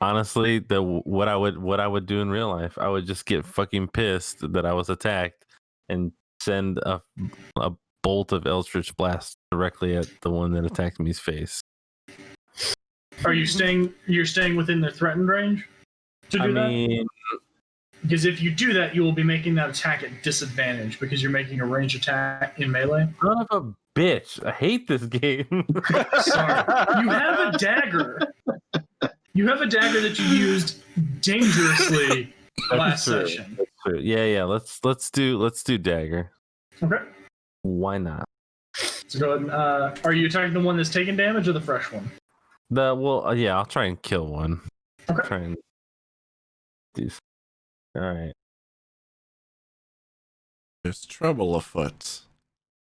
honestly what I would do in real life. I would just get fucking pissed that I was attacked and send a bolt of Eldritch Blast directly at the one that attacked me's face. Are you staying? You're staying within their threatened range to do that? Because if you do that, you will be making that attack at disadvantage because you're making a range attack in melee. Son of a bitch! I hate this game. Sorry, you have a dagger. You have a dagger that you used dangerously last session. That's true. Yeah. Let's do dagger. Okay. Why not? So go ahead. And, are you attacking the one that's taking damage or the fresh one? Yeah, I'll try and kill one. Okay. Try and do. All right. There's trouble afoot.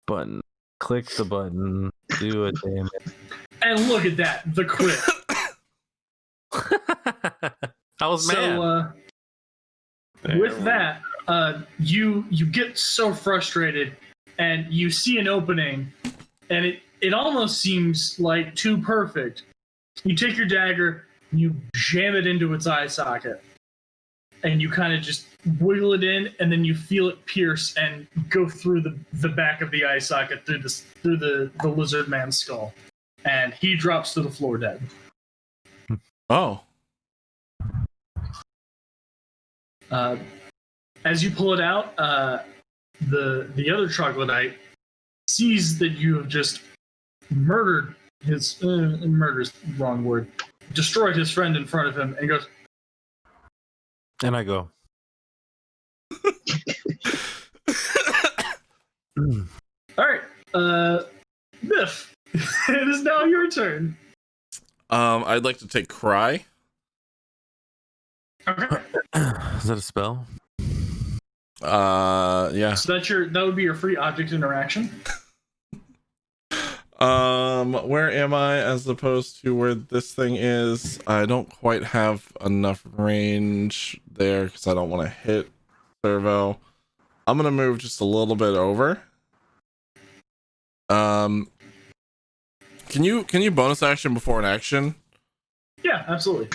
Button. Click the button. Do it, damn it. And look at that, the crit. I was mad. With that, you get so frustrated, and you see an opening, and it almost seems like too perfect. You take your dagger, you jam it into its eye socket, and you kind of just wiggle it in, and then you feel it pierce and go through the back of the eye socket through the lizard man's skull, and he drops to the floor dead. Oh. As you pull it out, the other troglodyte sees that you have just murdered his murder's the wrong word, destroyed his friend in front of him, and goes. And I go. All right, Biff, it is now your turn. I'd like to take cry. Okay. Is that a spell? Yeah. So that would be your free object interaction. Where am I as opposed to where this thing is? I don't quite have enough range there because I don't want to hit Servo. I'm gonna move just a little bit over. Can you bonus action before an action? Yeah, absolutely.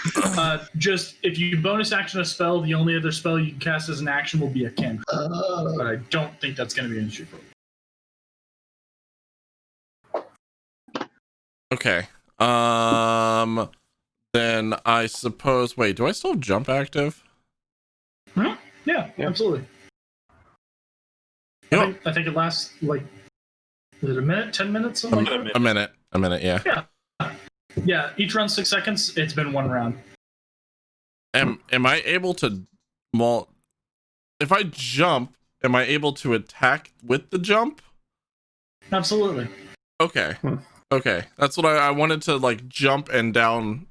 Just if you bonus action a spell, the only other spell you can cast as an action will be a cantrip. But I don't think that's going to be an issue for you. Okay. Then I suppose. Wait, do I still have jump active? Yeah, absolutely. I think it lasts like, is it a minute, 10 minutes, something like that? A minute. Yeah. Yeah. Each round 6 seconds. It's been 1 round. Am I able to? Well, if I jump, am I able to attack with the jump? Absolutely. Okay. Okay, that's what I wanted to like jump and down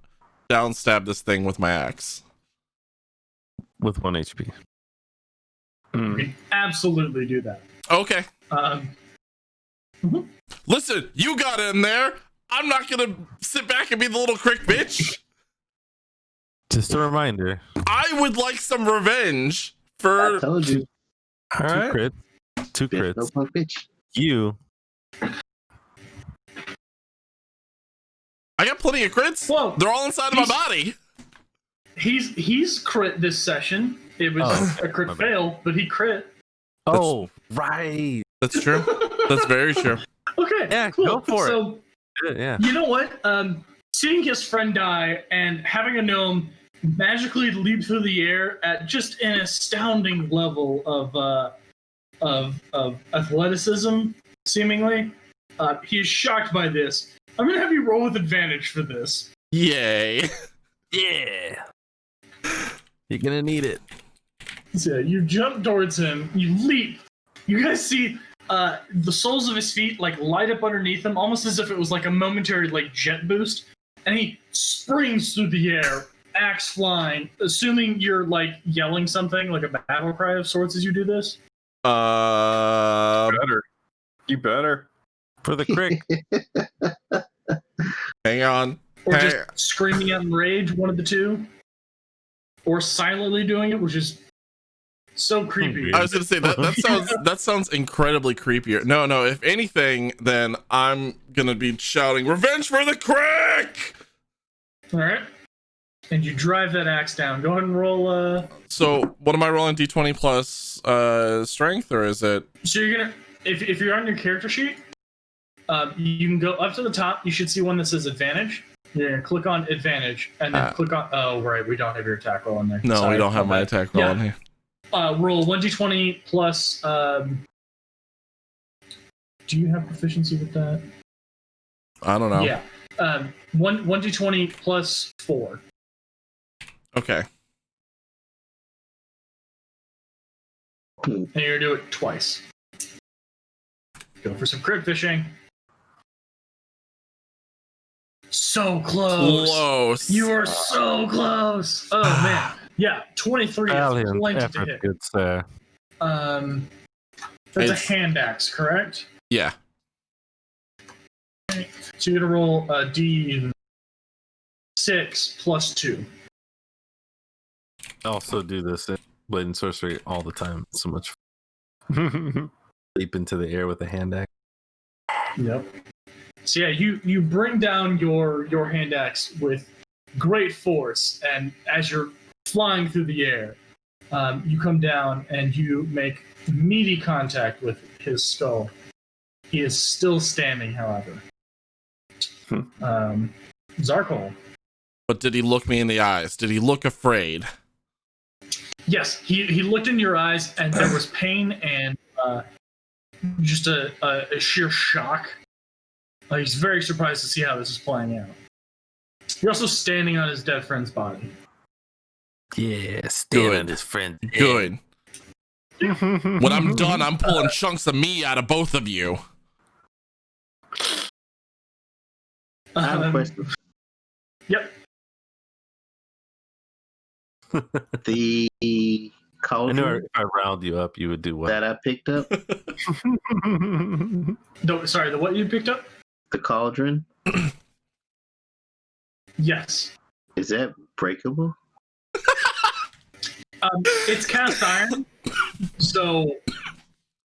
stab this thing with my axe. With 1 HP. You can absolutely do that. Okay. Mm-hmm. Listen, you got in there. I'm not gonna sit back and be the little Crik bitch. Just a reminder. I would like some revenge for. I told you. All right. Two crits. No punk bitch. You. I got plenty of crits. Whoa. They're all inside of my body. He's crit this session. It was a crit fail, but he crit. Oh, right. That's true. That's very true. Okay. Yeah, cool. go for it. Yeah. You know what? Seeing his friend die and having a gnome magically leap through the air at just an astounding level of athleticism, seemingly, he is shocked by this. I'm gonna have you roll with advantage for this. Yay. Yeah. You're gonna need it. So you jump towards him, you leap. You guys see the soles of his feet like light up underneath him, almost as if it was like a momentary like jet boost. And he springs through the air, axe flying, assuming you're like yelling something like a battle cry of sorts as you do this. You better. For the Crik. Hang on. Or just screaming out in rage, one of the two. Or silently doing it, which is so creepy. I was gonna say that sounds incredibly creepier. No, if anything, then I'm gonna be shouting revenge for the Crik! Alright. And you drive that axe down. Go ahead and roll So what am I rolling? D20 plus strength, or is it? So you're gonna if you're on your character sheet, you can go up to the top, you should see one that says advantage. You're gonna click on advantage and then click on right, we don't have your attack roll in there. No, Sorry, we don't have my attack roll in here. Roll 1d20 plus do you have proficiency with that? I don't know. Yeah. 1d20 plus 4. Okay. And you're gonna do it twice. Go for some crit fishing. so close. Close. You are so close. Oh man. Yeah, 23 is Valiant plenty to effort, hit. good sir. That's It's- a hand axe, correct? Yeah. So you're gonna roll a D6 plus 2. I also do this in Blade and Sorcery all the time. It's so much fun. Leap into the air with a hand axe. Yep. So yeah, you bring down your hand axe with great force, and as you're flying through the air, you come down and you make meaty contact with his skull. He is still standing, however. Zarkol. But did he look me in the eyes? Did he look afraid? Yes, he looked in your eyes, and there was pain and just a sheer shock. He's very surprised to see how this is playing out. You're also standing on his dead friend's body. Yeah, Good. his friend. Good. When I'm done, I'm pulling chunks of me out of both of you. I have a question. Yep. The I knew cauldron if I riled you up, you would do well. that I picked up, No, sorry, the what you picked up? the cauldron, Yes. is that breakable? It's cast iron, so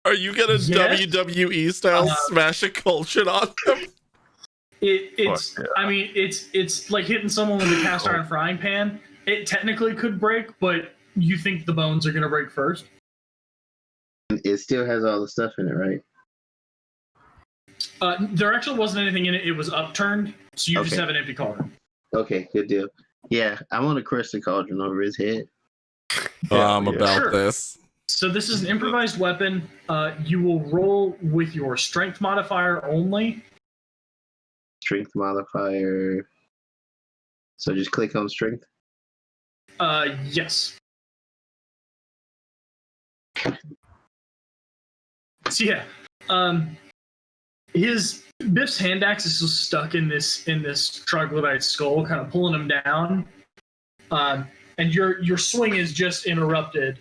Are you gonna Yes. WWE style smash a cauldron on him? it's. Fuck yeah. I mean, it's like hitting someone with a cast iron frying pan. It technically could break, but you think the bones are gonna break first? It still has all the stuff in it, right? There actually wasn't anything in it. It was upturned, so you just Okay. have an empty cauldron. Okay, good deal. Yeah, I want to crush the cauldron over his head. About Sure. this. So this is an improvised weapon. You will roll with your strength modifier only. Strength modifier. So just click on strength. Yes. So yeah, Biff's hand axe is still stuck in this troglodyte skull, kind of pulling him down. And your swing is just interrupted.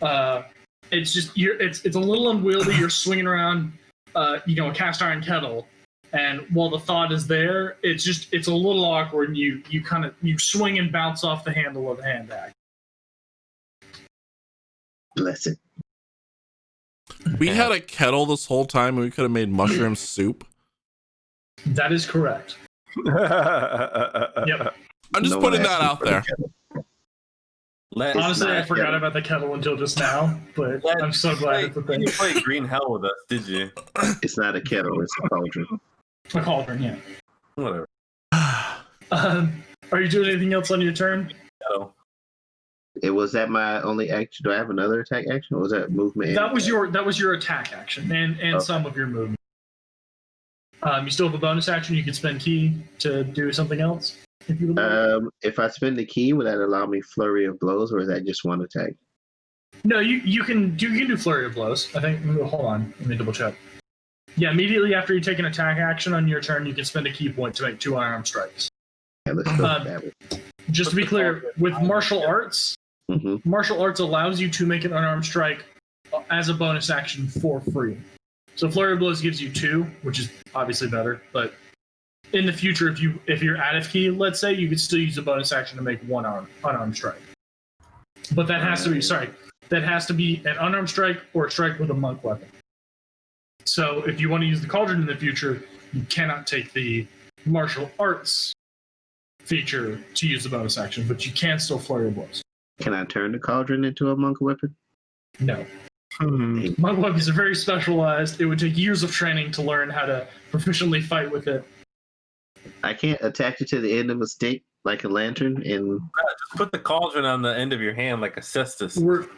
It's just it's a little unwieldy. You're swinging around, a cast iron kettle, and while the thought is there, it's a little awkward. And you swing and bounce off the handle of the hand axe. Bless it. We had a kettle this whole time and we could have made mushroom soup. That is correct. Yep. I'm just No putting one that asked out me for there. the kettle. Honestly, not I a forgot kettle. about the kettle until just now, but I'm so glad it's a You thing. didn't play Green Hell with us, did you? It's not a kettle, it's a cauldron. A cauldron, yeah. Whatever. Are you doing anything else on your turn? No. Was that my only action? Do I have another attack action, or was that movement? and That was attack? your attack action and Okay. some of your movement. You still have a bonus action. You can spend key to do something else if you would like. If I spend the key, would that allow me flurry of blows, or is that just one attack? No, you can do flurry of blows. I think. Hold on, let me double check. Yeah, immediately after you take an attack action on your turn, you can spend a key point to make 2 unarmed strikes. Yeah, let's go with that one. Just to be clear, with martial arts, martial arts allows you to make an unarmed strike as a bonus action for free. So flurry of blows gives you 2, which is obviously better. But in the future, if you're out of key, let's say, you could still use a bonus action to make 1 unarmed strike. But that has to be an unarmed strike or a strike with a monk weapon. So if you want to use the cauldron in the future, you cannot take the martial arts feature to use the bonus action, but you can still flurry of blows. Can I turn the cauldron into a monk weapon? No. Monk weapons are very specialized. It would take years of training to learn how to proficiently fight with it. I can't attach it to the end of a stick like a lantern and Just put the cauldron on the end of your hand like a cestus.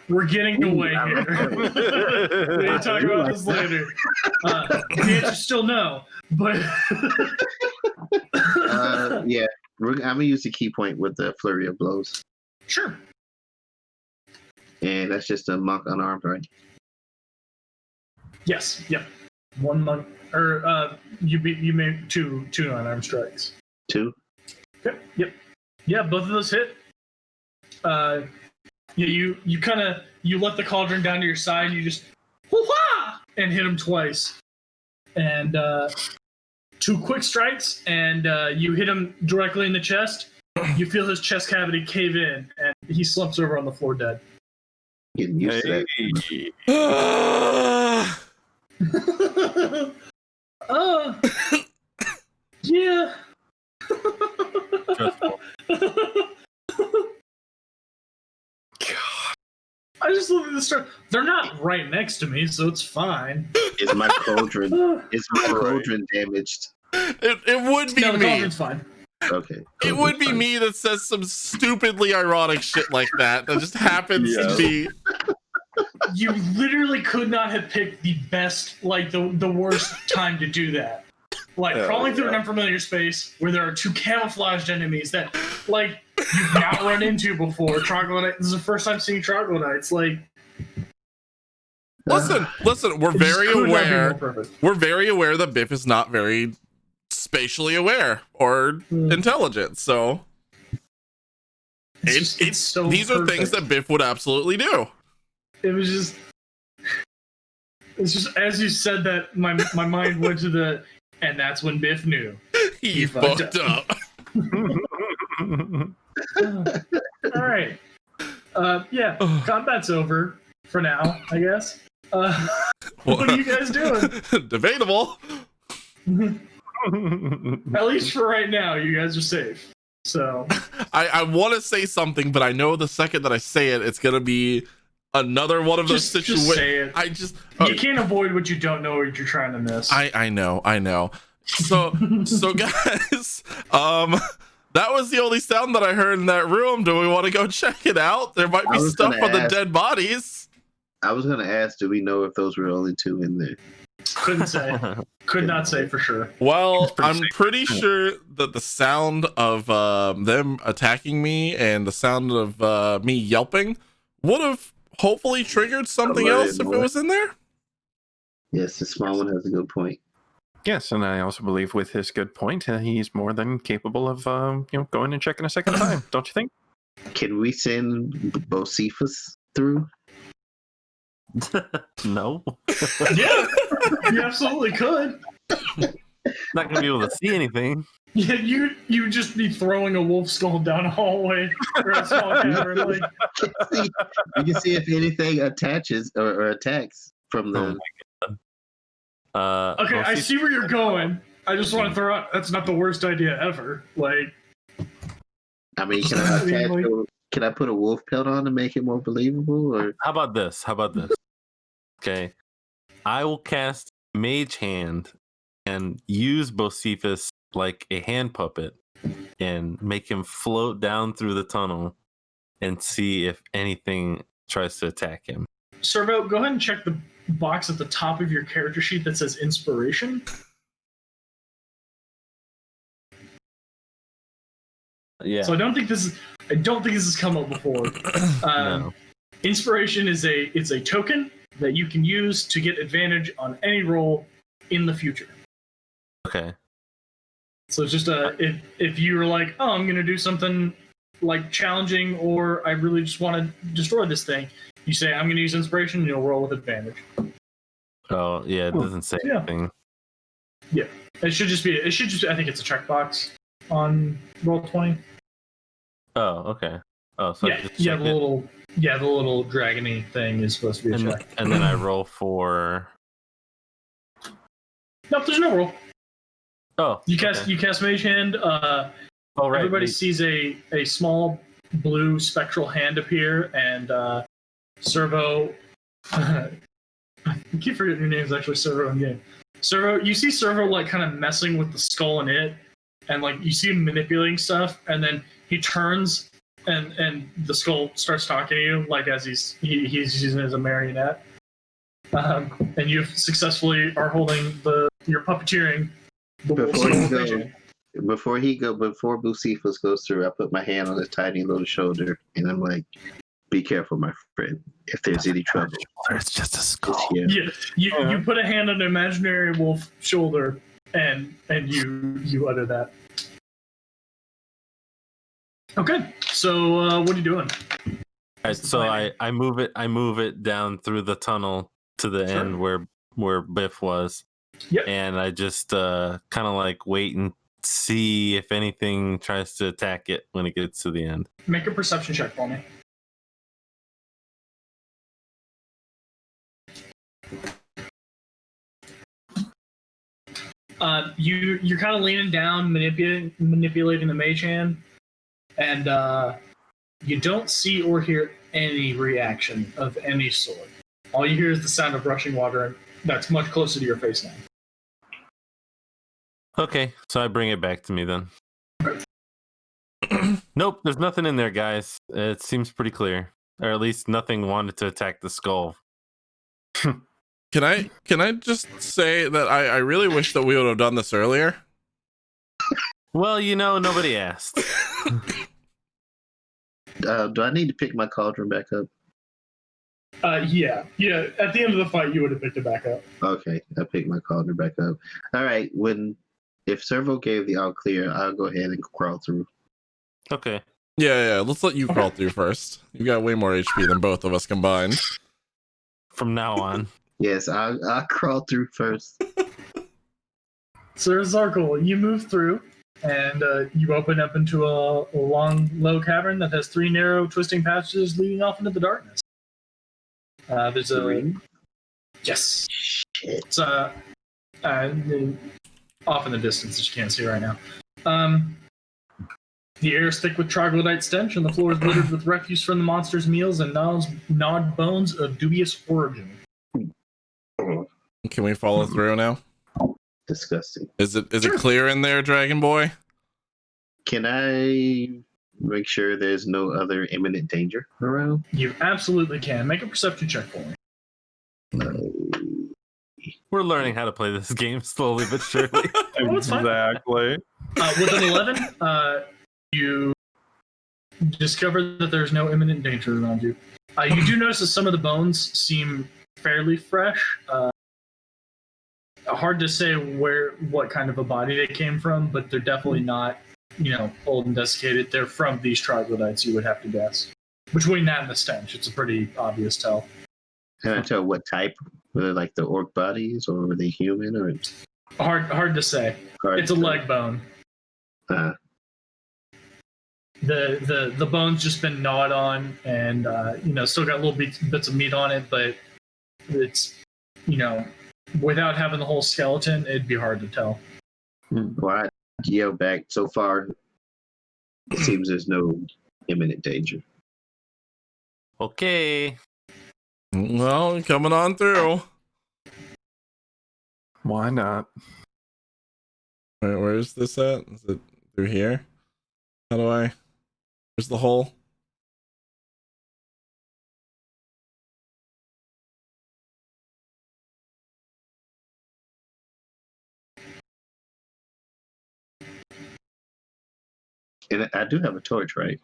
We're getting away Ooh, I here. love We can talk about this later. The answer is still no, but yeah, I'm gonna use the key point with the flurry of blows, sure. and that's just a monk unarmed, right? Yes. Yep. 1 monk, or you make two unarmed strikes. 2. Yep. Yeah, both of those hit. You let the cauldron down to your side. And you just whoo-ha! And hit him twice. And 2 quick strikes, and you hit him directly in the chest. You feel his chest cavity cave in, and he slumps over on the floor dead. Getting used to that. Yeah. I just look at the start. They're not right next to me, so it's fine. Is my cauldron? Is my cauldron damaged? It would be no, the me. cauldron's fine. Okay. It would be me that says some stupidly ironic shit like that. That just happens to be. You literally could not have picked the best, like the worst time to do that. Like crawling through an unfamiliar space where there are 2 camouflaged enemies that, like, you've not run into before. Troglodyte. This is the first time seeing troglodytes. Like, listen. We're very aware. We're very aware that Biff is not very spatially aware or intelligent. So, it's so these perfect. Are things that Biff would absolutely do. It's just as you said that, my mind went to the, and that's when Biff knew he fucked up. All right. Yeah, combat's over for now, I guess. What are you guys doing? Debatable. At least for right now, you guys are safe. So I want to say something, but I know the second that I say it, it's gonna be another one of those situations. You can't avoid what you don't know or what you're trying to miss. I know. So guys, that was the only sound that I heard in that room. Do we want to go check it out? There might be stuff on the dead bodies. I was gonna ask, do we know if those were only 2 in there? Couldn't say. Could not say for sure. Well, I'm pretty sure that the sound of them attacking me and the sound of me yelping would have hopefully triggered something else if it was in there. Yes, the small one has a good point. Yes, and I also believe with his good point, he's more than capable of going and checking a second time. Don't you think? Can we send Bocephus through? No. Yeah, you absolutely could. Not gonna be able to see anything. Yeah, you just be throwing a wolf skull down a hallway or a small cavern. Like, you can see if anything attaches or attacks from the. Okay, I see where you're going. I just want to throw out that's not the worst idea ever. Like, I mean, can I put a wolf pelt on to make it more believable? Or how about this? Okay, I will cast Mage Hand and use Bocephus like a hand puppet and make him float down through the tunnel and see if anything tries to attack him. Servo, go ahead and check the box at the top of your character sheet that says inspiration. Yeah. So I don't think this has come up before. No. Inspiration is a token that you can use to get advantage on any roll in the future. Okay. So it's just if you're like, oh, I'm gonna do something like challenging, or I really just want to destroy this thing, you say I'm gonna use inspiration, and you'll roll with advantage. Oh yeah, it doesn't say anything. Yeah, it should just I think it's a checkbox on Roll20. Oh, okay. Oh, so the little dragony thing is supposed to be a check. And then I roll for. Nope, there's no roll. Oh, you cast Mage Hand. Right. Everybody sees a small blue spectral hand appear, and Servo. I keep forgetting your name's actually Servo in game. Servo, you see Servo like kind of messing with the skull in it, and like you see him manipulating stuff, and then he turns and the skull starts talking to you like as he's using it as a marionette. And you successfully are holding your puppeteering. Before Bocephus goes through, I put my hand on his tiny little shoulder, and I'm like, "Be careful, my friend. If there's any trouble, it's just a skull." Yeah, you put a hand on an imaginary wolf shoulder, and you utter that. Okay, so what are you doing? Alright, so I move it down through the tunnel to the Sure. end where Biff was. Yep. And I just kind of like wait and see if anything tries to attack it when it gets to the end. Make a perception check for me. You're kind of leaning down, manipulating the mage hand, and you don't see or hear any reaction of any sort. All you hear is the sound of rushing water that's much closer to your face now. Okay, so I bring it back to me then. Nope, there's nothing in there, guys. It seems pretty clear, or at least nothing wanted to attack the skull. Can I just say that I really wish that we would have done this earlier? Well, nobody asked. Do I need to pick my cauldron back up? Yeah. At the end of the fight, you would have picked it back up. Okay, I picked my cauldron back up. All right, if Servo gave the all clear, I'll go ahead and crawl through. Okay. Yeah. Let's let you crawl through first. You got way more HP than both of us combined. From now on. Yes, I'll crawl through first. So, Zarkle, you move through, and you open up into a long, low cavern that has 3 narrow, twisting passages leading off into the darkness. There's a... Yes. Shit. It's off in the distance that you can't see right now. The air is thick with troglodyte stench, and the floor is littered with refuse from the monster's meals and gnawed bones of dubious origin. Can we follow through now? Disgusting. Is it clear in there, Dragon Boy? Can I make sure there's no other imminent danger around? You absolutely can. Make a perception check for me. We're learning how to play this game slowly but surely. Exactly. With an 11, you discover that there's no imminent danger around you. You do notice that some of the bones seem fairly fresh. Hard to say what kind of a body they came from, but they're definitely not, old and desiccated. They're from these troglodytes, you would have to guess. Between that and the stench, it's a pretty obvious tell. Can I tell what type? Were they like the orc bodies, or were they human, or Hard to say. It's a leg bone. The bone's just been gnawed on, and still got little bits of meat on it, but it's without having the whole skeleton, it'd be hard to tell. Well, I yell back. So far, it seems there's no imminent danger. Okay. Well, coming on through. Why not? Where's this at? Is it through here? Where's the hole? And I do have a torch, right?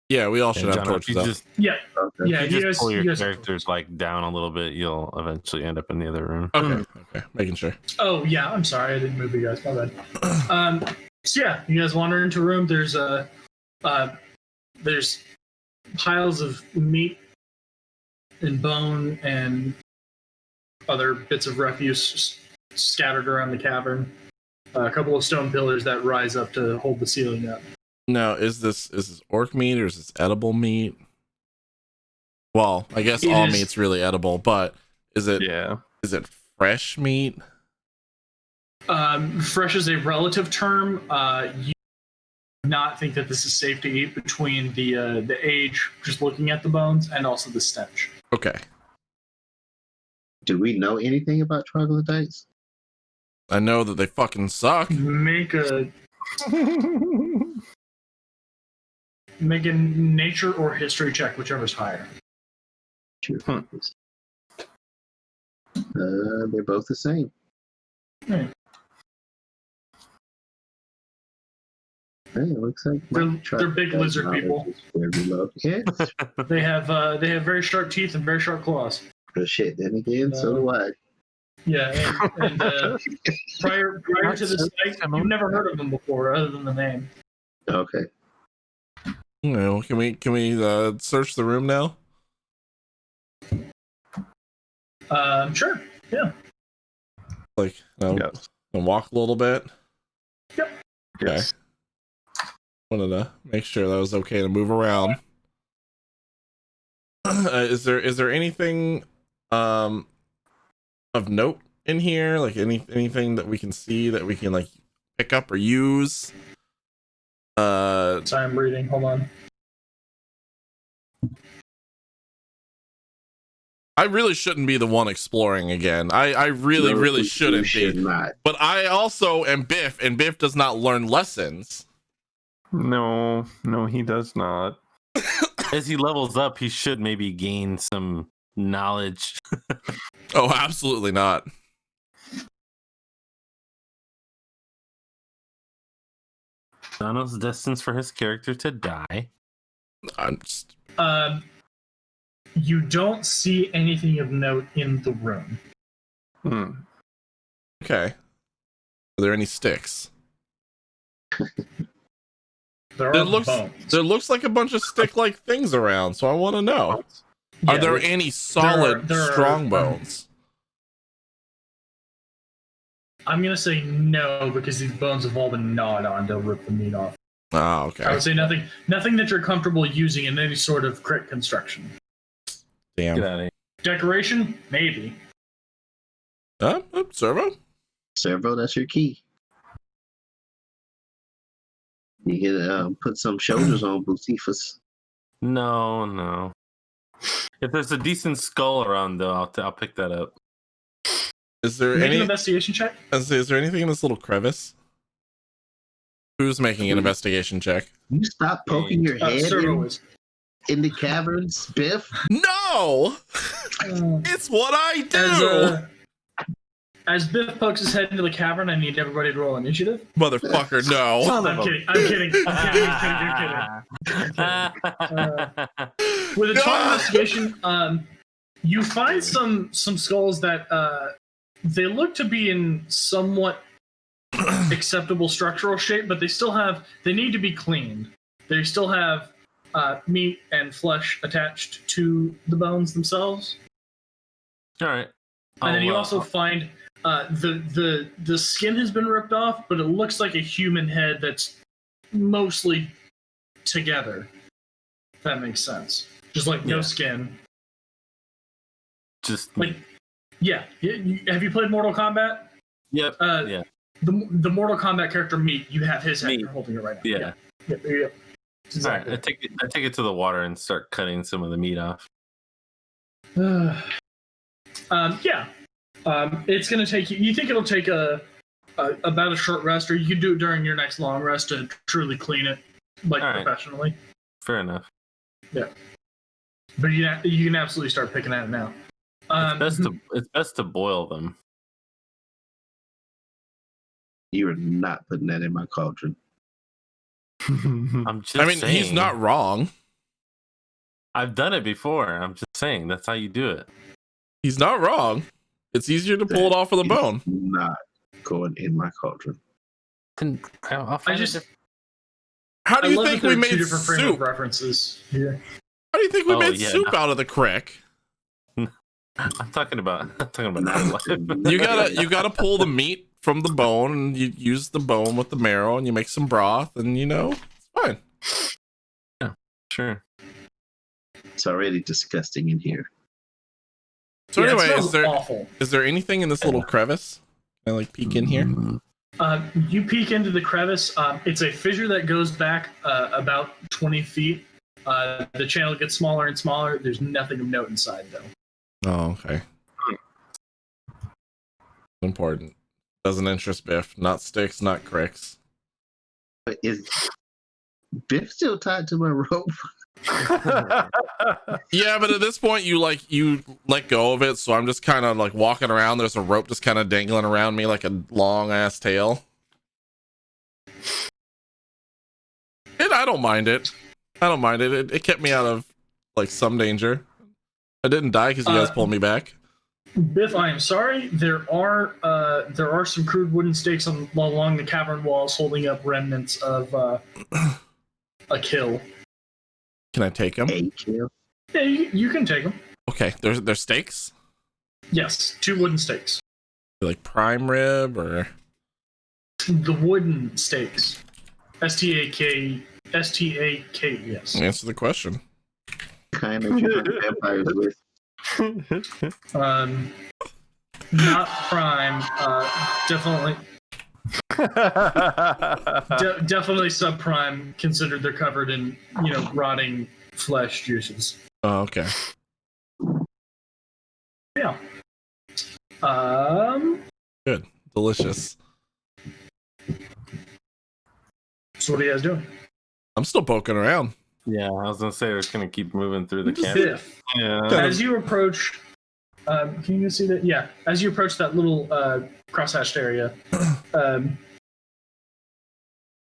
Yeah, we all should have John, torches up. Yeah. Okay. Yeah, If you you just pull your guys- characters like down a little bit, you'll eventually end up in the other room. Okay, making sure. Oh yeah, I'm sorry, I didn't move you guys. My bad. So yeah, you guys wander into a room. There's piles of meat and bone and other bits of refuse scattered around the cavern. A couple of stone pillars that rise up to hold the ceiling up. Now, is this orc meat or is this edible meat? Well, I guess It all is- meat's really edible, but is it Yeah. fresh meat? Fresh is a relative term. You do not think that this is safe to eat between the age, just looking at the bones, and also the stench. Okay. Do we know anything about troglodytes? I know that they fucking suck. Make a nature or history check, whichever's higher. Sure. They're both the same. Hmm. Hey, it looks like They're big lizard people. Very low. Yes. They have very sharp teeth and very sharp claws. But shit, then again, so do I. Yeah, and prior to this fight, you've never heard of them before, other than the name. Okay. You know, can we search the room now? Sure. Yeah. Like, Yes. and walk a little bit. Yep. Okay. Yes. Wanted to make sure that was okay to move around. Is there anything of note in here? Like anything that we can see that we can like pick up or use? Sorry, I'm reading. Hold on. I really shouldn't be the one exploring again. I really, No, really you shouldn't should be. not. But I also am Biff, and Biff does not learn lessons. No, he does not. As he levels up, he should maybe gain some knowledge. Oh, absolutely not. Thanos destined for his character to die. I'm just You don't see anything of note in the room. okay. Are there any sticks? There There are looks bones. there looks like a bunch of stick-like things around, so I want to know. Are Yeah, there any solid, there are, strong bones? I'm gonna say no because these bones have all been gnawed on to rip the meat off. Oh, okay. I would say nothing that you're comfortable using in any sort of crit construction. Damn. Get out of here. Decoration, maybe. Servo? Servo, that's your key. You can put some shoulders on Bucifus. No. If there's a decent skull around, though, I'll pick that up. Is there Make an any? investigation check. Is there anything in this little crevice? Who's making an investigation check? You stop poking your head Servo is. in the caverns, Biff. No, it's what I do, As Biff pokes his head into the cavern, I need everybody to roll initiative. motherfucker. No. I'm kidding. With a 12 investigation, you find some skulls that they look to be in somewhat acceptable structural shape, but they need to be cleaned. They still have meat and flesh attached to the bones themselves. All right. And then you also find the skin has been ripped off, but it looks like a human head that's mostly together. If that makes sense. Just like no skin. Just like, yeah. Have you played Mortal Kombat? Yep. Yeah. The Mortal Kombat character Meat, you have his head. You're holding it right now. Yeah. Yeah. There you go. Exactly. All right. I take it to the water and start cutting some of the meat off. Yeah. It's going to take you. You think it'll take about a short rest, or you can do it during your next long rest to truly clean it, like professionally. Fair enough. Yeah. But you can absolutely start picking at it now. It's best to boil them. You are not putting that in my cauldron. I'm just saying. He's not wrong. I've done it before. I'm just saying that's how you do it. He's not wrong. It's easier to pull it off with a bone. Not going in my cauldron. Then I'll find How do you think we made two different frame of soup? references here. How do you think we made soup out of the Crik? I'm talking about life. You gotta pull the meat from the bone, and you use the bone with the marrow, and you make some broth, and it's fine. Yeah, sure. It's already disgusting in here. So anyway, awful. is there anything in this little crevice? Can I like peek in here? You peek into the crevice. It's a fissure that goes back about 20 feet. The channel gets smaller and smaller. There's nothing of note inside, though. Oh, okay. Important. Doesn't interest Biff. Not sticks, not cricks. But is Biff still tied to my rope? Yeah, but at this point you let go of it, so I'm just kind of like walking around. There's a rope just kind of dangling around me like a long ass tail. And I don't mind it. It kept me out of like some danger. I didn't die because you guys pulled me back. Biff, I am sorry. There are some crude wooden stakes along the cavern walls, holding up remnants of a kill. Can I take them? A kill. Yeah, you can take them. Okay, there's stakes. Yes, 2 wooden stakes. Like prime rib or The wooden stakes. STAK. Yes. answer the question. Kind of vampires with. Not prime. Definitely. Definitely subprime. Considered they're covered in rotting flesh juices. Oh, okay. Yeah. Good. Delicious. So what are you guys doing? I'm still poking around. Yeah, I was gonna say we're just gonna keep moving through the cavern. Biff, Yeah. as you approach, can you see that? Yeah, as you approach that little cross-hatched area, it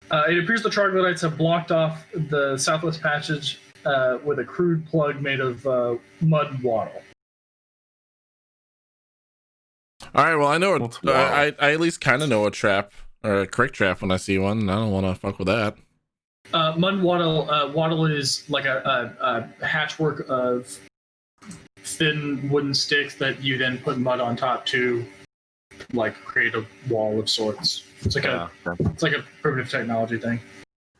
appears the troglodytes have blocked off the southwest passage with a crude plug made of mud and wattle. All right. Well, I know. What's I at least kind of know a trap or a crick trap when I see one. And I don't want to fuck with that. Mud and wattle is like a hatchwork of thin wooden sticks that you then put mud on top to like create a wall of sorts. It's like it's like a primitive technology thing.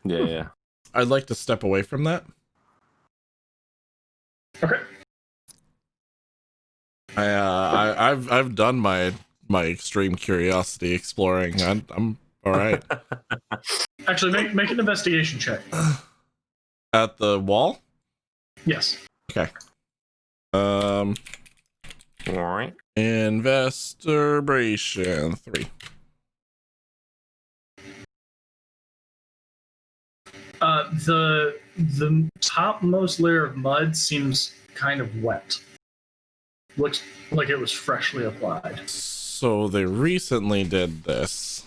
Yeah. I'd like to step away from that. Okay. I've done my extreme curiosity exploring. I'm all right. Actually, make an investigation check. At the wall. Yes. Okay. All right. Investigation 3. The topmost layer of mud seems kind of wet. Looks like it was freshly applied. So they recently did this.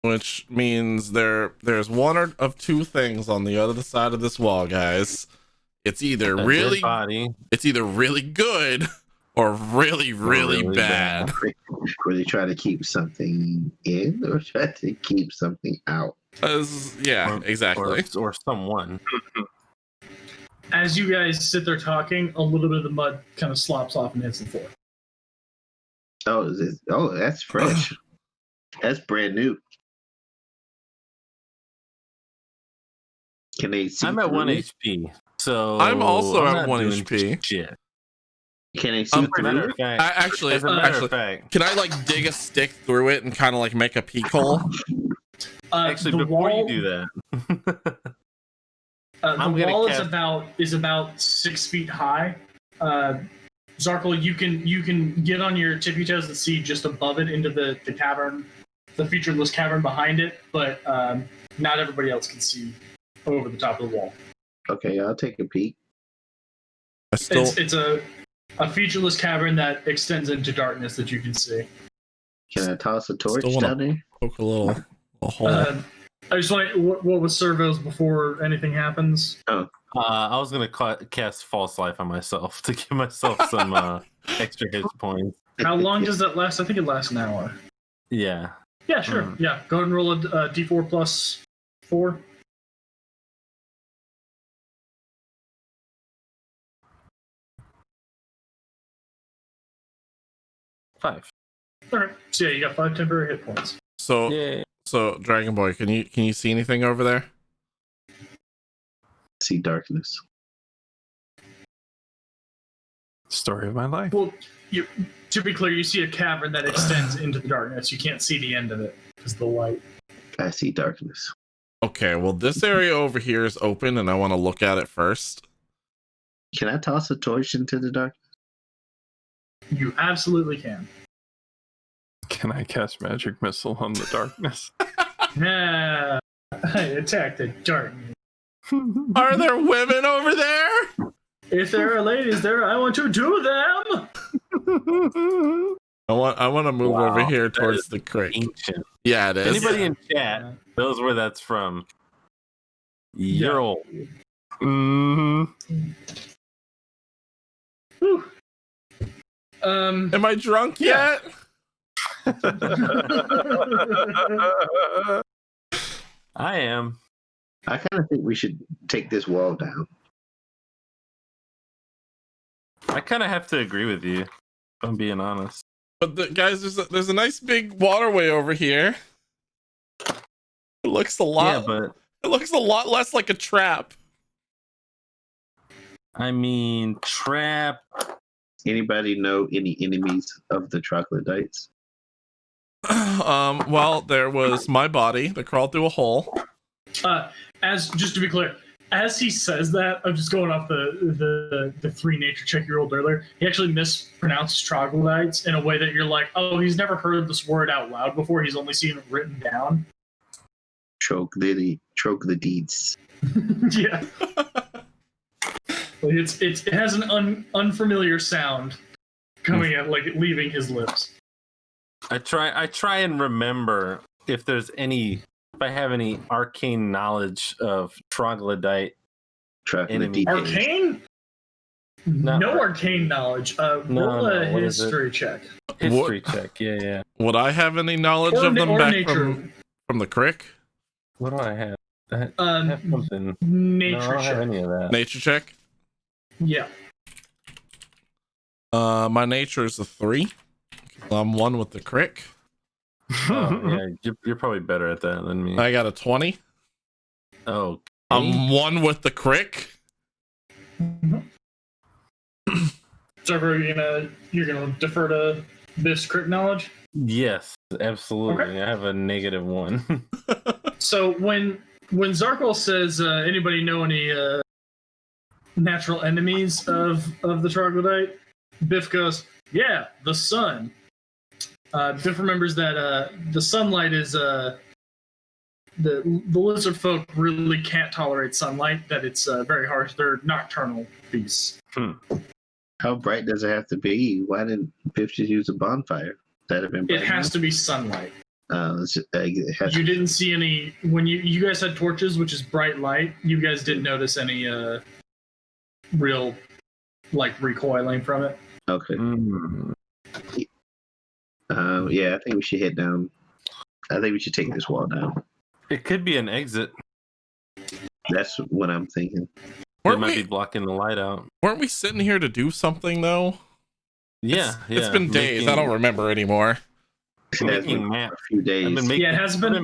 Which means there's one of two things on the other side of this wall, guys. It's either really good or really bad. Were they trying to keep something in or try to keep something out? Yeah, exactly. Or someone. As you guys sit there talking, a little bit of the mud kind of slops off and hits the floor. Oh, that's fresh. That's brand new. Can they see? I'm at 1 HP, so I'm also I'm at not 1 doing HP. Shit. Can they see through? Actually, as a matter of fact, can I like dig a stick through it and kind of like make a peek hole? Actually, before you do that, the wall is about 6 feet high. Zarkle, you can get on your tippy toes and see just above it into the cavern, the featureless cavern behind it, but not everybody else can see over the top of the wall. Okay, I'll take a peek. It's a featureless cavern that extends into darkness that you can see. Can I toss a torch down there? Poke a hole. I just want what was Servo's before anything happens? Oh. I was gonna cast False Life on myself to give myself some extra hit points. How long does that last? I think it lasts an hour. Yeah. Yeah, sure. Yeah, go ahead and roll a d4 plus 4. Five. All right. So yeah, you got 5 temporary hit points. So Dragon Boy, can you see anything over there? See darkness. Story of my life. Well, to be clear, you see a cavern that extends into the darkness. You can't see the end of it because of the light. I see darkness. Okay, well this area over here is open and I want to look at it first. Can I toss a torch into the darkness? You absolutely can. Can I cast magic missile on the darkness? Nah, I attack the darkness. Are there women over there? If there are ladies there, I want to do them. I want to move over here towards the Crik. Ancient. Yeah, it is. Anybody in chat knows where that's from? You're old. Mm-hmm. Whew. Am I drunk Yeah. yet? I am. I kind of think we should take this wall down. I kind of have to agree with you, if I'm being honest. But guys, there's a nice big waterway over here. It looks a lot. Yeah, but it looks a lot less like a trap. I mean, trap. Anybody know any enemies of the troglodytes? Well, there was my body that crawled through a hole. As just to be clear, as he says that, I'm just going off the 3 nature check you rolled earlier. He actually mispronounced troglodytes in a way that you're like, oh, he's never heard this word out loud before. He's only seen it written down. Troglodytes. Yeah. It has an unfamiliar sound coming out, like leaving his lips. I try and remember if I have any arcane knowledge of troglodyte enemies. Arcane? No arcane knowledge. Roll a history check. History check, yeah. Would I have any knowledge of them back from the Crik? What do I have? I have something. Nature no, I don't check. have any of that. Nature check? Yeah. My nature is a 3. I'm 1 with the Crik. Yeah, you're probably better at that than me. I got a 20. Oh, I'm 1 with the Crik. So you're gonna defer to this Crik knowledge? yes, absolutely. Okay. I have a -1. So when Zarkal says, anybody know any natural enemies of the troglodyte? Biff goes, yeah, the sun. Biff remembers that the sunlight is the lizard folk really can't tolerate sunlight. That it's very harsh. They're nocturnal beasts. How bright does it have to be? Why didn't Biff just use a bonfire? That'd have been bright It has enough? to be sunlight. It has You didn't see any when you guys had torches, which is bright light. You guys didn't notice any real recoiling from it. Okay. Mm. Yeah, I think we should head down. I think we should take this wall down. It could be an exit. That's what I'm thinking. It might be blocking the light out. Weren't we sitting here to do something though? Yeah, It's been days. I don't remember anymore. It has been map. a few days. It has been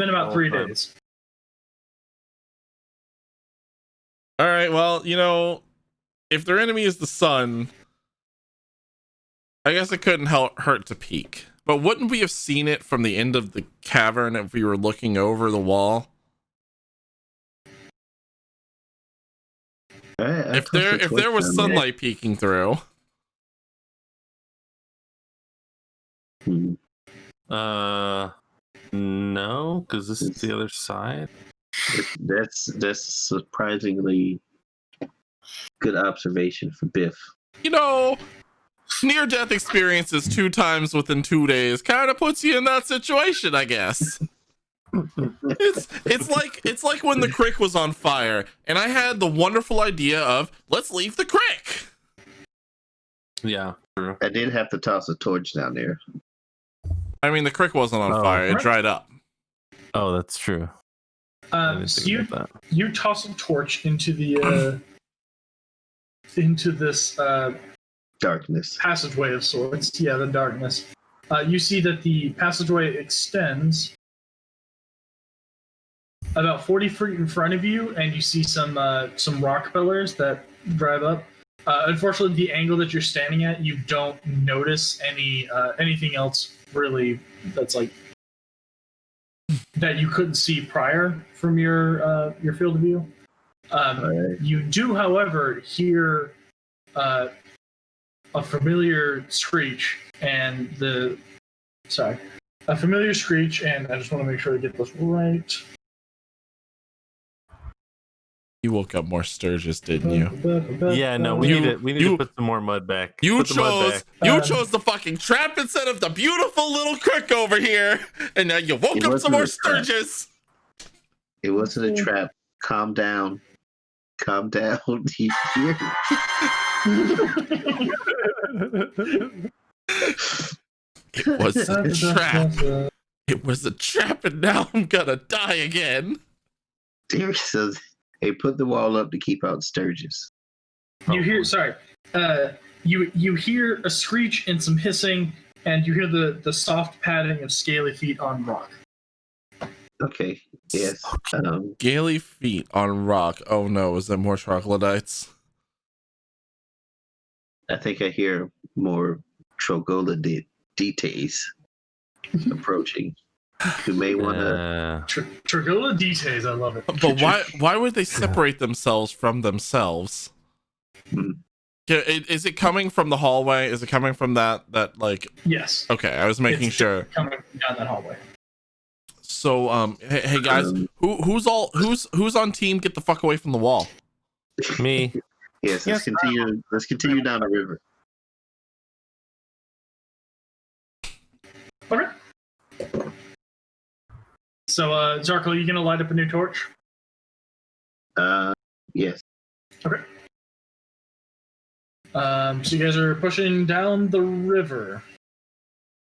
about 3 days. All right. Well, if their enemy is the sun, I guess it couldn't hurt to peek. But wouldn't we have seen it from the end of the cavern if we were looking over the wall? If there was sunlight peeking through. No, because this is the other side. That's surprisingly good observation for Biff. Near-death experiences 2 times within 2 days kind of puts you in that situation, I guess. It's like when the Crik was on fire, and I had the wonderful idea of let's leave the Crik. Yeah, true. I did have to toss a torch down there. I mean, the Crik wasn't on fire; it dried up. Oh, that's true. So you toss a torch into the into this darkness passageway of sorts. Yeah, the darkness. You see that the passageway extends about 40 feet in front of you, and you see some rock pillars that drive up. Unfortunately, the angle that you're standing at, you don't notice anything else really that's that you couldn't see prior from your field of view. Right. You do, however, hear a familiar screech, and a familiar screech, and I just want to make sure I get this right. You woke up more Sturgis, didn't you? Yeah, no, we need to put some more mud back. You chose the fucking trap instead of the beautiful little Crik over here, and now you woke up some more Sturgis. It wasn't a trap. Calm down. You hear? It was a trap. It was a trap, and now I'm gonna die again. Derek says, "Hey, put the wall up to keep out Sturgis." You hear? Sorry. You hear a screech and some hissing, and you hear the soft padding of scaly feet on rock. Okay. Yes. Scaly feet on rock. Oh no, is that more troglodytes? I think I hear more troglodytes approaching. You may want to. Troglodytes, I love it. But why would they separate themselves from themselves? Is it coming from the hallway? Is it coming from that like? Yes. Okay, I was making sure. Coming down that hallway. So hey guys, who's on team? Get the fuck away from the wall. Me. Yes. Let's continue. Let's continue down the river. Okay. So, Zarko, you gonna light up a new torch? Yes. Okay. So you guys are pushing down the river.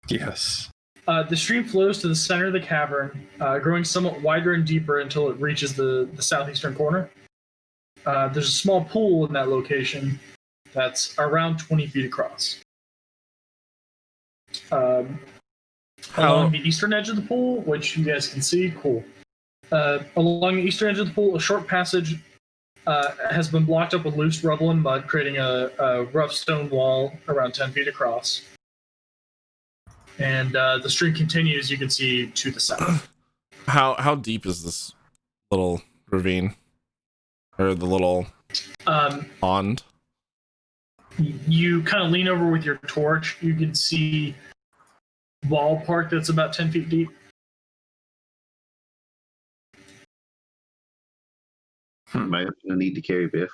Yes. The stream flows to the center of the cavern, growing somewhat wider and deeper until it reaches the southeastern corner. There's a small pool in that location that's around 20 feet across. Along the eastern edge of the pool, which you guys can see, cool. Along the eastern edge of the pool, a short passage has been blocked up with loose rubble and mud, creating a rough stone wall around 10 feet across. And the stream continues, you can see, to the south. How deep is this little ravine? Or the little pond? You kind of lean over with your torch. You can see ballpark that's about 10 feet deep. Might need to carry Biff.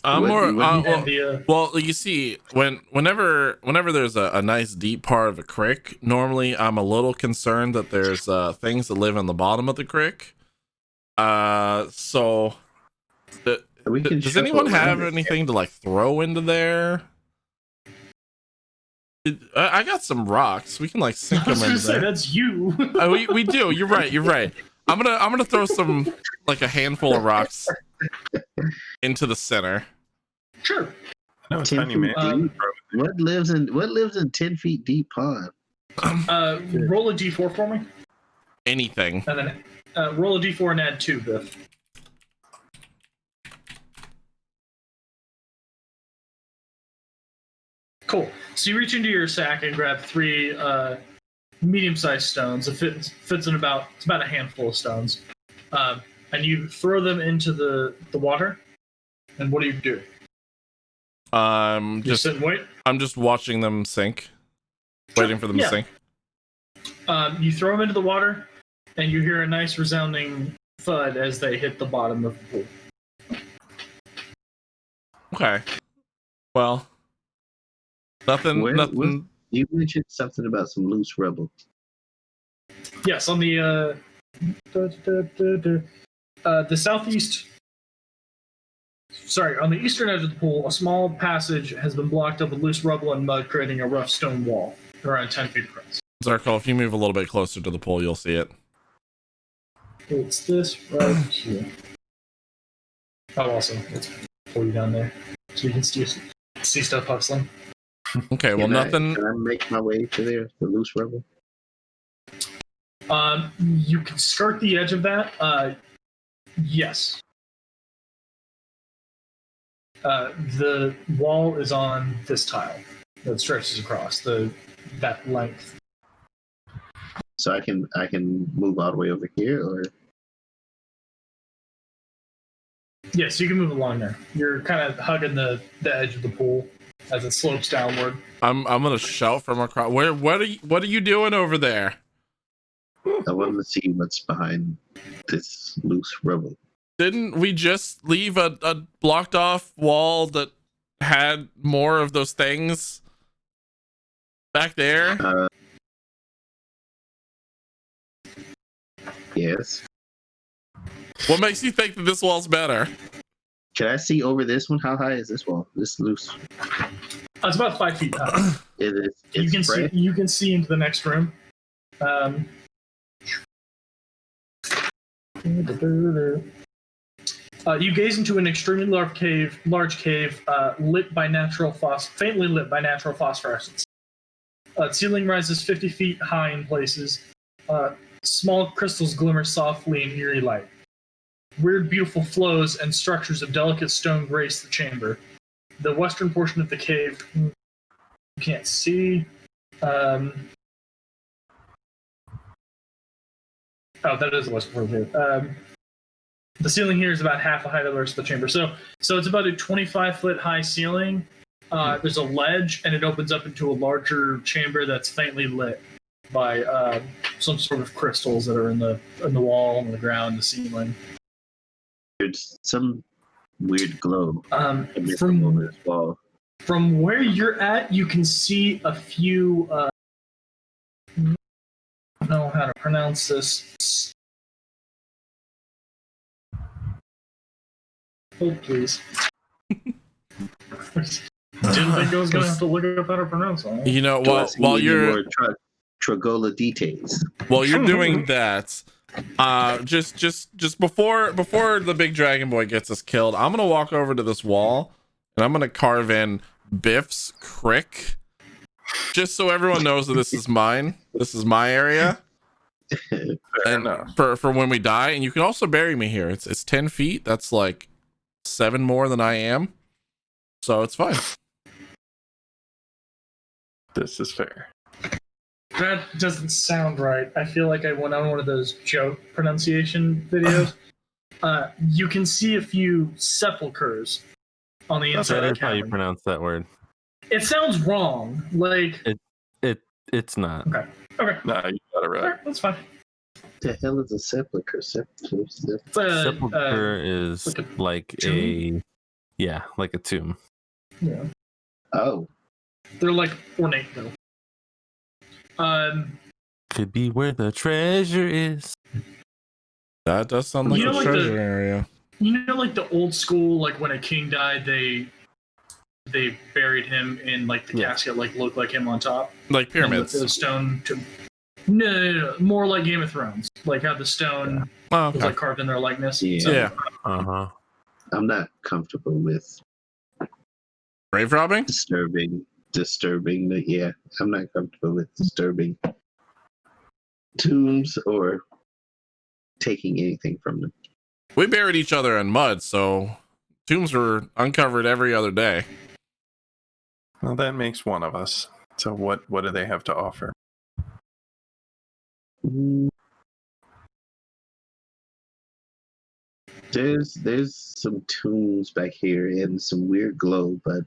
Well, you see, whenever there's a nice deep part of a creek, normally I'm a little concerned that there's things that live in the bottom of the creek. So does anyone have anything to like throw into there? I got some rocks. We can like sink them in there. That's you. We do. You're right. I'm gonna throw some like a handful of rocks into the center. Sure. No, tiny man. What lives in 10 feet deep pond? Roll a d4 for me. Anything. And then roll a d4 and add 2, Biff. Cool. So you reach into your sack and grab 3 medium-sized stones. It fits in about a handful of stones, and you throw them into the water. And what do you do? Just sit and wait. I'm just watching them sink, waiting for them to sink. You throw them into the water, and you hear a nice resounding thud as they hit the bottom of the pool. Okay. Well, nothing. You mentioned something about some loose rubble. Yes, on the southeast. Sorry, on the eastern edge of the pool, a small passage has been blocked up with loose rubble and mud, creating a rough stone wall around 10 feet across. Zarko, if you move a little bit closer to the pool, you'll see it. It's this right here. Oh, also, let's pull you down there so you can see stuff hustling. Okay, well, nothing. Can I make my way to there, the loose rubble? You can skirt the edge of that. Yes. The wall is on this tile that stretches across that length. So I can move all the way over here, or yes, you can move along there. You're kind of hugging the edge of the pool as it slopes downward. I'm gonna shout from across. What are you doing over there? I want to see what's behind this loose rubble. Didn't we just leave a blocked off wall that had more of those things back there? Yes. What makes you think that this wall's better? Can I see over this one? How high is this wall? This loose. It's about 5 feet high. It is. You can see. You can see into the next room. You gaze into an extremely large cave, lit by faintly lit by natural phosphorescence. The ceiling rises 50 feet high in places. Small crystals glimmer softly in eerie light. Weird, beautiful flows and structures of delicate stone grace the chamber. The western portion of the cave you can't see. Oh, that is the western portion of the cave. The ceiling here is about half the height of the rest of the chamber. So it's about a 25-foot high ceiling. There's a ledge, and it opens up into a larger chamber that's faintly lit by some sort of crystals that are in the wall, on the ground, the ceiling. There's some weird glow from over this wall. From where you're at, you can see a few. I don't know how to pronounce this. Hold, please. Didn't think I was going to have to look up how to pronounce it. You know, while you're Tragola details. While you're doing that, just before the big dragon boy gets us killed, I'm gonna walk over to this wall and I'm gonna carve in Biff's Crik, just so everyone knows that this is mine. This is my area. And for when we die, and you can also bury me here. It's 10 feet. That's like 7 more than I am, so it's fine. This is fair. That doesn't sound right. I feel like I went on one of those joke pronunciation videos. You can see a few sepulchers on the inside of the That is how you cavern. pronounce that word. It sounds wrong. Like it's not. Okay. Nah, you got it right. Alright, that's fine. The hell is a sepulcher? Sepulcher Sepulcher is like a tomb. Yeah. Oh. They're like ornate though. Could be where the treasure is. That does sound like a treasure area. You know, like the old school, like when a king died, they buried him in like the casket, like looked like him on top, like pyramids. The stone. No, more like Game of Thrones, like how the stone was like carved in their likeness. Yeah. I'm not comfortable with grave robbing. Disturbing. Yeah, I'm not comfortable with disturbing tombs or taking anything from them. We buried each other in mud, so tombs were uncovered every other day. Well, that makes one of us. So what do they have to offer? There's some tombs back here and some weird glow, but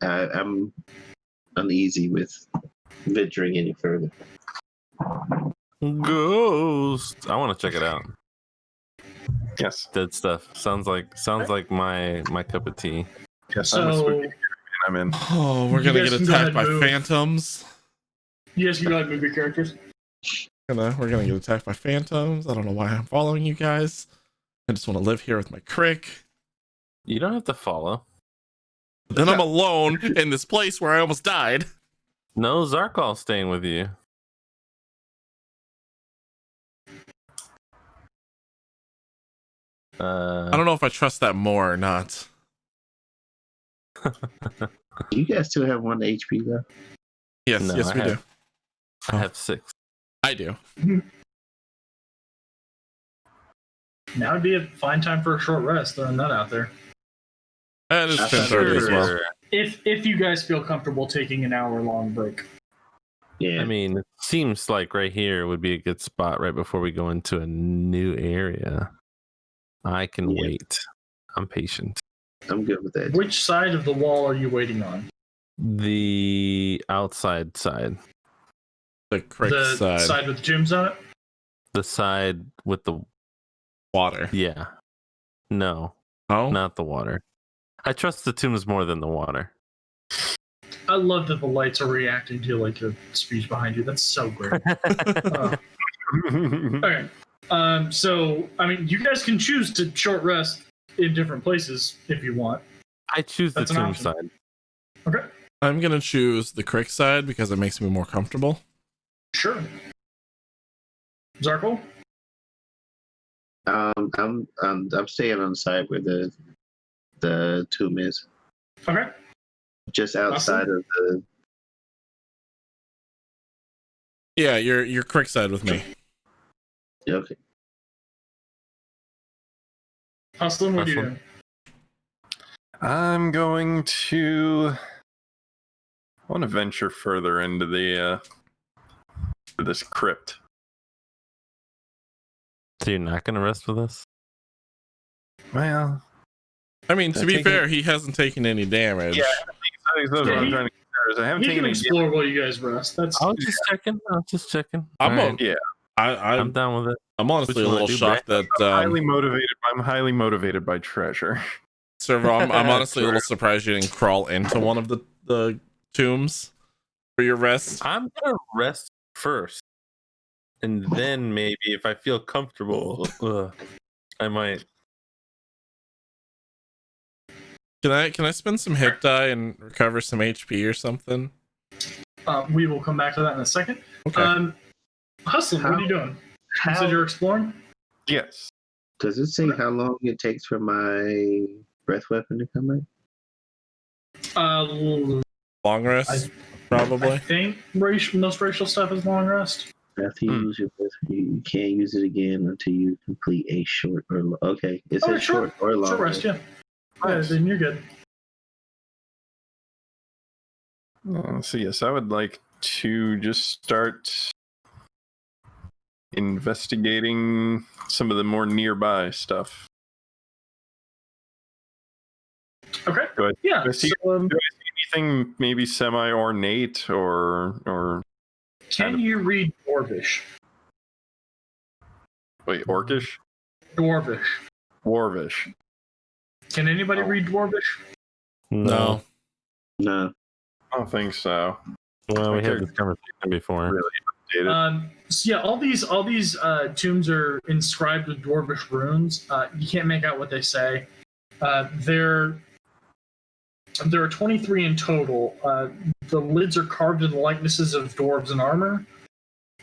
I'm uneasy with venturing any further. Ghost. I want to check it out. Yes. Dead stuff. Sounds like my cup of tea. Yes, So I'm in. Oh, we're gonna You get guys can go attacked ahead by and move. phantoms. you guys can go ahead and move your characters. We're gonna get attacked by phantoms. I don't know why I'm following you guys. I just want to live here with my Crik. You don't have to follow. Then I'm alone in this place where I almost died. No, Zarkal's staying with you. I don't know if I trust that more or not. Do you guys still have 1 HP though? Yes, No, yes, we do. I have 6. I do. Now would be a fine time for a short rest. Throwing that out there. It is 10:30 as well. If you guys feel comfortable taking an hour-long break. Yeah. I mean, it seems like right here would be a good spot right before we go into a new area. I can wait. I'm patient. I'm good with that. Which side of the wall are you waiting on? The outside side. The Crik The side. side with the tombs on it? The side with the Water. Yeah. No. Oh? Not the water. I trust the tombs more than the water. I love that the lights are reacting to like your speech behind you. That's so great. Okay. So, I mean, you guys can choose to short rest in different places if you want. I choose That's the an tomb option. side. Okay. I'm gonna choose the Crik side because it makes me more comfortable. Sure. Zarkle? I'm staying on the side where the tomb is, Okay. just outside of the. Yeah, you're Crik side with me. Okay. Hustlin, what are you Hustlin. doing? I'm going to. I want to venture further into this crypt. So you're not going to rest with us? Well, I mean, to They're be taking- fair, he hasn't taken any damage. yeah, that's what I'm trying to consider. Is I haven't He taken can any. explore while you guys rest. That's I was just checking. I'm All right. on. Yeah. I'm down with it. I'm honestly Which a one little I do, shocked that I'm highly motivated by treasure. Servo. I'm honestly a little surprised you didn't crawl into one of the tombs for your rest. I'm going to rest first. And then maybe if I feel comfortable, I might. Can I spend some hit die and recover some HP or something? we will come back to that in a second. Okay. Hustlin, what are you doing? You said you're exploring? Yes. Does it say how long it takes for my breath weapon to come in? Long rest, probably. I think most racial stuff is long rest. After you use your breath, you can't use it again until you complete a short or okay. It says short or long. Short rest, yeah. Yeah, then you're good. So yes, I would like to just start investigating some of the more nearby stuff. Okay. Do I, Yeah. do I see, So, do I see anything maybe semi-ornate or can you read Dwarvish? wait, Orcish? Dwarvish. Dwarvish. Can anybody read Dwarvish? No. No. I don't think so. Well, we Okay. had this conversation before. Really updated. So yeah, all these tombs are inscribed with Dwarvish runes. You can't make out what they say. There are 23 in total. The lids are carved in the likenesses of dwarves in armor,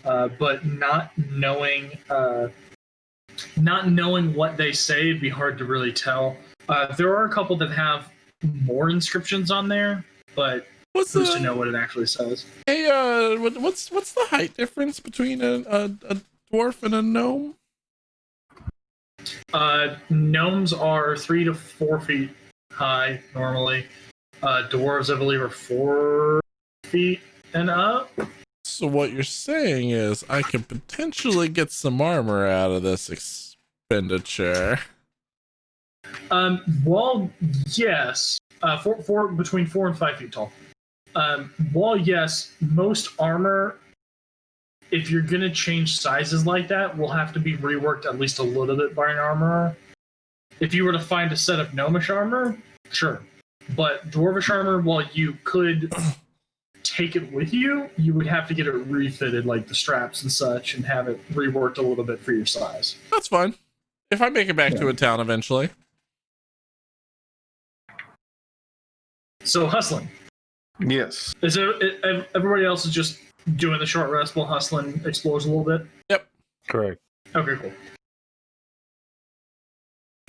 but not knowing what they say, it'd be hard to really tell. There are a couple that have more inscriptions on there, but What's who's to know what it actually says? Hey, what's the height difference between a dwarf and a gnome? Gnomes are 3 to 4 feet high normally. Dwarves, I believe, are 4 feet and up. So what you're saying is I can potentially get some armor out of this expenditure. Well, yes. Between 4 and 5 feet tall. While yes, most armor, if you're gonna change sizes like that, will have to be reworked at least a little bit by an armorer. If you were to find a set of gnomish armor, sure. But dwarvish armor, while you could take it with you, you would have to get it refitted, like the straps and such, and have it reworked a little bit for your size. That's fine. If I make it back to a town eventually. So hustling. Yes. Is there, everybody else is just doing the short rest while hustling explores a little bit? Yep. Correct. Okay, cool.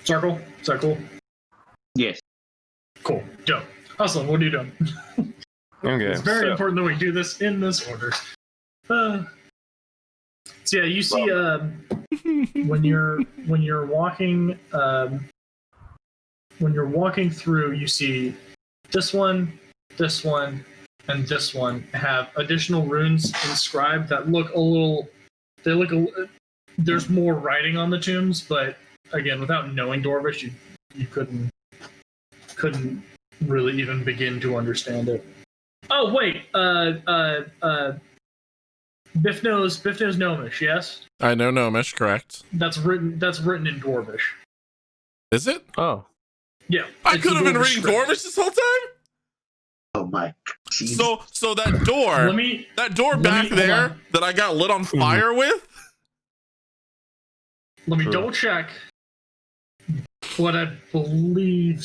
Circle? Is that cool? Yes. Cool. Dope. Hustling, what are you doing? Okay. It's very so- important that we do this in this order. So yeah, you see when you're walking through, you see this one, and this one have additional runes inscribed that look a little. There's more writing on the tombs, but again, without knowing Dwarvish, you couldn't really even begin to understand it. Oh wait, Biff knows Gnomish, yes? I know Gnomish, correct. That's written in Dwarvish. Is it? Oh. Yeah. I it's could have the been reading script. Dwarvish this whole time? Oh my. Geez. So that door Let me back hold there on. that I got lit on fire with? Let me double check. what I believe.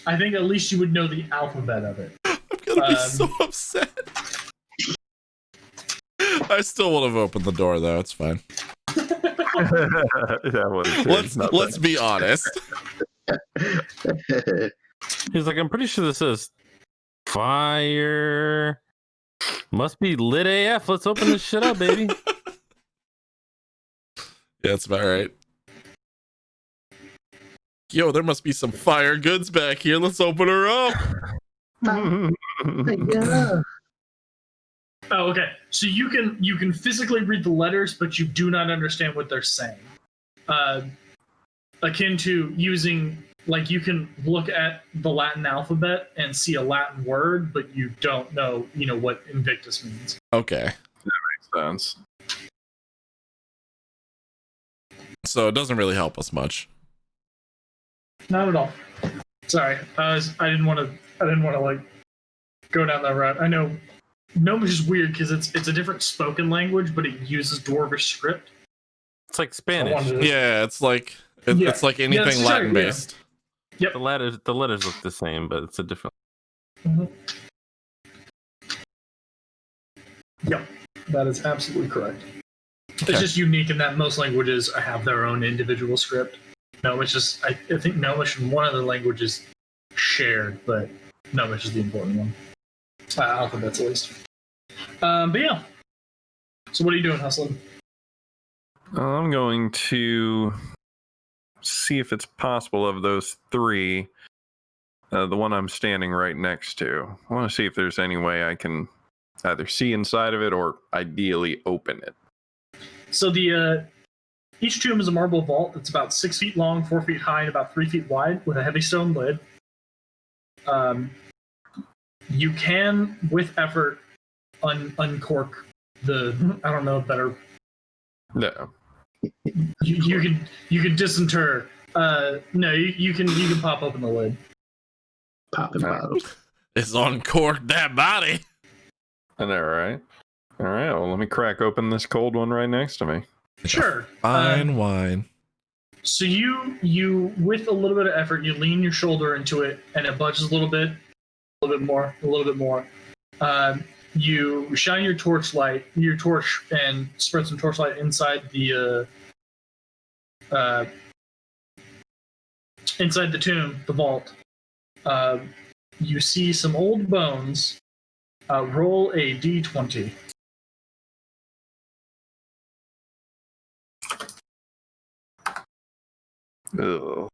I think at least you would know the alphabet of it. I'm gonna be so upset. I still would have opened the door though. It's fine. Let's be honest. He's like, I'm pretty sure this says fire. Must be lit AF. Let's open this shit up, baby. Yeah, that's about right. Yo, there must be some fire goods back here. Let's open her up. Yeah. Oh, okay. So you can physically read the letters, but you do not understand what they're saying. Akin to using, like, you can look at the Latin alphabet and see a Latin word, but you don't know, what Invictus means. Okay. That makes sense. So it doesn't really help us much. Not at all. Sorry, I didn't want to like go down that route. I know Gnomish is weird because it's a different spoken language, but it uses Dwarvish script. It's like Spanish. Yeah, it's like anything Latin based. Yep. The letters look the same, but it's a different. Mm-hmm. Yep, that is absolutely correct. Okay. It's just unique in that most languages have their own individual script. Gnomish is, I think Gnomish and one other language is shared, but Gnomish is the important one. Alphabets, at least. But yeah. So what are you doing, Hustling? I'm going to see if it's possible of those three, the one I'm standing right next to. I want to see if there's any way I can either see inside of it or ideally open it. So each tomb is a marble vault that's about 6 feet long, 4 feet high, and about 3 feet wide, with a heavy stone lid. You can, with effort, uncork the. I don't know better. No. You can disinter. No, you can pop open the lid. Popping bottles. It's uncorked that body. All right. All right. Well, let me crack open this cold one right next to me. Sure. Fine wine. So you with a little bit of effort, you lean your shoulder into it, and it budges a little bit more. You shine your torch, and spread some torchlight inside the tomb, the vault. You see some old bones. Roll a d20. Ugh.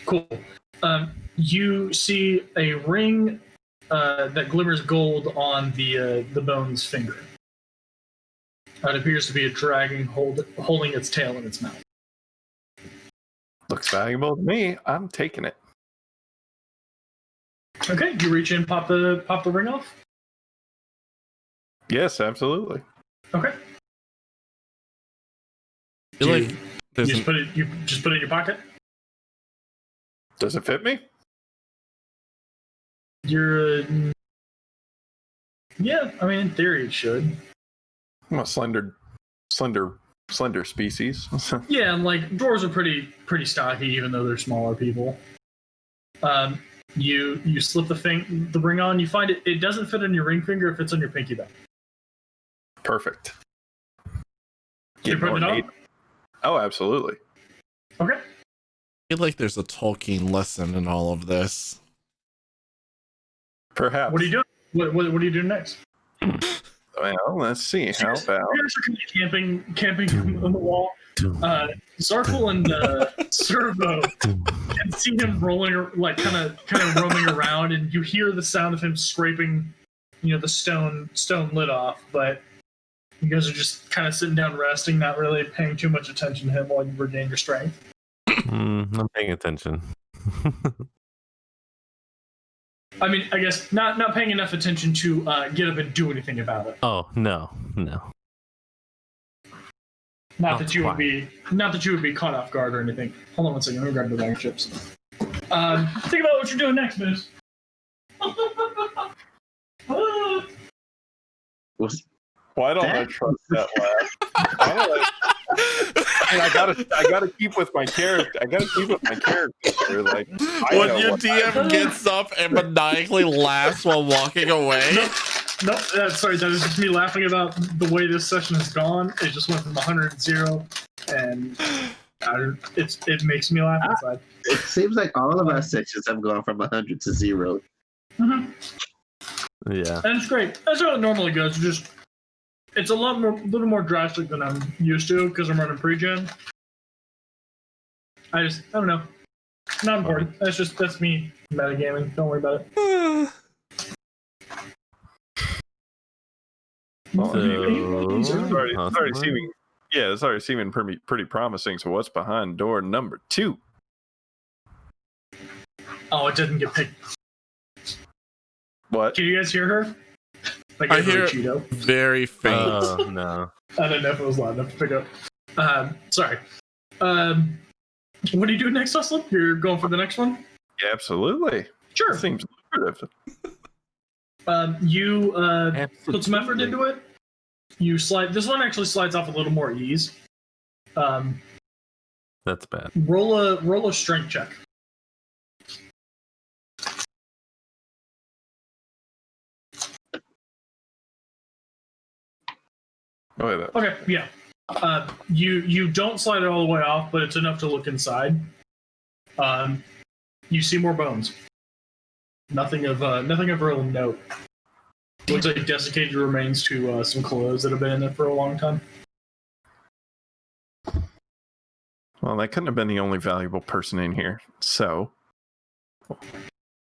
Cool. You see a ring that glimmers gold on the bone's finger. It appears to be a dragon holding its tail in its mouth. Looks valuable to me. I'm taking it. Okay, you reach in, pop the ring off. Yes, absolutely. Okay. You just put it in your pocket. Does it fit me? Yeah, I mean, in theory, it should. I'm a slender species. Yeah, and like dwarves are pretty stocky, even though they're smaller people. You slip the ring on. You find it doesn't fit on your ring finger. It fits on your pinky though. Perfect. You put it on? Oh, absolutely. Okay. I feel like there's a Tolkien lesson in all of this. Perhaps. What are you doing? What are you doing next? Well, let's see. How about you guys are kind of camping on the wall. Zarkul and Servo can see him rolling, like kind of roaming around, and you hear the sound of him scraping, the stone lid off. But you guys are just kind of sitting down, resting, not really paying too much attention to him while you regain your strength. I'm paying attention. I mean, I guess not paying enough attention to get up and do anything about it. Oh no. Not that you would be caught off guard or anything. Hold on one second. Let me grab the bag of chips. Think about what you're doing next, Miz. Why don't I trust that laugh? And I gotta keep with my character. I gotta keep with my character. Like When your DM gets up and maniacally laughs while walking away. Nope. Sorry, that is just me laughing about the way this session has gone. It just went from 100 to 0, and it makes me laugh inside. It seems like all of our sections have gone from 100 to 0. Mm-hmm. Yeah. And it's great. That's how it normally goes. It's a little more drastic than I'm used to because I'm running pre-gen. I don't know. Not important. That's me metagaming. Don't worry about it. Well, it's already Possibly. seeming, yeah, it's already seeming pretty promising. So what's behind door number 2? Oh, it didn't get picked. What? Can you guys hear her? Like I hear Cheeto. very faint. Oh no. I don't know if it was loud enough to pick up. Sorry. What are you doing next, Hustler? You're going for the next one? Yeah, absolutely. Sure. Seems lucrative. You put some effort into it. You slide. This one actually slides off a little more ease. That's bad. Roll a strength check. Oh, yeah. Okay, yeah. You don't slide it all the way off, but it's enough to look inside. You see more bones. Nothing of real note. Looks like desiccated remains to some clothes that have been in there for a long time. Well, that couldn't have been the only valuable person in here. So,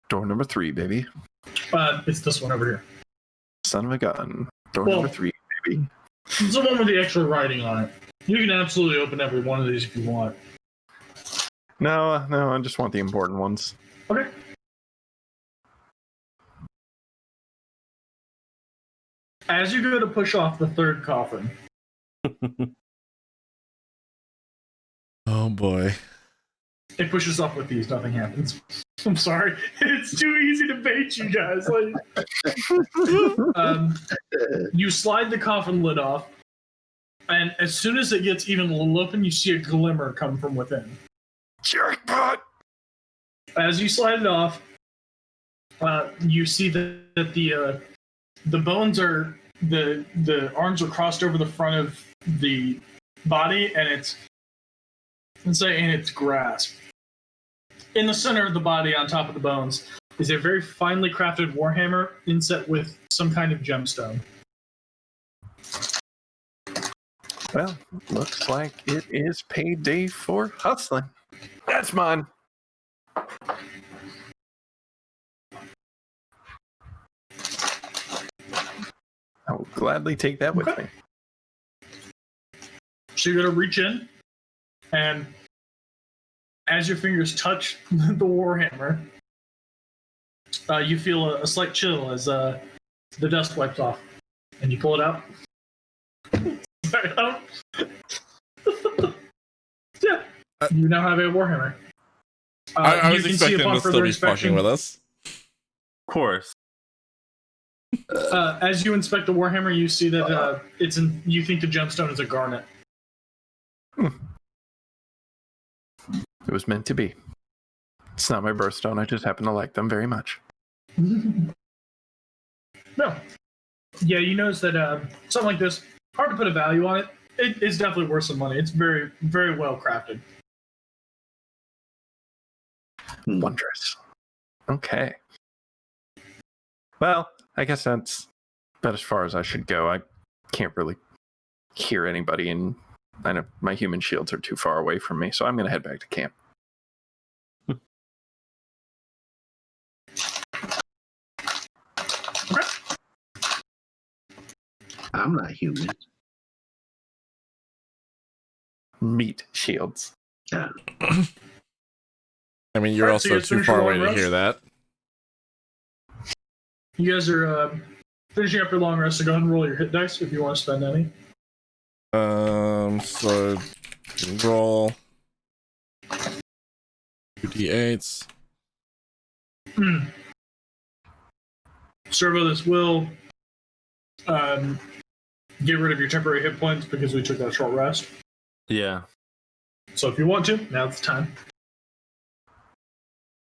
door number 3, baby. It's this one over here. Son of a gun. Door Well- number 3, baby. It's the one with the extra writing on it. You can absolutely open every one of these if you want. No, I just want the important ones. Okay. As you go to push off the third coffin, Oh boy. it pushes off with these. Nothing happens. I'm sorry. It's too easy to bait you guys. Like, you slide the coffin lid off, and as soon as it gets even a little open, you see a glimmer come from within. Jackpot! As you slide it off, you see that the bones are the arms are crossed over the front of the body, and it's in its grasp. In the center of the body, on top of the bones, is a very finely crafted warhammer inset with some kind of gemstone. Well, looks like it is payday for hustling. That's mine. I will gladly take that with me. So you're going to reach in, and as your fingers touch the warhammer, you feel a slight chill as the dust wipes off, and you pull it out. Sorry, yeah, you now have a warhammer. I you was can see expecting upon to still further be fucking inspection, with us. Of course. as you inspect the warhammer, you see that you think the gemstone is a garnet. It was meant to be. It's not my birthstone. I just happen to like them very much. No. Yeah, you notice that something like this, hard to put a value on it. It's definitely worth some money. It's very, very well crafted. Wondrous. Okay. Well, I guess that's about as far as I should go. I can't really hear anybody, and I know my human shields are too far away from me, so I'm going to head back to camp. I'm not human. Meat shields. Yeah. I mean, you're Alright, so also you too finish far your away long to rest? hear that. You guys are finishing up your long rest, so go ahead and roll your hit dice if you want to spend any. So roll 2d8s. Servo, this will get rid of your temporary hit points because we took that short rest. Yeah. So if you want to, now's the time.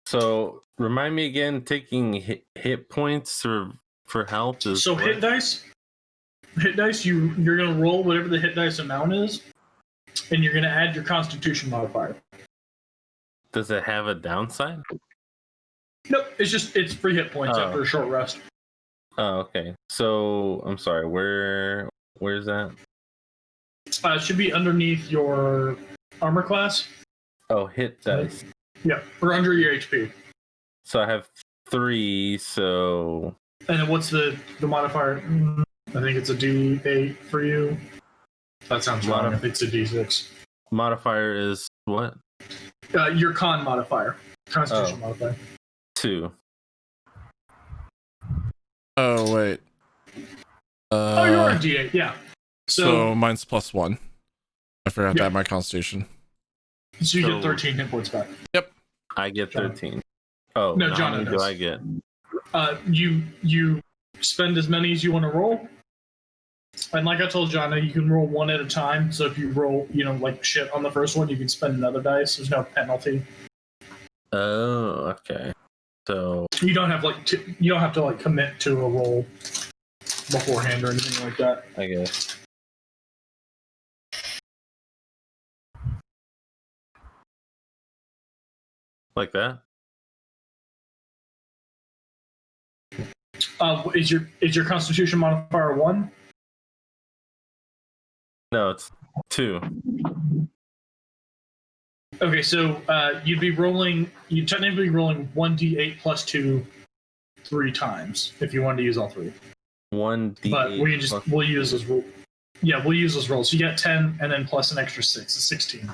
So remind me again, taking hit points for health is So what? hit dice. Hit dice. You're gonna roll whatever the hit dice amount is, and you're gonna add your Constitution modifier. Does it have a downside? Nope. It's free hit points after a short rest. Oh, okay. So I'm sorry. Where's that? It should be underneath your armor class. Oh, hit dice. Yeah, or under your HP. So I have 3. So And then what's the modifier? I think it's a D8 for you. That sounds wrong. I think it's a D6. modifier is what? Your con modifier. Constitution modifier. 2. Oh wait. Oh, you're a D8. Yeah. So mine's +1. I forgot to add my Constitution. So you get 13 hit points back. Yep. I get 13. Oh, No, how John many does. do I get? You spend as many as you want to roll. And like I told Jonna, you can roll one at a time. So if you roll, like shit on the first one, you can spend another dice. There's no penalty. Oh, okay. So You don't have to commit to a roll beforehand or anything like that. I guess. Like that? Is your Constitution modifier 1? No, it's 2. Okay, so you'd technically be rolling 1d8 plus 2 3 times if you wanted to use all 3. 1d8. But we'll use those rolls. Yeah, we'll use those rolls. You get 10 and then plus an extra 6. It's 16.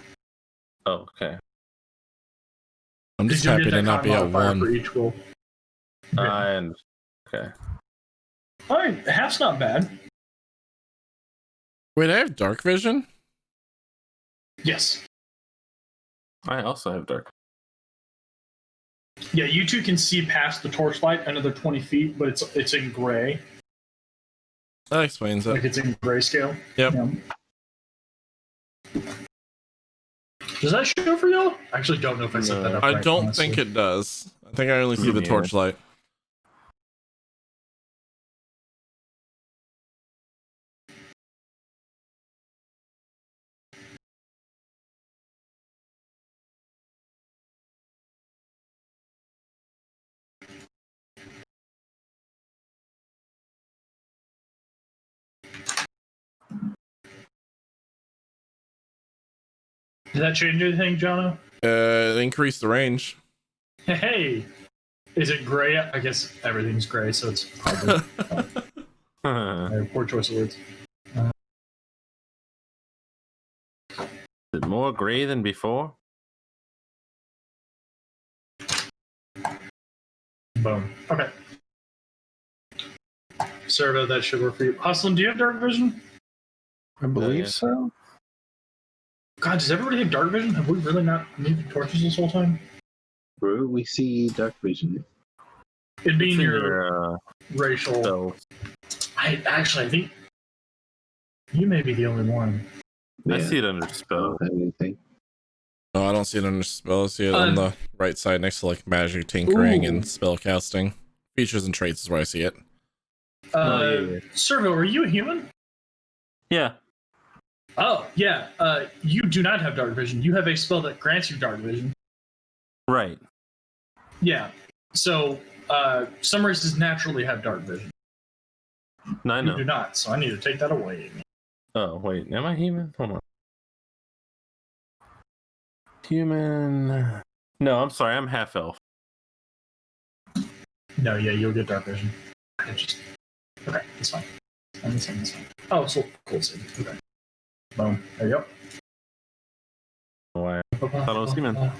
Oh, okay. I'm just You'll happy get to that not con be at modifier 1. for each roll. And okay. All right, half's not bad. Wait, I have dark vision? Yes. I also have dark. Yeah, you two can see past the torchlight another 20 feet, but it's in gray. That explains it. Like it's in grayscale. Yep. Yeah. Does that show for y'all? I actually don't know if I set that up. I right, don't honestly. think it does. I think I only see the Yeah. torchlight. Did that change anything, Jono? Increase the range. Hey, is it gray? I guess everything's gray, so it's probably poor choice of words. Is it more gray than before? Boom. Okay. Servo, that should work for you. Hustlin, do you have dark vision? I believe yeah. so. God, does everybody have dark vision? Have we really not needed torches this whole time? Bro, we see dark vision. It'd be It's in in your racial. So I think you may be the only one. I Yeah. see it under I spell. don't have anything. No, I don't see it under spell. I see it on the right side next to like magic tinkering and spell casting. Features and traits is where I see it. yeah. Servo, are you a human? Yeah. Oh, yeah. You do not have dark vision. You have a spell that grants you dark vision. Right. Yeah. So, some races naturally have dark vision. No, I You know. do not, so I need to take that away. Oh, wait. Am I human? Hold on. Human. No, I'm sorry. I'm half elf. No, yeah, you'll get dark vision. Okay, that's fine. That's fine. Oh, so cool. Okay. Boom. There you Why? go. Thought I was human.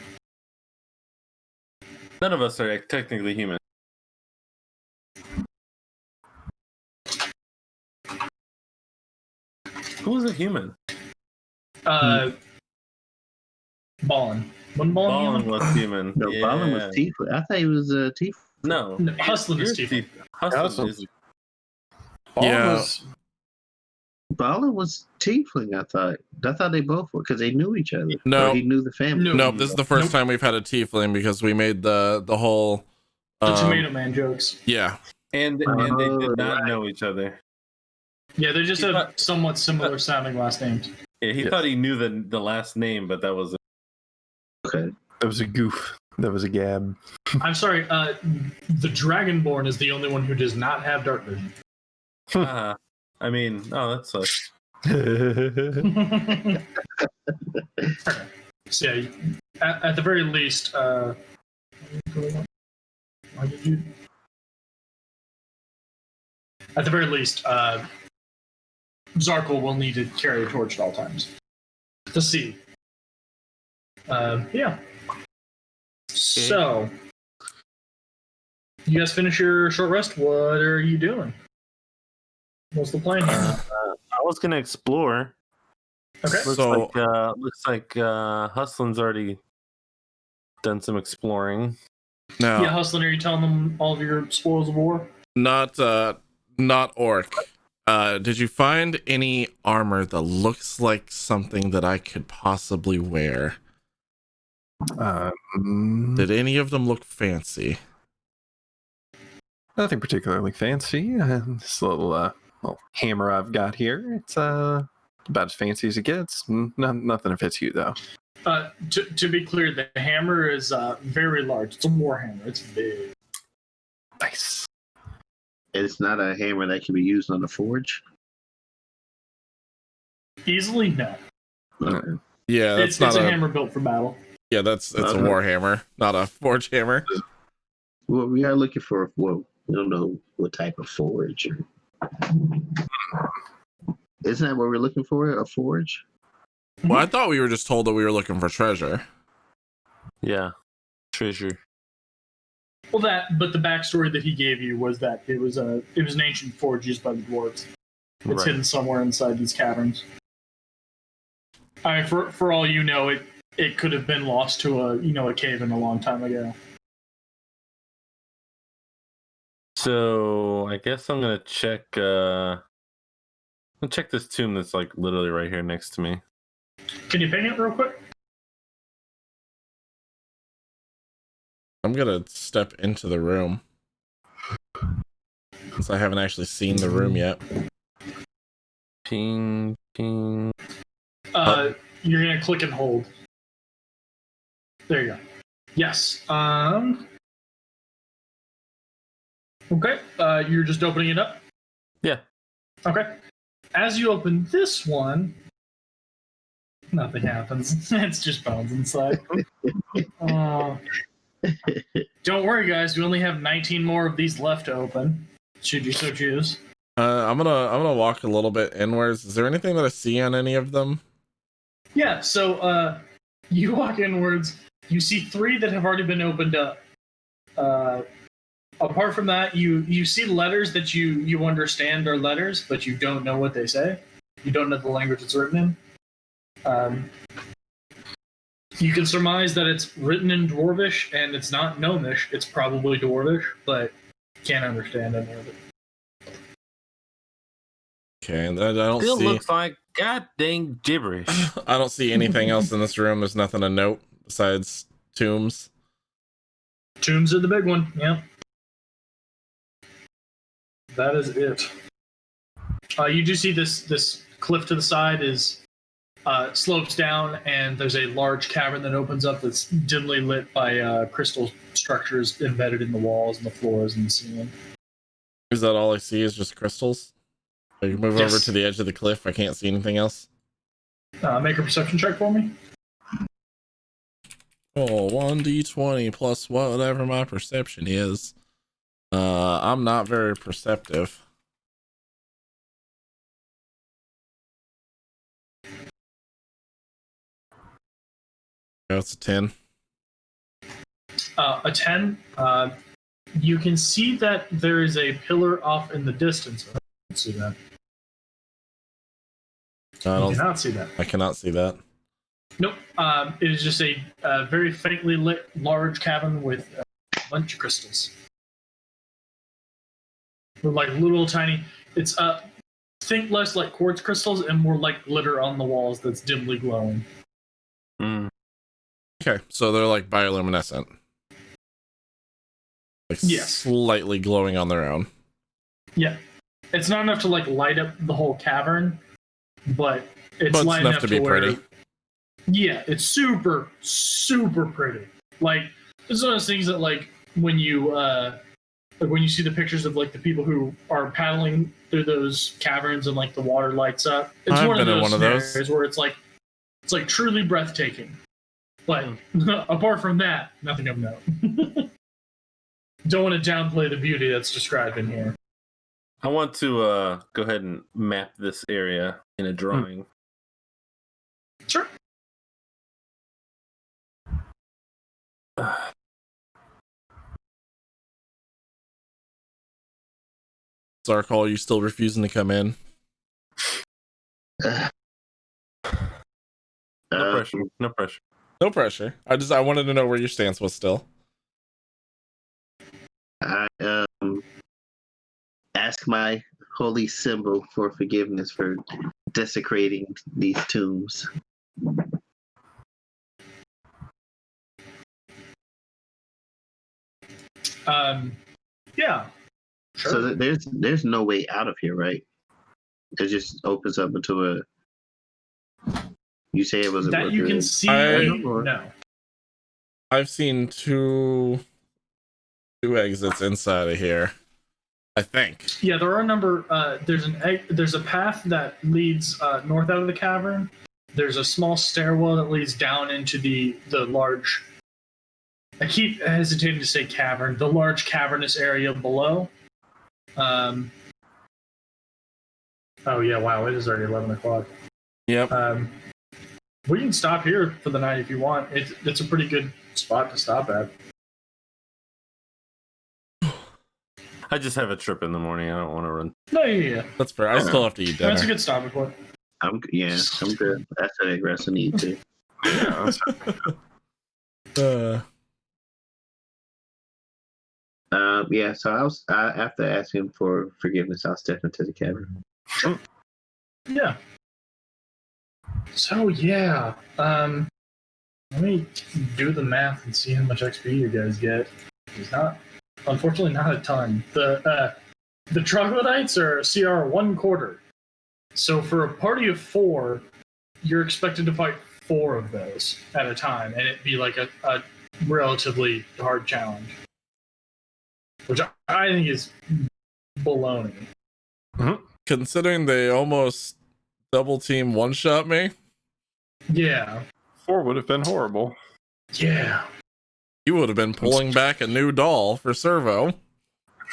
None of us are technically human. Who is a human? Ballin. When Ballin Ballin human? was human. No, yeah. Ballin was Tifa. I thought he was Tifa. No. No, Hustlin is You're Tifa. Hustlin is. Yeah. Bala was tiefling. I thought they both were because they knew each other. No. Or he knew the family. No, this is the first time we've had a tiefling because we made the whole The Tomato Man jokes. Yeah. And they did not know each other. Yeah, they just have somewhat similar sounding last names. Yeah, he thought he knew the last name, but that was okay. That was a goof. That was a gab. I'm sorry. The Dragonborn is the only one who does not have dark vision. I mean, oh, that sucks. So yeah, at the very least, why did you? At the very least, Zarkul will need to carry a torch at all times to see. Yeah. So, you guys finish your short rest. What are you doing? What's the plan here? I was gonna explore. Okay. Looks like Hustlin's already done some exploring. Now, Yeah, Hustlin, are you telling them all of your spoils of war? Not orc. Did you find any armor that looks like something that I could possibly wear? Did any of them look fancy? Nothing particularly fancy. This little hammer I've got here. It's about as fancy as it gets. Nothing that fits you though. To be clear, the hammer is very large. It's a war hammer. It's big. Nice. It's not a hammer that can be used on the forge. Easily, no. Okay. Yeah, It's a hammer built for battle. Yeah, it's a war hammer, not a forge hammer. Well, we are looking for we don't know what type of forge. Isn't that what we're looking for? A forge? Well, I thought we were just told that we were looking for treasure. Yeah, treasure. Well, but the backstory that he gave you was that it was an ancient forge used by the dwarves. It's hidden somewhere inside these caverns. I mean, for all you know, it could have been lost to a cave-in a long time ago. So I guess I'm gonna check. I'll check this tomb that's like literally right here next to me. Can you ping it real quick? I'm gonna step into the room since I haven't actually seen the room yet. Ping. You're gonna click and hold. There you go. Yes. Okay. You're just opening it up? Yeah. Okay. As you open this one, nothing happens. It's just bones inside. Don't worry, guys. We only have 19 more of these left to open. Should you so choose? I'm gonna walk a little bit inwards. Is there anything that I see on any of them? Yeah. So you walk inwards. You see 3 that have already been opened up. Apart from that, you see letters that you understand are letters, but you don't know what they say. You don't know the language it's written in. You can surmise that it's written in Dwarvish, and it's not Gnomish. It's probably Dwarvish, but can't understand any of it. Okay, and I don't Still see. looks like god dang gibberish. I don't see anything else in this room. There's nothing to note besides tombs. Tombs are the big one. Yeah. That is it. You do see this cliff to the side is slopes down, and there's a large cavern that opens up that's dimly lit by crystal structures embedded in the walls and the floors and the ceiling. Is that all I see? Is just crystals? I can move over to the edge of the cliff. I can't see anything else. Make a perception check for me. Oh, 1d20 plus whatever my perception is. I'm not very perceptive. Oh, it's a 10. A 10. You can see that there is a pillar off in the distance. I don't see that. You cannot see that. I cannot see that. Nope. It is just a very faintly lit large cavern with a bunch of crystals. They're like little tiny. It's think less like quartz crystals and more like glitter on the walls that's dimly glowing. Okay, so they're like bioluminescent. Like Yes. slightly glowing on their own. Yeah. It's not enough to like light up the whole cavern, but it's light enough to be where, pretty. Yeah, it's super, super pretty. Like, it's one of those things that like when you see the pictures of like the people who are paddling through those caverns and like the water lights up. It's I've one of been in those one of those. scenarios where it's like truly breathtaking. But apart from that, nothing of note. Don't want to downplay the beauty that's described in here. I want to go ahead and map this area in a drawing. Sure. Zarkal, you still refusing to come in? No pressure. No pressure. No pressure. I wanted to know where your stance was still. I ask my holy symbol for forgiveness for desecrating these tombs. Yeah. Sure. So there's no way out of here, right? It just opens up into a. You say it was that you can see. No. I've seen two exits inside of here. I think. Yeah, there are a number. There's a path that leads north out of the cavern. There's a small stairwell that leads down into the large. I keep hesitating to say cavern. The large cavernous area below. Oh yeah! Wow, it is already 11 o'clock. Yep. We can stop here for the night if you want. It's a pretty good spot to stop at. I just have a trip in the morning. I don't want to run. No, yeah. That's fair. I still have to eat dinner. That's a good stopping point. I'm good. That's an aggressive need too. Yeah. So after asking for forgiveness, I'll step into the cavern. Yeah. So yeah, let me do the math and see how much XP you guys get. It's unfortunately not a ton. The troglodytes are CR 1/4. So for a party of 4, you're expected to fight 4 of those at a time, and it'd be like a relatively hard challenge, which I think is baloney. Considering they almost double team one shot me. Yeah. 4 would have been horrible. Yeah. You would have been pulling back a new doll for Servo.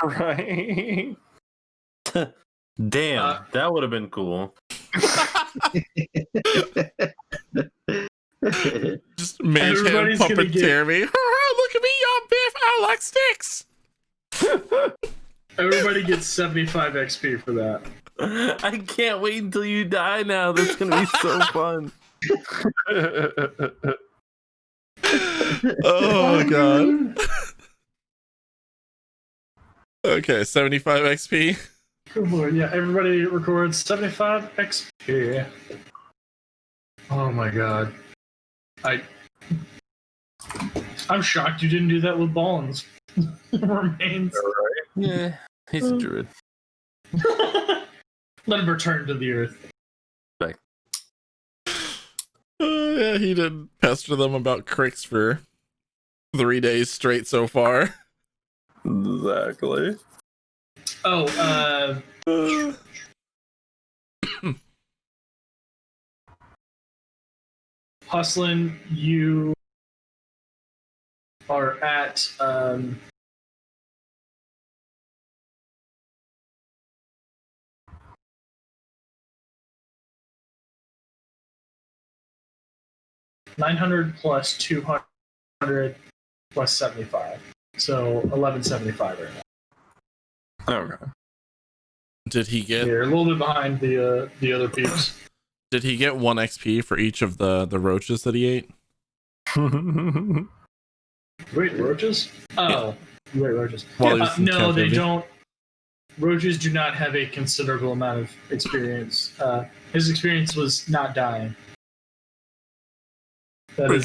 Right. Damn, that would have been cool. Just mage hand Everybody's gonna puppeteer me. Look at me, y'all biff. I like sticks. Everybody gets 75 XP for that. I can't wait until you die now. That's going to be so fun. Oh, God. Okay, 75 XP. Good lord, yeah, everybody records 75 XP. Oh my god. I'm shocked you didn't do that with Bones. Remains. Yeah, he's a druid. Let him return to the earth. Back. Yeah, he did pester them about Criks for 3 days straight so far. Exactly. Oh, Hustlin, you are at 900 plus 200 plus 75. So 1175 right now. Okay. Did he get? You're a little bit behind the other peeps. Did he get 1 XP for each of the roaches that he ate? Wait, roaches? Oh, wait, roaches. While he was in No, they captivity? don't. roaches do not have a considerable amount of experience. His experience was not dying. That is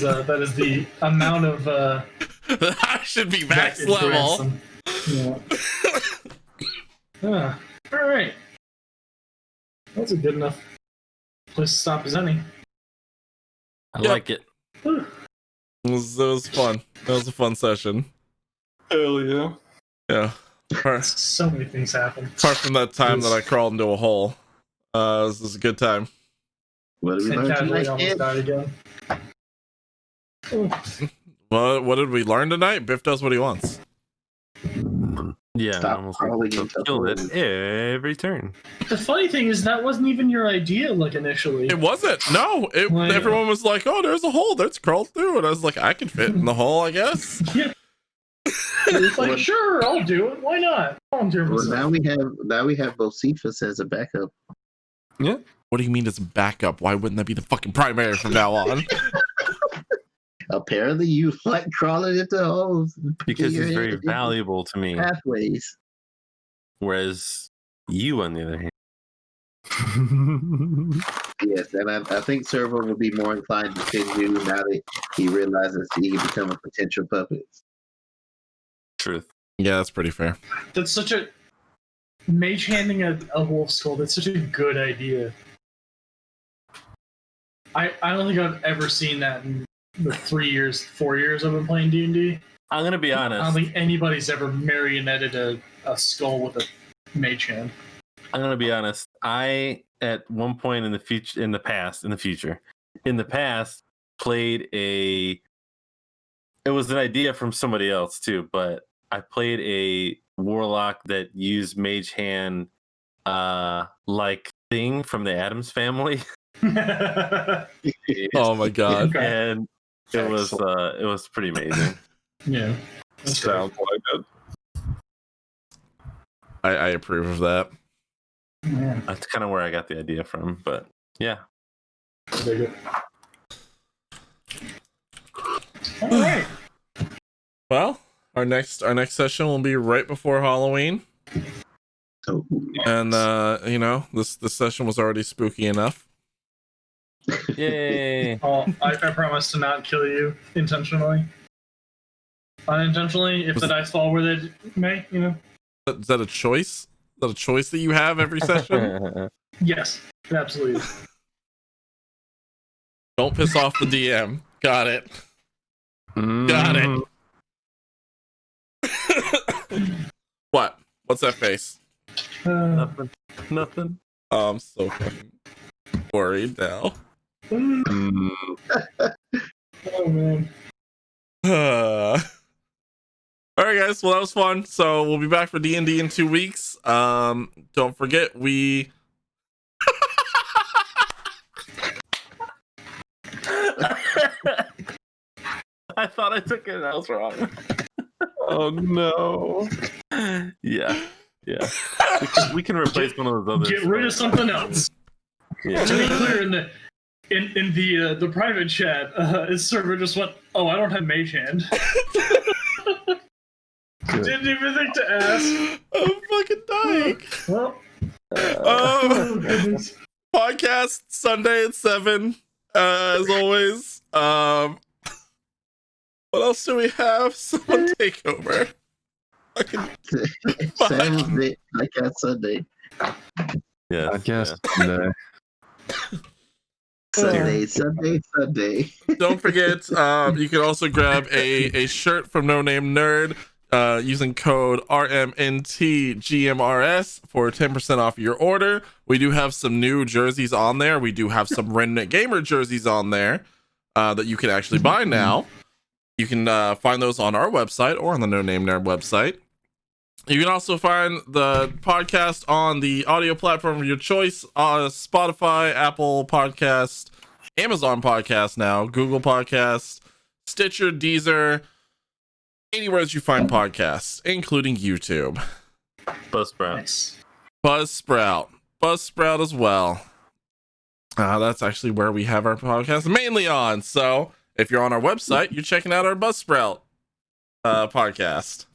the amount of That should be max that level. Yeah. All right. That's a good enough place to stop as any. I like it. It was fun. That was a fun session. Hell yeah. Yeah. Apart So many things happen. from that time that I crawled into a hole, this was a good time. What did we And learn casually tonight, almost kid? died again. Well, what did we learn tonight? Biff does what he wants. Yeah, Stop I almost crawling into killed it holes. every turn. The funny thing is that wasn't even your idea, like initially. It wasn't. No, Well, yeah. everyone was like, "Oh, there's a hole. Let's crawl through." And I was like, "I can fit in the hole, I guess." Yeah. It's like, sure, I'll do it. Why not? Volunteer Well, myself. now we have Bocephus as a backup. What do you mean as a backup? Why wouldn't that be the fucking primary from now on? Apparently, you like crawling into holes Because Your he's very head into valuable to me. pathways. Whereas you, on the other hand. Yes, and I think Servo will be more inclined to send you now that he realizes he can become a potential puppet. Truth. Yeah, that's pretty fair. That's such a mage handing a wolf skull. That's such a good idea. I don't think I've ever seen that in the 4 years I've been playing D&D. I'm gonna be honest. I don't think anybody's ever marionetted a skull with a mage hand. I'm gonna be honest. I at one point in the past played a. It was an idea from somebody else too, but I played a warlock that used mage hand, like thing from the Addams Family. Oh my god. And it was pretty amazing. Yeah. Sounds like it. I approve of that. Yeah. That's kind of where I got the idea from, but yeah. Dig it. All right. Well, our next session will be right before Halloween. Oh, And this session was already spooky enough. Yay! I promise to not kill you intentionally. Unintentionally, if the dice fall where they may, Is that a choice? Is that a choice that you have every session? Yes, it absolutely is. Don't piss off the DM. Got it. Got it. What? What's that face? Nothing. Oh, I'm so fucking worried now. Oh man. All right, guys. Well, that was fun. So we'll be back for D&D in 2 weeks. Don't forget we. I thought I took it else wrong. Oh no. Yeah. We can replace one of those others. Get rid of something else. Yeah. To be clear, in the private chat, his server just went, "Oh, I don't have mage hand." Didn't even think to ask. I'm fucking dying. Well, oh, goodness. Podcast Sunday at 7, as always. What else do we have? Someone take over. Saturday, like that Sunday. Yeah. I guess. Yeah. Sunday. Don't forget, you can also grab a shirt from No Name Nerd using code RMNTGMRS for 10% off your order. We do have some new jerseys on there. We do have some Remnant Gamer jerseys on there that you can actually buy now. You can find those on our website or on the No Name Nerd website. You can also find the podcast on the audio platform of your choice, Spotify, Apple Podcast, Amazon Podcast now, Google Podcast, Stitcher, Deezer, anywhere that you find podcasts, including YouTube. Buzzsprout. Nice. Buzzsprout as well. That's actually where we have our podcast mainly on. So if you're on our website, you're checking out our Buzzsprout podcast.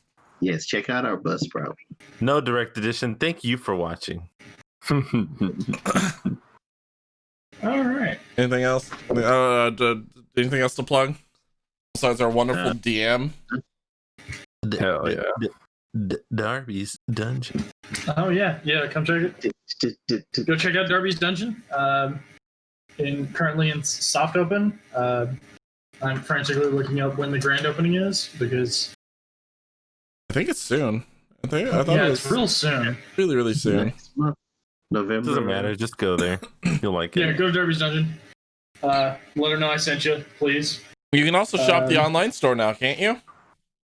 Yes, check out our bus sprout. No direct edition. Thank you for watching. All right. Anything else? Anything else to plug besides our wonderful DM? Hell yeah. Darby's Dungeon. Oh yeah, come check it. Go check out Darby's Dungeon. Currently in soft open. I'm frantically looking up when the grand opening is because I think it's soon. I thought it was it's real soon. really, really soon. Next month, November. Doesn't matter. Just go there. You'll like it. Yeah, go to Darby's Dungeon. Let her know I sent you, please. You can also shop the online store now, can't you?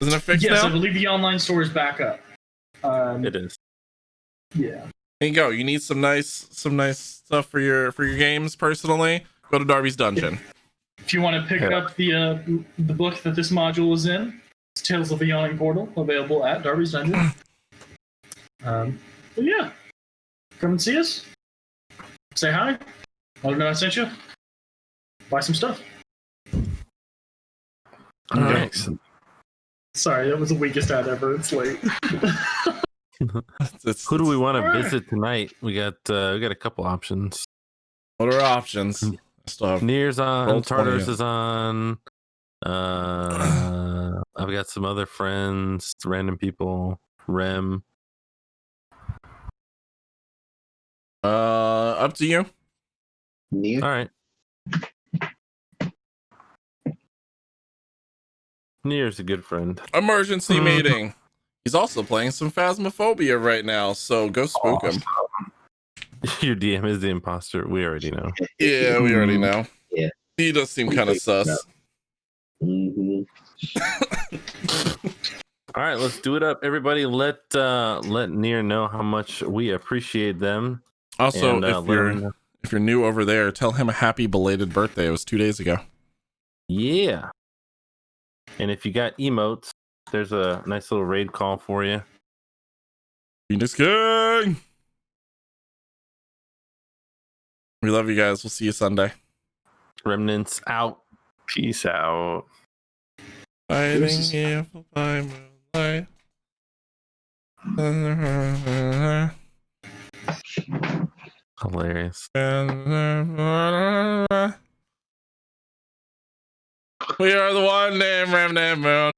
Isn't it fixed Yes, now? I believe the online store is back up. It is. Yeah. There you go. You need some nice stuff for your games personally. Go to Darby's Dungeon. If you want to pick up the book that this module is in, it's Tales of the Yawning Portal, available at Darby's Dungeon. But yeah, come and see us. Say hi. Let her know I sent you. Buy some stuff. All right. Sorry, that was the weakest ad ever. It's late. Who do we want to visit tonight? We got a couple options. What are our options? Stuff. Nier's on. Roll Tartarus 20. is on. I've got some other friends, random people. Rem. Up to you. Near. All right. Nier's a good friend. Emergency meeting. He's also playing some Phasmophobia right now, so go spook him. Your DM is the imposter. We already know. Yeah, we already know. Yeah. He does seem kind of sus. Mm-hmm. All right, let's do it up, everybody. Let Nier know how much we appreciate them. Also, And, if you're new over there, tell him a happy belated birthday. It was 2 days ago. Yeah. And if you got emotes, there's a nice little raid call for you. Phoenix King! We love you guys. We'll see you Sunday. Remnants out. Peace out. Fighting if by moonlight. Hilarious. We are the one name remnant moon.